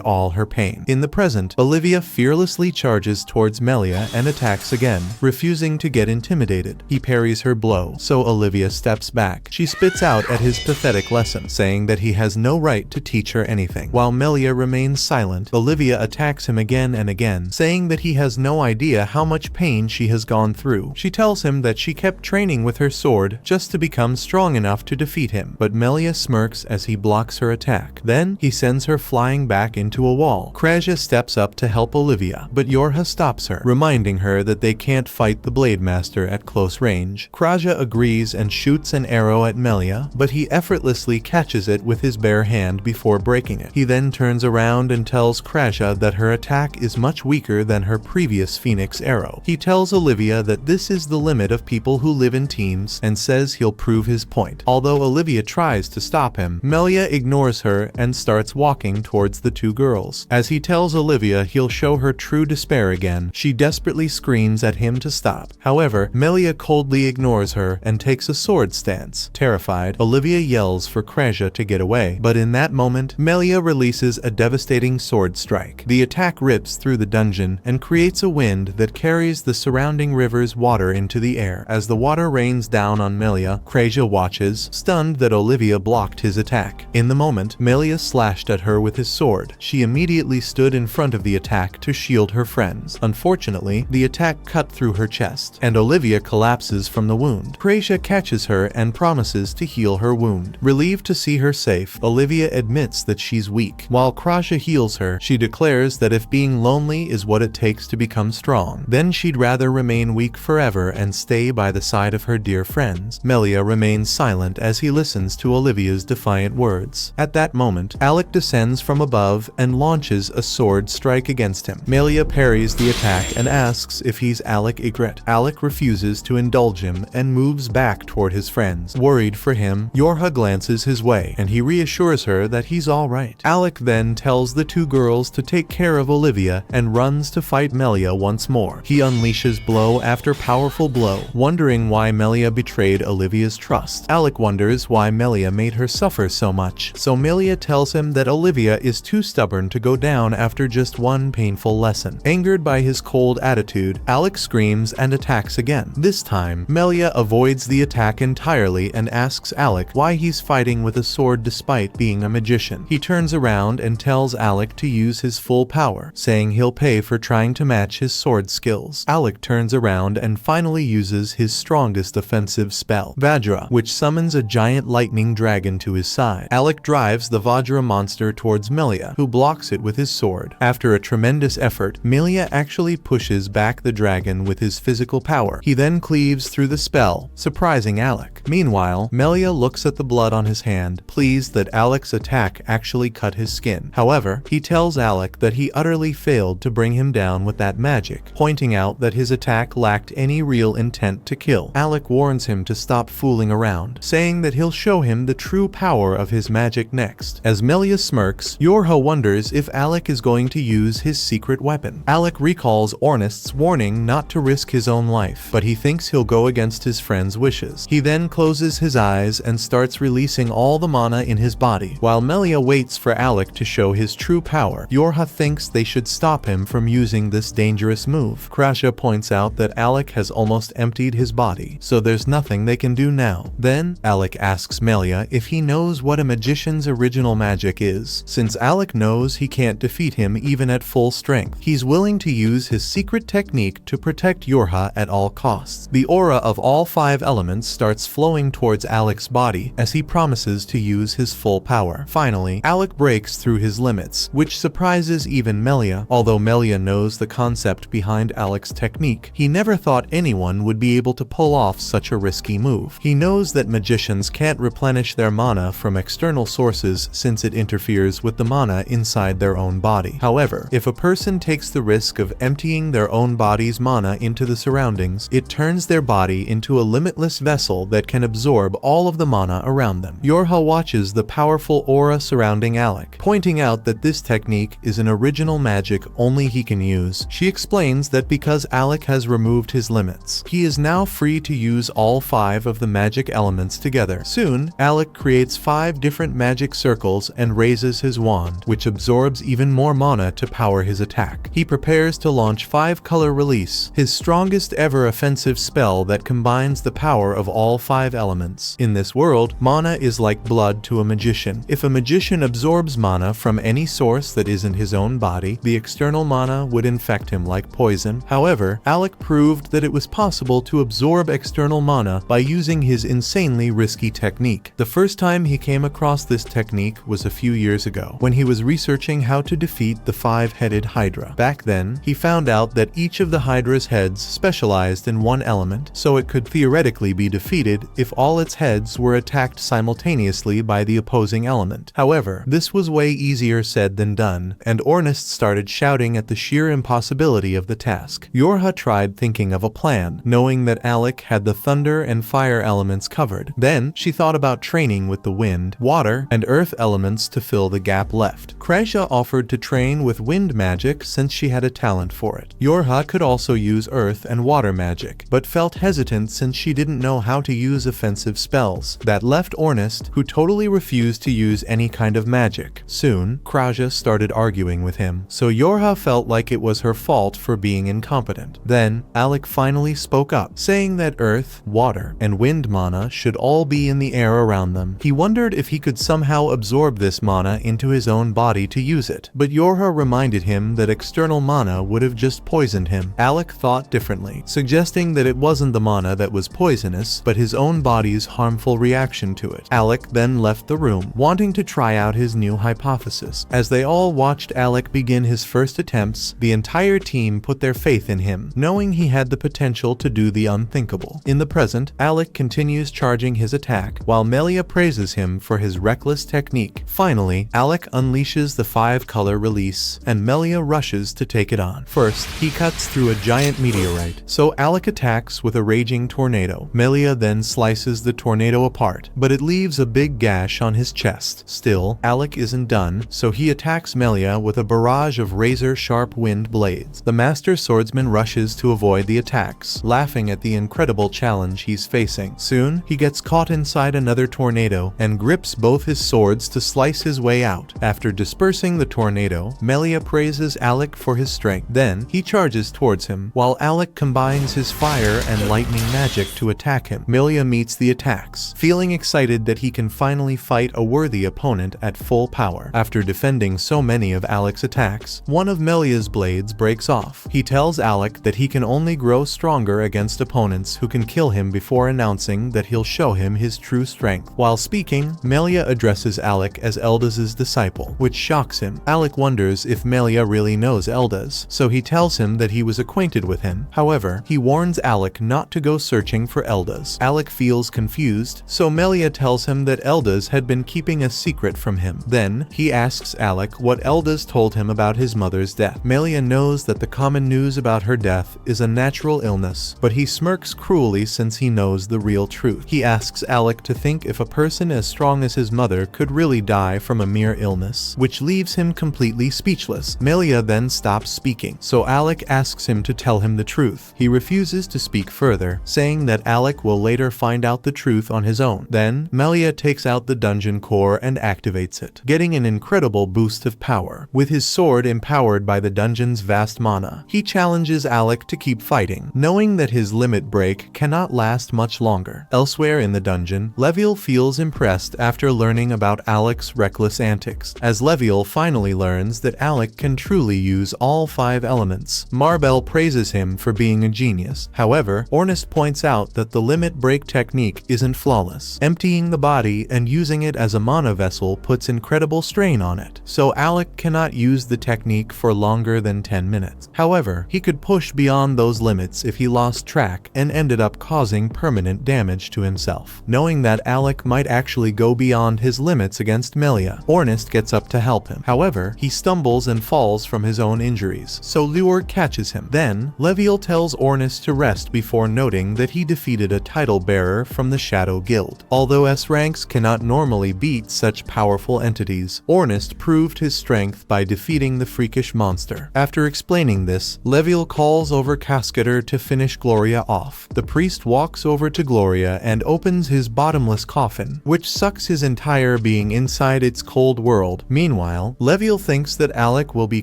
Speaker 1: all her pain. In the present, Olivia fearlessly charges towards Melia and attacks again, refusing to get intimidated. He parries her blow, so Olivia steps back. She spits out at his pathetic lesson, saying that he has no right to teach her anything. While Melia remains silent, silent, Olivia attacks him again and again, saying that he has no idea how much pain she has gone through. She tells him that she kept training with her sword just to become strong enough to defeat him, but Melia smirks as he blocks her attack. Then, he sends her flying back into a wall. Kraja steps up to help Olivia, but Yorha stops her, reminding her that they can't fight the Blade Master at close range. Kraja agrees and shoots an arrow at Melia, but he effortlessly catches it with his bare hand before breaking it. He then turns around and tells Kraja that her attack is much weaker than her previous Phoenix arrow. He tells Olivia that this is the limit of people who live in teams and says he'll prove his point. Although Olivia tries to stop him, Melia ignores her and starts walking towards the two girls. As he tells Olivia he'll show her true despair again, she desperately screams at him to stop. However, Melia coldly ignores her and takes a sword stance. Terrified, Olivia yells for Kraja to get away, but in that moment, Melia releases a devastating sword strike. The attack rips through the dungeon and creates a wind that carries the surrounding river's water into the air. As the water rains down on Melia, Kraja watches, stunned that Olivia blocked his attack. In the moment, Melia slashed at her with his sword. She immediately stood in front of the attack to shield her friends. Unfortunately, the attack cut through her chest, and Olivia collapses from the wound. Kraja catches her and promises to heal her wound. Relieved to see her safe, Olivia admits that she's weak. While Kraja heals her, she declares that if being lonely is what it takes to become strong, then she'd rather remain weak forever and stay by the side of her dear friends. Melia remains silent as he listens to Olivia's defiant words. At that moment, Alec descends from above and launches a sword strike against him. Melia parries the attack and asks if he's Alec Ygritte. Alec refuses to indulge him and moves back toward his friends. Worried for him, Yorha glances his way, and he reassures her that he's alright. Alec then tells the two girls to take care of Olivia and runs to fight Melia once more. He unleashes blow after powerful blow, wondering why Melia betrayed Olivia's trust. Alec wonders why Melia made her suffer so much, so Melia tells him that Olivia is too stubborn to go down after just one painful lesson. Angered by his cold attitude, Alec screams and attacks again. This time, Melia avoids the attack entirely and asks Alec why he's fighting with a sword despite being a magician. He turns around and tells Alec to use his full power, saying he'll pay for trying to match his sword skills. Alec turns around and finally uses his strongest offensive spell, Vajra, which summons a giant lightning dragon to his side. Alec drives the Vajra monster towards Melia, who blocks it with his sword. After a tremendous effort, Melia actually pushes back the dragon with his physical power. He then cleaves through the spell, surprising Alec. Meanwhile, Melia looks at the blood on his hand, pleased that Alec's attack actually cut his skin. However, he tells Alec that he utterly failed to bring him down with that magic, pointing out that his attack lacked any real intent to kill. Alec warns him to stop fooling around, saying that he'll show him the true power of his magic next. As Melia smirks, Yorha wonders if Alec is going to use his secret weapon. Alec recalls Ornest's warning not to risk his own life, but he thinks he'll go against his friend's wishes. He then closes his eyes and starts releasing all the mana in his body. While Melia waits for Alec to show his true power, Yorha thinks they should stop him from using this dangerous move. Kraja points out that Alec has almost emptied his body, so there's nothing they can do now. Then, Alec asks Melia if he knows what a magician's original magic is. Since Alec knows he can't defeat him even at full strength, he's willing to use his secret technique to protect Yorha at all costs. The aura of all 5 elements starts flowing towards Alec's body as he promises to use his full power. Finally, Alec breaks through his limits, which surprises even Melia. Although Melia knows the concept behind Alec's technique, he never thought anyone would be able to pull off such a risky move. He knows that magicians can't replenish their mana from external sources since it interferes with the mana inside their own body. However, if a person takes the risk of emptying their own body's mana into the surroundings, it turns their body into a limitless vessel that can absorb all of the mana around them. Yorha watches the powerful aura surrounding Alec, pointing out that this technique is an original magic only he can use. She explains that because Alec has removed his limits, he is now free to use all 5 of the magic elements together. Soon, Alec creates 5 different magic circles and raises his wand, which absorbs even more mana to power his attack. He prepares to launch 5 Color Release, his strongest ever offensive spell that combines the power of all 5 elements. In this world, mana is like blood to a magician. If a magician absorbs mana from any source, source that isn't his own body, the external mana would infect him like poison. However, Alec proved that it was possible to absorb external mana by using his insanely risky technique. The first time he came across this technique was a few years ago, when he was researching how to defeat the five-headed Hydra. Back then, he found out that each of the Hydra's heads specialized in one element, so it could theoretically be defeated if all its heads were attacked simultaneously by the opposing element. However, this was way easier said than done, and Ornist started shouting at the sheer impossibility of the task. Yorha tried thinking of a plan, knowing that Alec had the thunder and fire elements covered. Then, she thought about training with the wind, water, and earth elements to fill the gap left. Kreisha offered to train with wind magic since she had a talent for it. Yorha could also use earth and water magic, but felt hesitant since she didn't know how to use offensive spells. That left Ornist, who totally refused to use any kind of magic. Soon, Kreisha started arguing with him, so Yorha felt like it was her fault for being incompetent. Then, Alec finally spoke up, saying that earth, water, and wind mana should all be in the air around them. He wondered if he could somehow absorb this mana into his own body to use it, but Yorha reminded him that external mana would have just poisoned him. Alec thought differently, suggesting that it wasn't the mana that was poisonous, but his own body's harmful reaction to it. Alec then left the room, wanting to try out his new hypothesis. As they all watched Alec begin his first attempts, the entire team put their faith in him, knowing he had the potential to do the unthinkable. In the present, Alec continues charging his attack, while Melia praises him for his reckless technique. Finally, Alec unleashes the 5-color release, and Melia rushes to take it on. First, he cuts through a giant meteorite, so Alec attacks with a raging tornado. Melia then slices the tornado apart, but it leaves a big gash on his chest. Still, Alec isn't done, so he attacks Melia with a barrage of razor-sharp wind blades. The Master Swordsman rushes to avoid the attacks, laughing at the incredible challenge he's facing. Soon, he gets caught inside another tornado and grips both his swords to slice his way out. After dispersing the tornado, Melia praises Alec for his strength. Then, he charges towards him, while Alec combines his fire and lightning magic to attack him. Melia meets the attacks, feeling excited that he can finally fight a worthy opponent at full power. After defending so many of Alec's attacks, one of Melia's blades breaks off. He tells Alec that he can only grow stronger against opponents who can kill him before announcing that he'll show him his true strength. While speaking, Melia addresses Alec as Eldaz's disciple, which shocks him. Alec wonders if Melia really knows Eldaz, so he tells him that he was acquainted with him. However, he warns Alec not to go searching for Eldaz. Alec feels confused, so Melia tells him that Eldaz had been keeping a secret from him. Then, he asks Alec what Eldaz told him about his mother's death. Melia knows that the common news about her death is a natural illness, but he smirks cruelly since he knows the real truth. He asks Alec to think if a person as strong as his mother could really die from a mere illness, which leaves him completely speechless. Melia then stops speaking, so Alec asks him to tell him the truth. He refuses to speak further, saying that Alec will later find out the truth on his own. Then, Melia takes out the dungeon core and activates it, getting an incredible boost of power. With his sword empowered by the dungeon's vast mana, he challenges Alec to keep fighting, knowing that his limit break cannot last much longer. Elsewhere in the dungeon, Leviel feels impressed after learning about Alec's reckless antics. As Leviel finally learns that Alec can truly use all 5 elements, Marbell praises him for being a genius. However, Ornist points out that the limit break technique isn't flawless. Emptying the body and using it as a mana vessel puts incredible strain on it, so Alec cannot use the technique for longer than 10 minutes. However, he could push beyond those limits if he lost track and ended up causing permanent damage to himself. Knowing that Alec might actually go beyond his limits against Melia, Ornist gets up to help him. However, he stumbles and falls from his own injuries, so Lure catches him. Then, Leviel tells Ornist to rest before noting that he defeated a title bearer from the Shadow Guild. Although S-ranks cannot normally beat such powerful entities, Ornist proved his strength by defeating the freakish monster. After explaining this, Leviel calls over Cascader to finish Gloria off. The priest walks over to Gloria and opens his bottomless coffin, which sucks his entire being inside its cold world. Meanwhile, Leviel thinks that Alec will be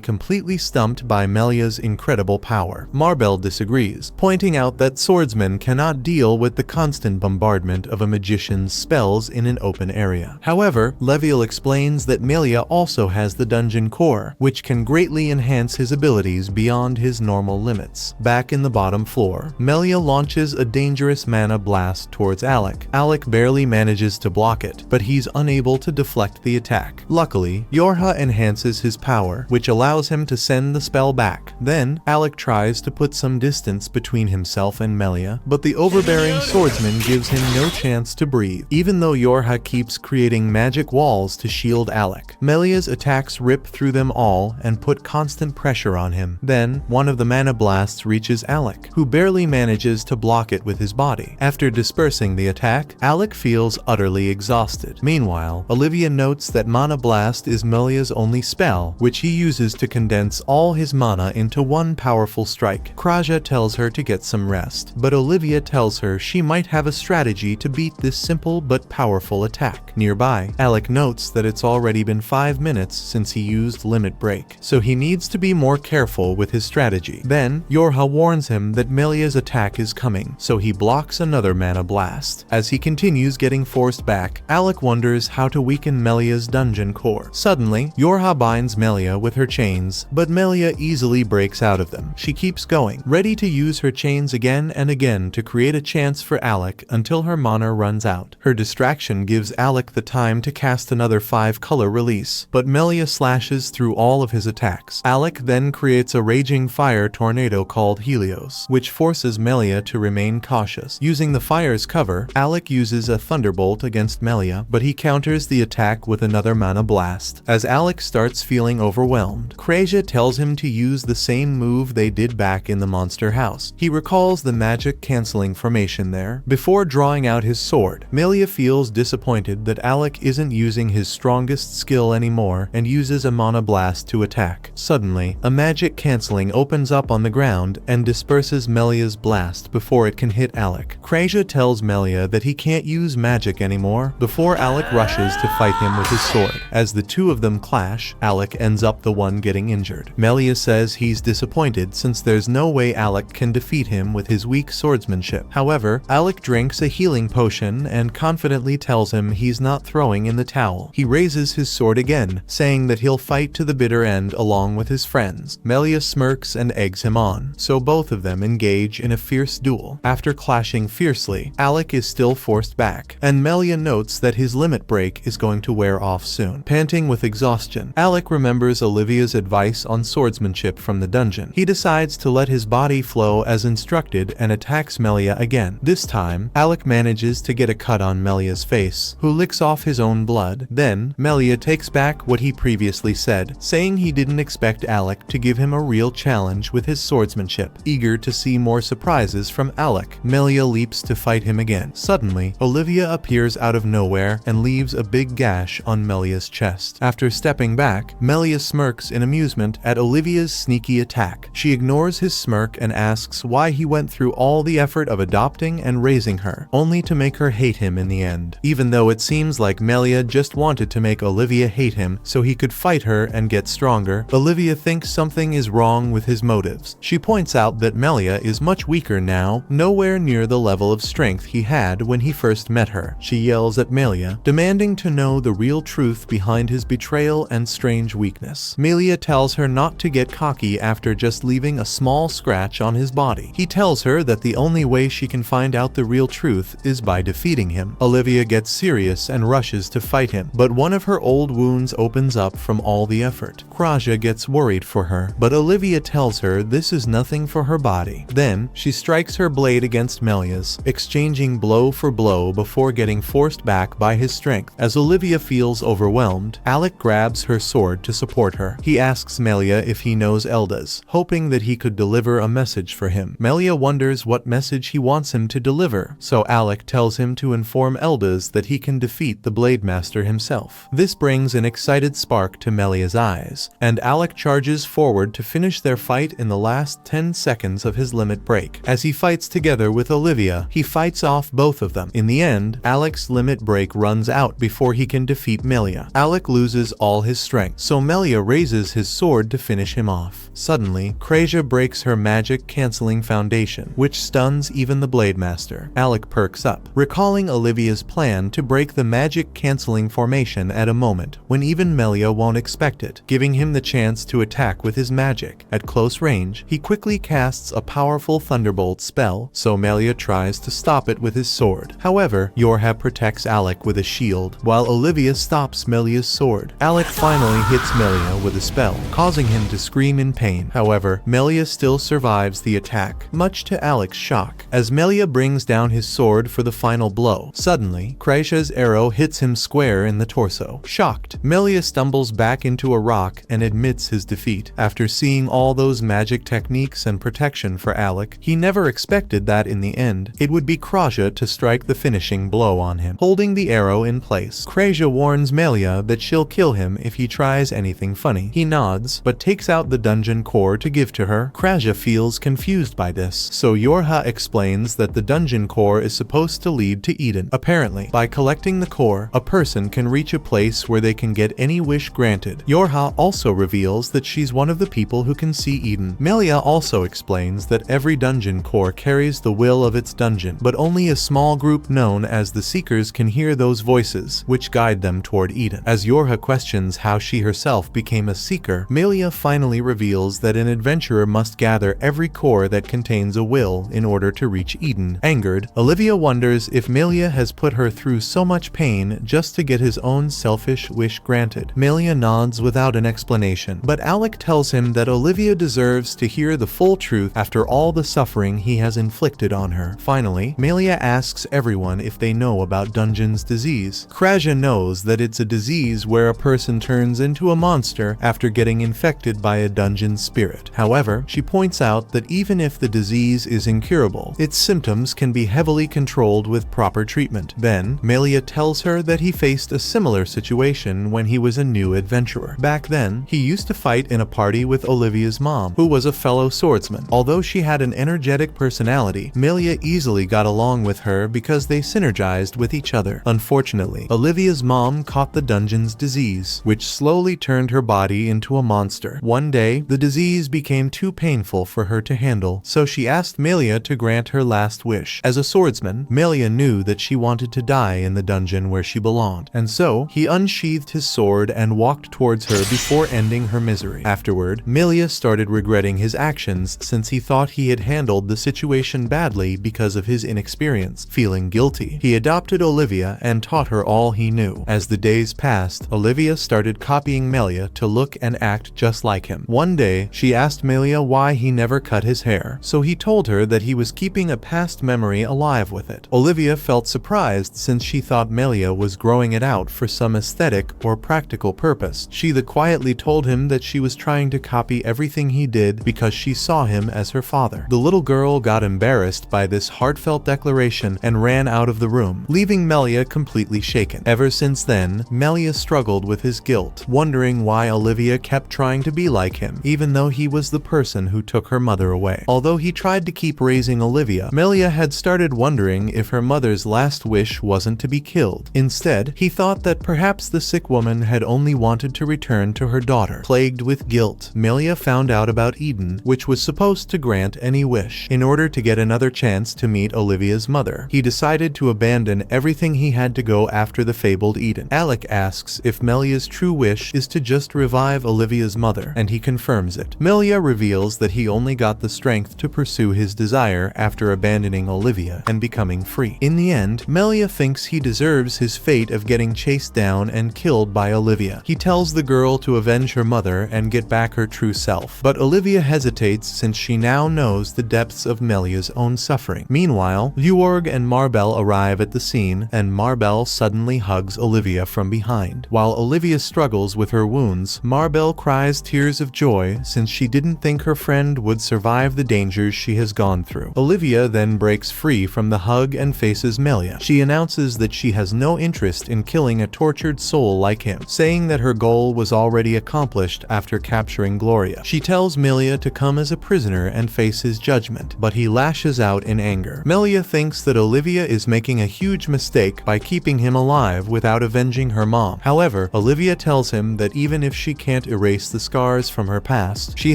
Speaker 1: completely stumped by Melia's incredible power. Marbell disagrees, pointing out that swordsmen cannot deal with the constant bombardment of a magician's spells in an open area. However, Leviel explains that Melia also has the dungeon core, which can greatly enhance his abilities beyond his normal limits. Back in the bottom floor, Melia launches a dangerous mana blast towards Alec. Alec barely manages to block it, but he's unable to deflect the attack. Luckily, Yorha enhances his power, which allows him to send the spell back. Then, Alec tries to put some distance between himself and Melia, but the overbearing swordsman gives him no chance to breathe. Even though Yorha keeps creating magic walls to shield Alec, Melia's attacks rip through them all and put constant pressure on him. Then, one of the mana blasts reaches Alec, who barely manages to block it with his body. After dispersing the attack, Alec feels utterly exhausted. Meanwhile, Olivia notes that Mana Blast is Melia's only spell, which he uses to condense all his mana into one powerful strike. Kraja tells her to get some rest, but Olivia tells her she might have a strategy to beat this simple but powerful attack. Nearby, Alec notes that it's already been 5 minutes since he used Limit Break, so he needs to be more careful with his strategy. Then, Yorha warns him that Melia's attack is coming, so he blocks another Mana Blast. As he continues getting forced back, Alec wonders how to weaken Melia's dungeon core. Suddenly, Yorha binds Melia with her chains, but Melia easily breaks out of them. She keeps going, ready to use her chains again and again to create a chance for Alec until her mana runs out. Her distraction gives Alec the time to cast another 5-color release, but Melia slashes through all of his attacks. Alec then creates a raging fire tornado called Helios, which forces Melia to remain cautious. Using the fire's cover, Alec uses a thunderbolt against Melia, but he counters the attack with another mana blast. As Alec starts feeling overwhelmed, Kraja tells him to use the same move they did back in the monster house. He recalls the magic canceling formation there. Before drawing out his sword, Melia feels disappointed that Alec isn't using his strongest skill anymore and uses a mana blast to attack. Suddenly, a magic canceling opens up on the ground and disperses Melia's blast before it can hit Alec. Kraja tells Melia that he can't use magic anymore before Alec rushes to fight him with his sword. As the two of them clash, Alec ends up the one getting injured. Melia says he's disappointed since there's no way Alec can defeat him with his weak swordsmanship. However, Alec drinks a healing potion and confidently tells him he's not throwing in the towel. He raises his sword again, saying that he'll fight to the bitter end along with his friends. Melia smirks and eggs him on, so both of them engage in a fierce duel. After clashing fiercely, Alec is still forced back, and Melia notes that his limit break is going to wear off soon. Panting with exhaustion, Alec remembers Olivia's advice on swordsmanship from the dungeon. He decides to let his body flow as instructed and attacks Melia again. This time, Alec manages to get a cut on Melia's face, who licks off his own blood. Then, Melia takes back what he previously said, saying he didn't expect Alec to give him a real challenge with his swordsmanship. Eager to see more surprises from Alec, Melia leaps to fight him again. Suddenly, Olivia appears out of nowhere and leaves a big gash on Melia's chest. After stepping back, Melia smirks in amusement at Olivia's sneaky attack. She ignores his smirk and asks why he went through all the effort of adopting and raising her, only to make her hate him in the end. Even though it seems like Melia just wanted to make Olivia hate him so he could fight her and get stronger, Olivia thinks something is wrong with his motives. She points out that Melia is much weaker now, nowhere near the level of strength he had when he first met her. She yells at Melia, demanding to know the real truth behind his betrayal and strange weakness. Melia tells her not to get cocky after just leaving a small scratch on his body. He tells her that the only way she can find out the real truth is by defeating him. Olivia gets serious and rushes to fight him, but one of her old wounds opens up from all the effort. Kraja gets worried for her, but Olivia tells her this is nothing for her body. Then, she strikes her blade against Melia's, exchanging blow for blow before getting forced back by his strength. As Olivia feels overwhelmed, Alec grabs her sword to support her. He asks Melia if he knows Eldas, hoping that he could deliver a message for him. Melia wonders what message he wants him to deliver, so Alec tells him to inform Eldas that he can defeat the Blade Master himself. This brings an excited spark to Melia's eyes, and Alec charges forward to finish their fight in the last 10 seconds of his limit break. As he fights together with Olivia, he fights off both of them. In the end, Alec's limit break runs out before he can defeat Melia. Alec loses all his strength, so Melia raises his sword to finish him off. Suddenly, Kraja breaks her magic canceling foundation, which stuns even the Blade Master. Alec perks up, recalling Olivia's plan to break the magic canceling formation at a moment when even Melia Melia won't expect it, giving him the chance to attack with his magic. At close range, he quickly casts a powerful thunderbolt spell, so Melia tries to stop it with his sword. However, Yorha protects Alec with a shield, while Olivia stops Melia's sword. Alec finally hits Melia with a spell, causing him to scream in pain. However, Melia still survives the attack, much to Alec's shock. As Melia brings down his sword for the final blow, suddenly, Kreisha's arrow hits him square in the torso. Shocked, Melia stumbles back into a rock and admits his defeat. After seeing all those magic techniques and protection for Alec, he never expected that in the end, it would be Kreisha to strike the finishing blow on him. Holding the arrow in place, Kreisha warns Melia that she'll kill him if he tries anything funny. He nods, but takes out the dungeon core to give to her. Kreisha feels confused by this, so Yorha explains that the dungeon core is supposed to lead to Eden. Apparently, by collecting the core, a person can reach a place where they can get any wish granted. Yorha also reveals that she's one of the people who can see Eden. Melia also explains that every dungeon core carries the will of its dungeon, but only a small group known as the Seekers can hear those voices, which guide them toward Eden. As Yorha questions how she herself became a Seeker, Melia finally reveals that an adventurer must gather every core that contains a will in order to reach Eden. Angered, Olivia wonders if Melia has put her through so much pain just to get his own selfish wish granted. Melia nods without an explanation, but Alec tells him that Olivia deserves to hear the full truth after all the suffering he has inflicted on her. Finally, Melia asks everyone if they know about Dungeon's disease. Kreisha knows that it's a disease where a person turns into a monster after getting infected by a dungeon spirit. However, she points out that even if the disease is incurable, its symptoms can be heavily controlled with proper treatment. Then, Melia tells her that he faced a similar situation when he was a new adventurer. Back then, he used to fight in a party with Olivia's mom, who was a fellow swordsman. Although she had an energetic personality, Melia easily got along with her because they synergized with each other. Unfortunately, Olivia's mom caught the dungeon's disease, which slowly turned her body into a monster. One day, the disease became too painful for her to handle, so she asked Melia to grant her last wish. As a swordsman, Melia knew that she wanted to die in the dungeon where she belonged, and so he unsheathed his sword and walked towards her before ending her misery. Afterward, Melia started regretting his actions since he thought he had handled the situation badly because of his inexperience. Feeling guilty, he adopted Olivia and taught her all he knew. As the days passed, Olivia started copying Melia to look and act just like him. One day, she asked Melia why he never cut his hair, so he told her that he was keeping a past memory alive with it. Olivia felt surprised since she thought Melia was growing it out for some aesthetic or practical purpose. She quietly told him that she was trying to copy everything he did because she saw him as her father. The little girl got embarrassed by this heartfelt declaration and ran out of the room, leaving Melia completely shaken. Ever since then, Melia struggled with his guilt, wondering why Olivia kept trying to be like him, even though he was the person who took her mother away. Although he tried to keep raising Olivia, Melia had started wondering if her mother's last wish wasn't to be killed. Instead, he thought that perhaps the sick woman had only wanted to return to her daughter. Plagued with guilt, Melia found out about Eden, which was supposed to grant any wish. In order to get another chance to meet Olivia's mother, he decided to abandon everything he had to go after the fabled Eden. Alec asks if Melia's true wish is to just revive Olivia's mother, and he confirms it. Melia reveals that he only got the strength to pursue his desire after abandoning Olivia and becoming free. In the end, Melia thinks he deserves his fate of getting chased down and killed by Olivia. He tells the girl to avenge her mother and get back her true self, but Olivia hesitates since she now knows the depths of Melia's own suffering. Meanwhile, Georg and Marbel arrive at the scene, and Marbel suddenly hugs Olivia from behind. While Olivia struggles with her wounds, Marbel cries tears of joy since she didn't think her friend would survive the dangers she has gone through. Olivia then breaks free from the hug and faces Melia. She announces that she has no interest in killing a tortured soul like him, saying that her goal was already accomplished after capturing Gloria. She tells Melia to come as a prisoner and face his judgment, but he lashes out in anger. Melia thinks that Olivia is making a huge mistake by keeping him alive without avenging her mom. However, Olivia tells him that even if she can't erase the scars from her past, she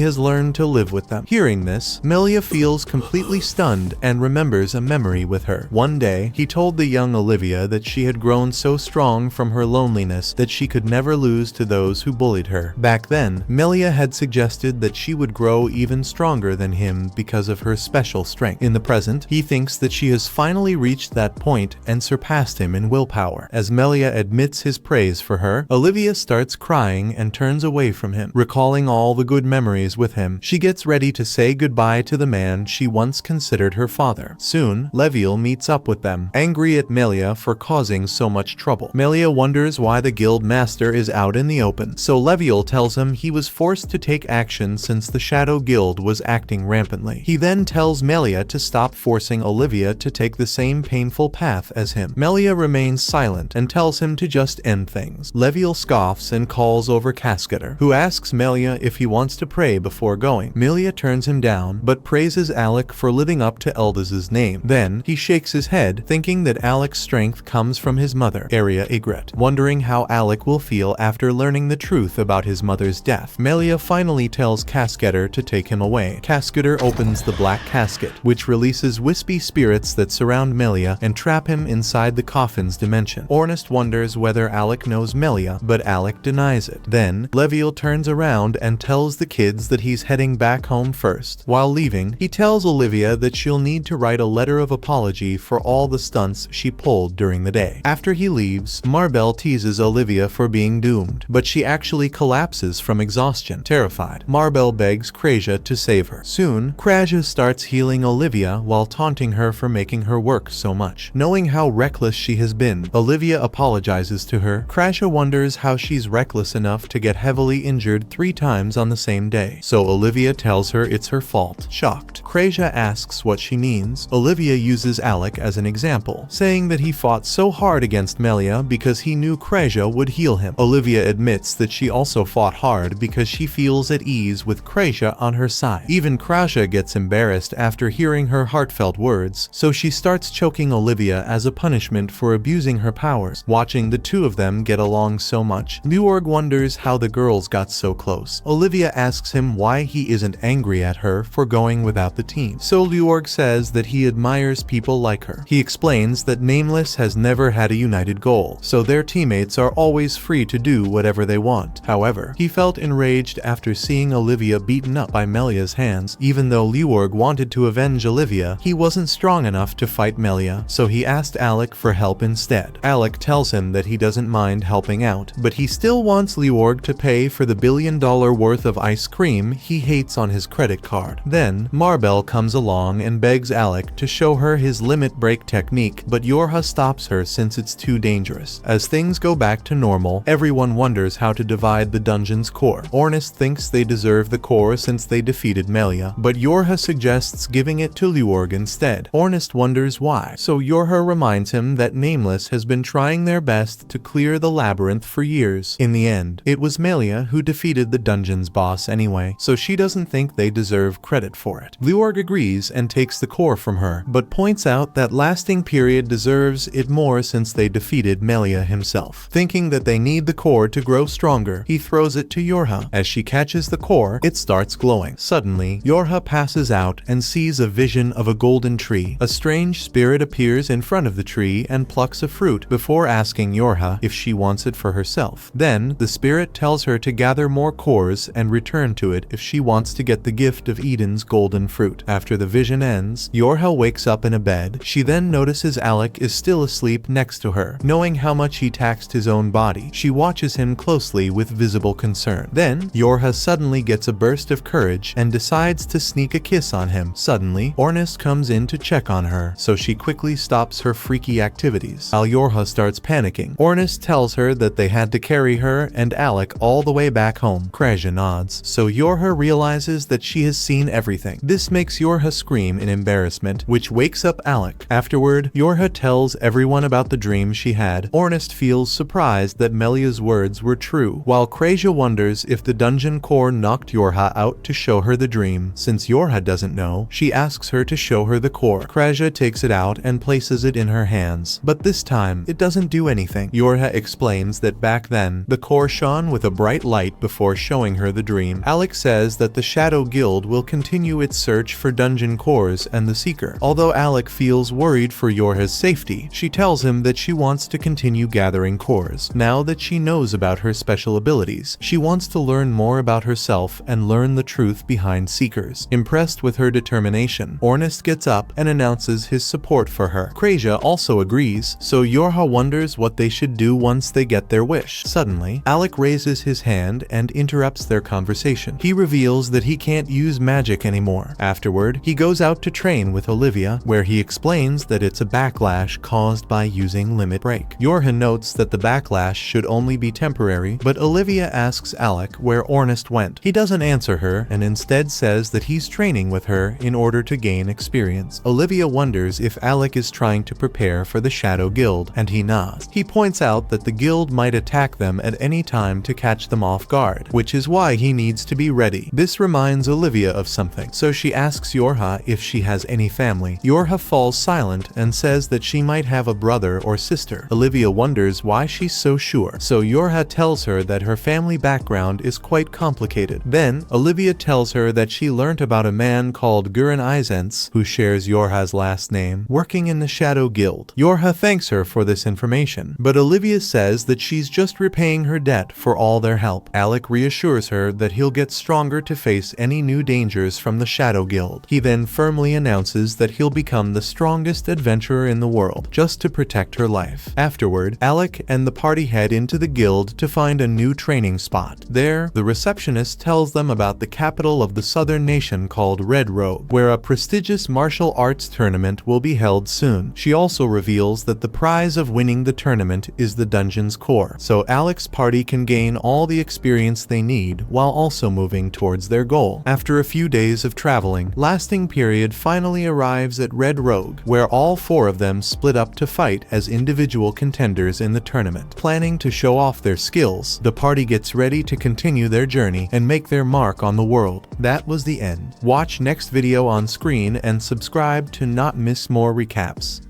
Speaker 1: has learned to live with them. Hearing this, Melia feels completely stunned and remembers a memory with her. One day, he told the young Olivia that she had grown so strong from her loneliness that she could never never lose to those who bullied her. Back then, Melia had suggested that she would grow even stronger than him because of her special strength. In the present, he thinks that she has finally reached that point and surpassed him in willpower. As Melia admits his praise for her, Olivia starts crying and turns away from him, recalling all the good memories with him. She gets ready to say goodbye to the man she once considered her father. Soon, Leviel meets up with them, angry at Melia for causing so much trouble. Melia wonders why the guild master is out in the open, so Leviel tells him he was forced to take action since the Shadow Guild was acting rampantly. He then tells Melia to stop forcing Olivia to take the same painful path as him. Melia remains silent and tells him to just end things. Leviel scoffs and calls over Cascader, who asks Melia if he wants to pray before going. Melia turns him down, but praises Alec for living up to Eldaz's name. Then, he shakes his head, thinking that Alec's strength comes from his mother, Arya Ygritte, wondering how Alec will feel after learning the truth about his mother's death. Melia finally tells Cascader to take him away. Cascader opens the black casket, which releases wispy spirits that surround Melia and trap him inside the coffin's dimension. Ornest wonders whether Alec knows Melia, but Alec denies it. Then, Leviel turns around and tells the kids that he's heading back home first. While leaving, he tells Olivia that she'll need to write a letter of apology for all the stunts she pulled during the day. After he leaves, Marbell teases Olivia for being doomed, but she actually collapses from exhaustion. Terrified, Marbell begs Krasia to save her. Soon, Krasia starts healing Olivia while taunting her for making her work so much. Knowing how reckless she has been, Olivia apologizes to her. Krasia wonders how she's reckless enough to get heavily injured 3 times on the same day, so Olivia tells her it's her fault. Shocked, Krasia asks what she means. Olivia uses Alec as an example, saying that he fought so hard against Melia because he knew Krasia would heal him. Olivia admits that she also fought hard because she feels at ease with Krasia on her side. Even Krasia gets embarrassed after hearing her heartfelt words, so she starts choking Olivia as a punishment for abusing her powers. Watching the two of them get along so much, Leorg wonders how the girls got so close. Olivia asks him why he isn't angry at her for going without the team, so Leorg says that he admires people like her. He explains that Nameless has never had a united goal, so their teammates are always free to do whatever they want. However, he felt enraged after seeing Olivia beaten up by Melia's hands. Even though Leorg wanted to avenge Olivia, he wasn't strong enough to fight Melia, so he asked Alec for help instead. Alec tells him that he doesn't mind helping out, but he still wants Leorg to pay for the $1 billion worth of ice cream he hates on his credit card. Then, Marbell comes along and begs Alec to show her his limit break technique, but Yorha stops her since it's too dangerous. As things go back to normal, everyone wonders how to divide the dungeon's core. Ornest thinks they deserve the core since they defeated Melia, but Yorha suggests giving it to Leorg instead. Ornest wonders why, so Yorha reminds him that Nameless has been trying their best to clear the labyrinth for years. In the end, it was Melia who defeated the dungeon's boss anyway, so she doesn't think they deserve credit for it. Leorg agrees and takes the core from her, but points out that Lasting Period deserves it more since they defeated Melia himself. Thinking that they need the core to grow stronger, he throws it to Yorha. As she catches the core, it starts glowing. Suddenly, Yorha passes out and sees a vision of a golden tree. A strange spirit appears in front of the tree and plucks a fruit before asking Yorha if she wants it for herself. Then, the spirit tells her to gather more cores and return to it if she wants to get the gift of Eden's golden fruit. After the vision ends, Yorha wakes up in a bed. She then notices Alec is still asleep next to her. Knowing how much he taxed his own body, she watches him closely with visible concern. Then, Yorha suddenly gets a burst of courage and decides to sneak a kiss on him. Suddenly, Ornest comes in to check on her, so she quickly stops her freaky activities. While Yorha starts panicking, Ornest tells her that they had to carry her and Alec all the way back home. Krasia nods, so Yorha realizes that she has seen everything. This makes Yorha scream in embarrassment, which wakes up Alec. Afterward, Yorha tells everyone about the dream she had. Ornest feels surprised that Melia's words were true, while Krasia wonders if the dungeon core knocked Yorha out to show her the dream. Since Yorha doesn't know, she asks her to show her the core. Krasia takes it out and places it in her hands, but this time, it doesn't do anything. Yorha explains that back then, the core shone with a bright light before showing her the dream. Alec says that the Shadow Guild will continue its search for dungeon cores and the Seeker. Although Alec feels worried for Yorha's safety, she tells him that she wants to continue gathering cores. Now that she knows about her special abilities. She wants to learn more about herself and learn the truth behind Seekers. Impressed with her determination, Ornest gets up and announces his support for her. Krasia also agrees, so Yorha wonders what they should do once they get their wish. Suddenly, Alec raises his hand and interrupts their conversation. He reveals that he can't use magic anymore. Afterward, he goes out to train with Olivia, where he explains that it's a backlash caused by using Limit Break. Yorha notes that the backlash should only be temporary, but Olivia asks Alec where Ornest went. He doesn't answer her and instead says that he's training with her in order to gain experience. Olivia wonders if Alec is trying to prepare for the Shadow Guild, and he nods. He points out that the guild might attack them at any time to catch them off guard, which is why he needs to be ready. This reminds Olivia of something, so she asks Yorha if she has any family. Yorha falls silent and says that she might have a brother or sister. Olivia wonders why she's so sure, so Yorha tells her that her family background is quite complicated. Then, Olivia tells her that she learnt about a man called Gurren Eisens, who shares Yorha's last name, working in the Shadow Guild. Yorha thanks her for this information, but Olivia says that she's just repaying her debt for all their help. Alec reassures her that he'll get stronger to face any new dangers from the Shadow Guild. He then firmly announces that he'll become the strongest adventurer in the world, just to protect her life. Afterward, Alec and the party head into the guild to find a new training spot. There, the receptionist tells them about the capital of the southern nation called Red Rogue, where a prestigious martial arts tournament will be held soon. She also reveals that the prize of winning the tournament is the dungeon's core, so Alec's party can gain all the experience they need while also moving towards their goal. After a few days of traveling, Lasting Period finally arrives at Red Rogue, where all four of them split up to fight as individual contenders in the tournament. Planning to show off their skills, the party gets ready to continue their journey and make their mark on the world. That was the end. Watch next video on screen and subscribe to not miss more recaps.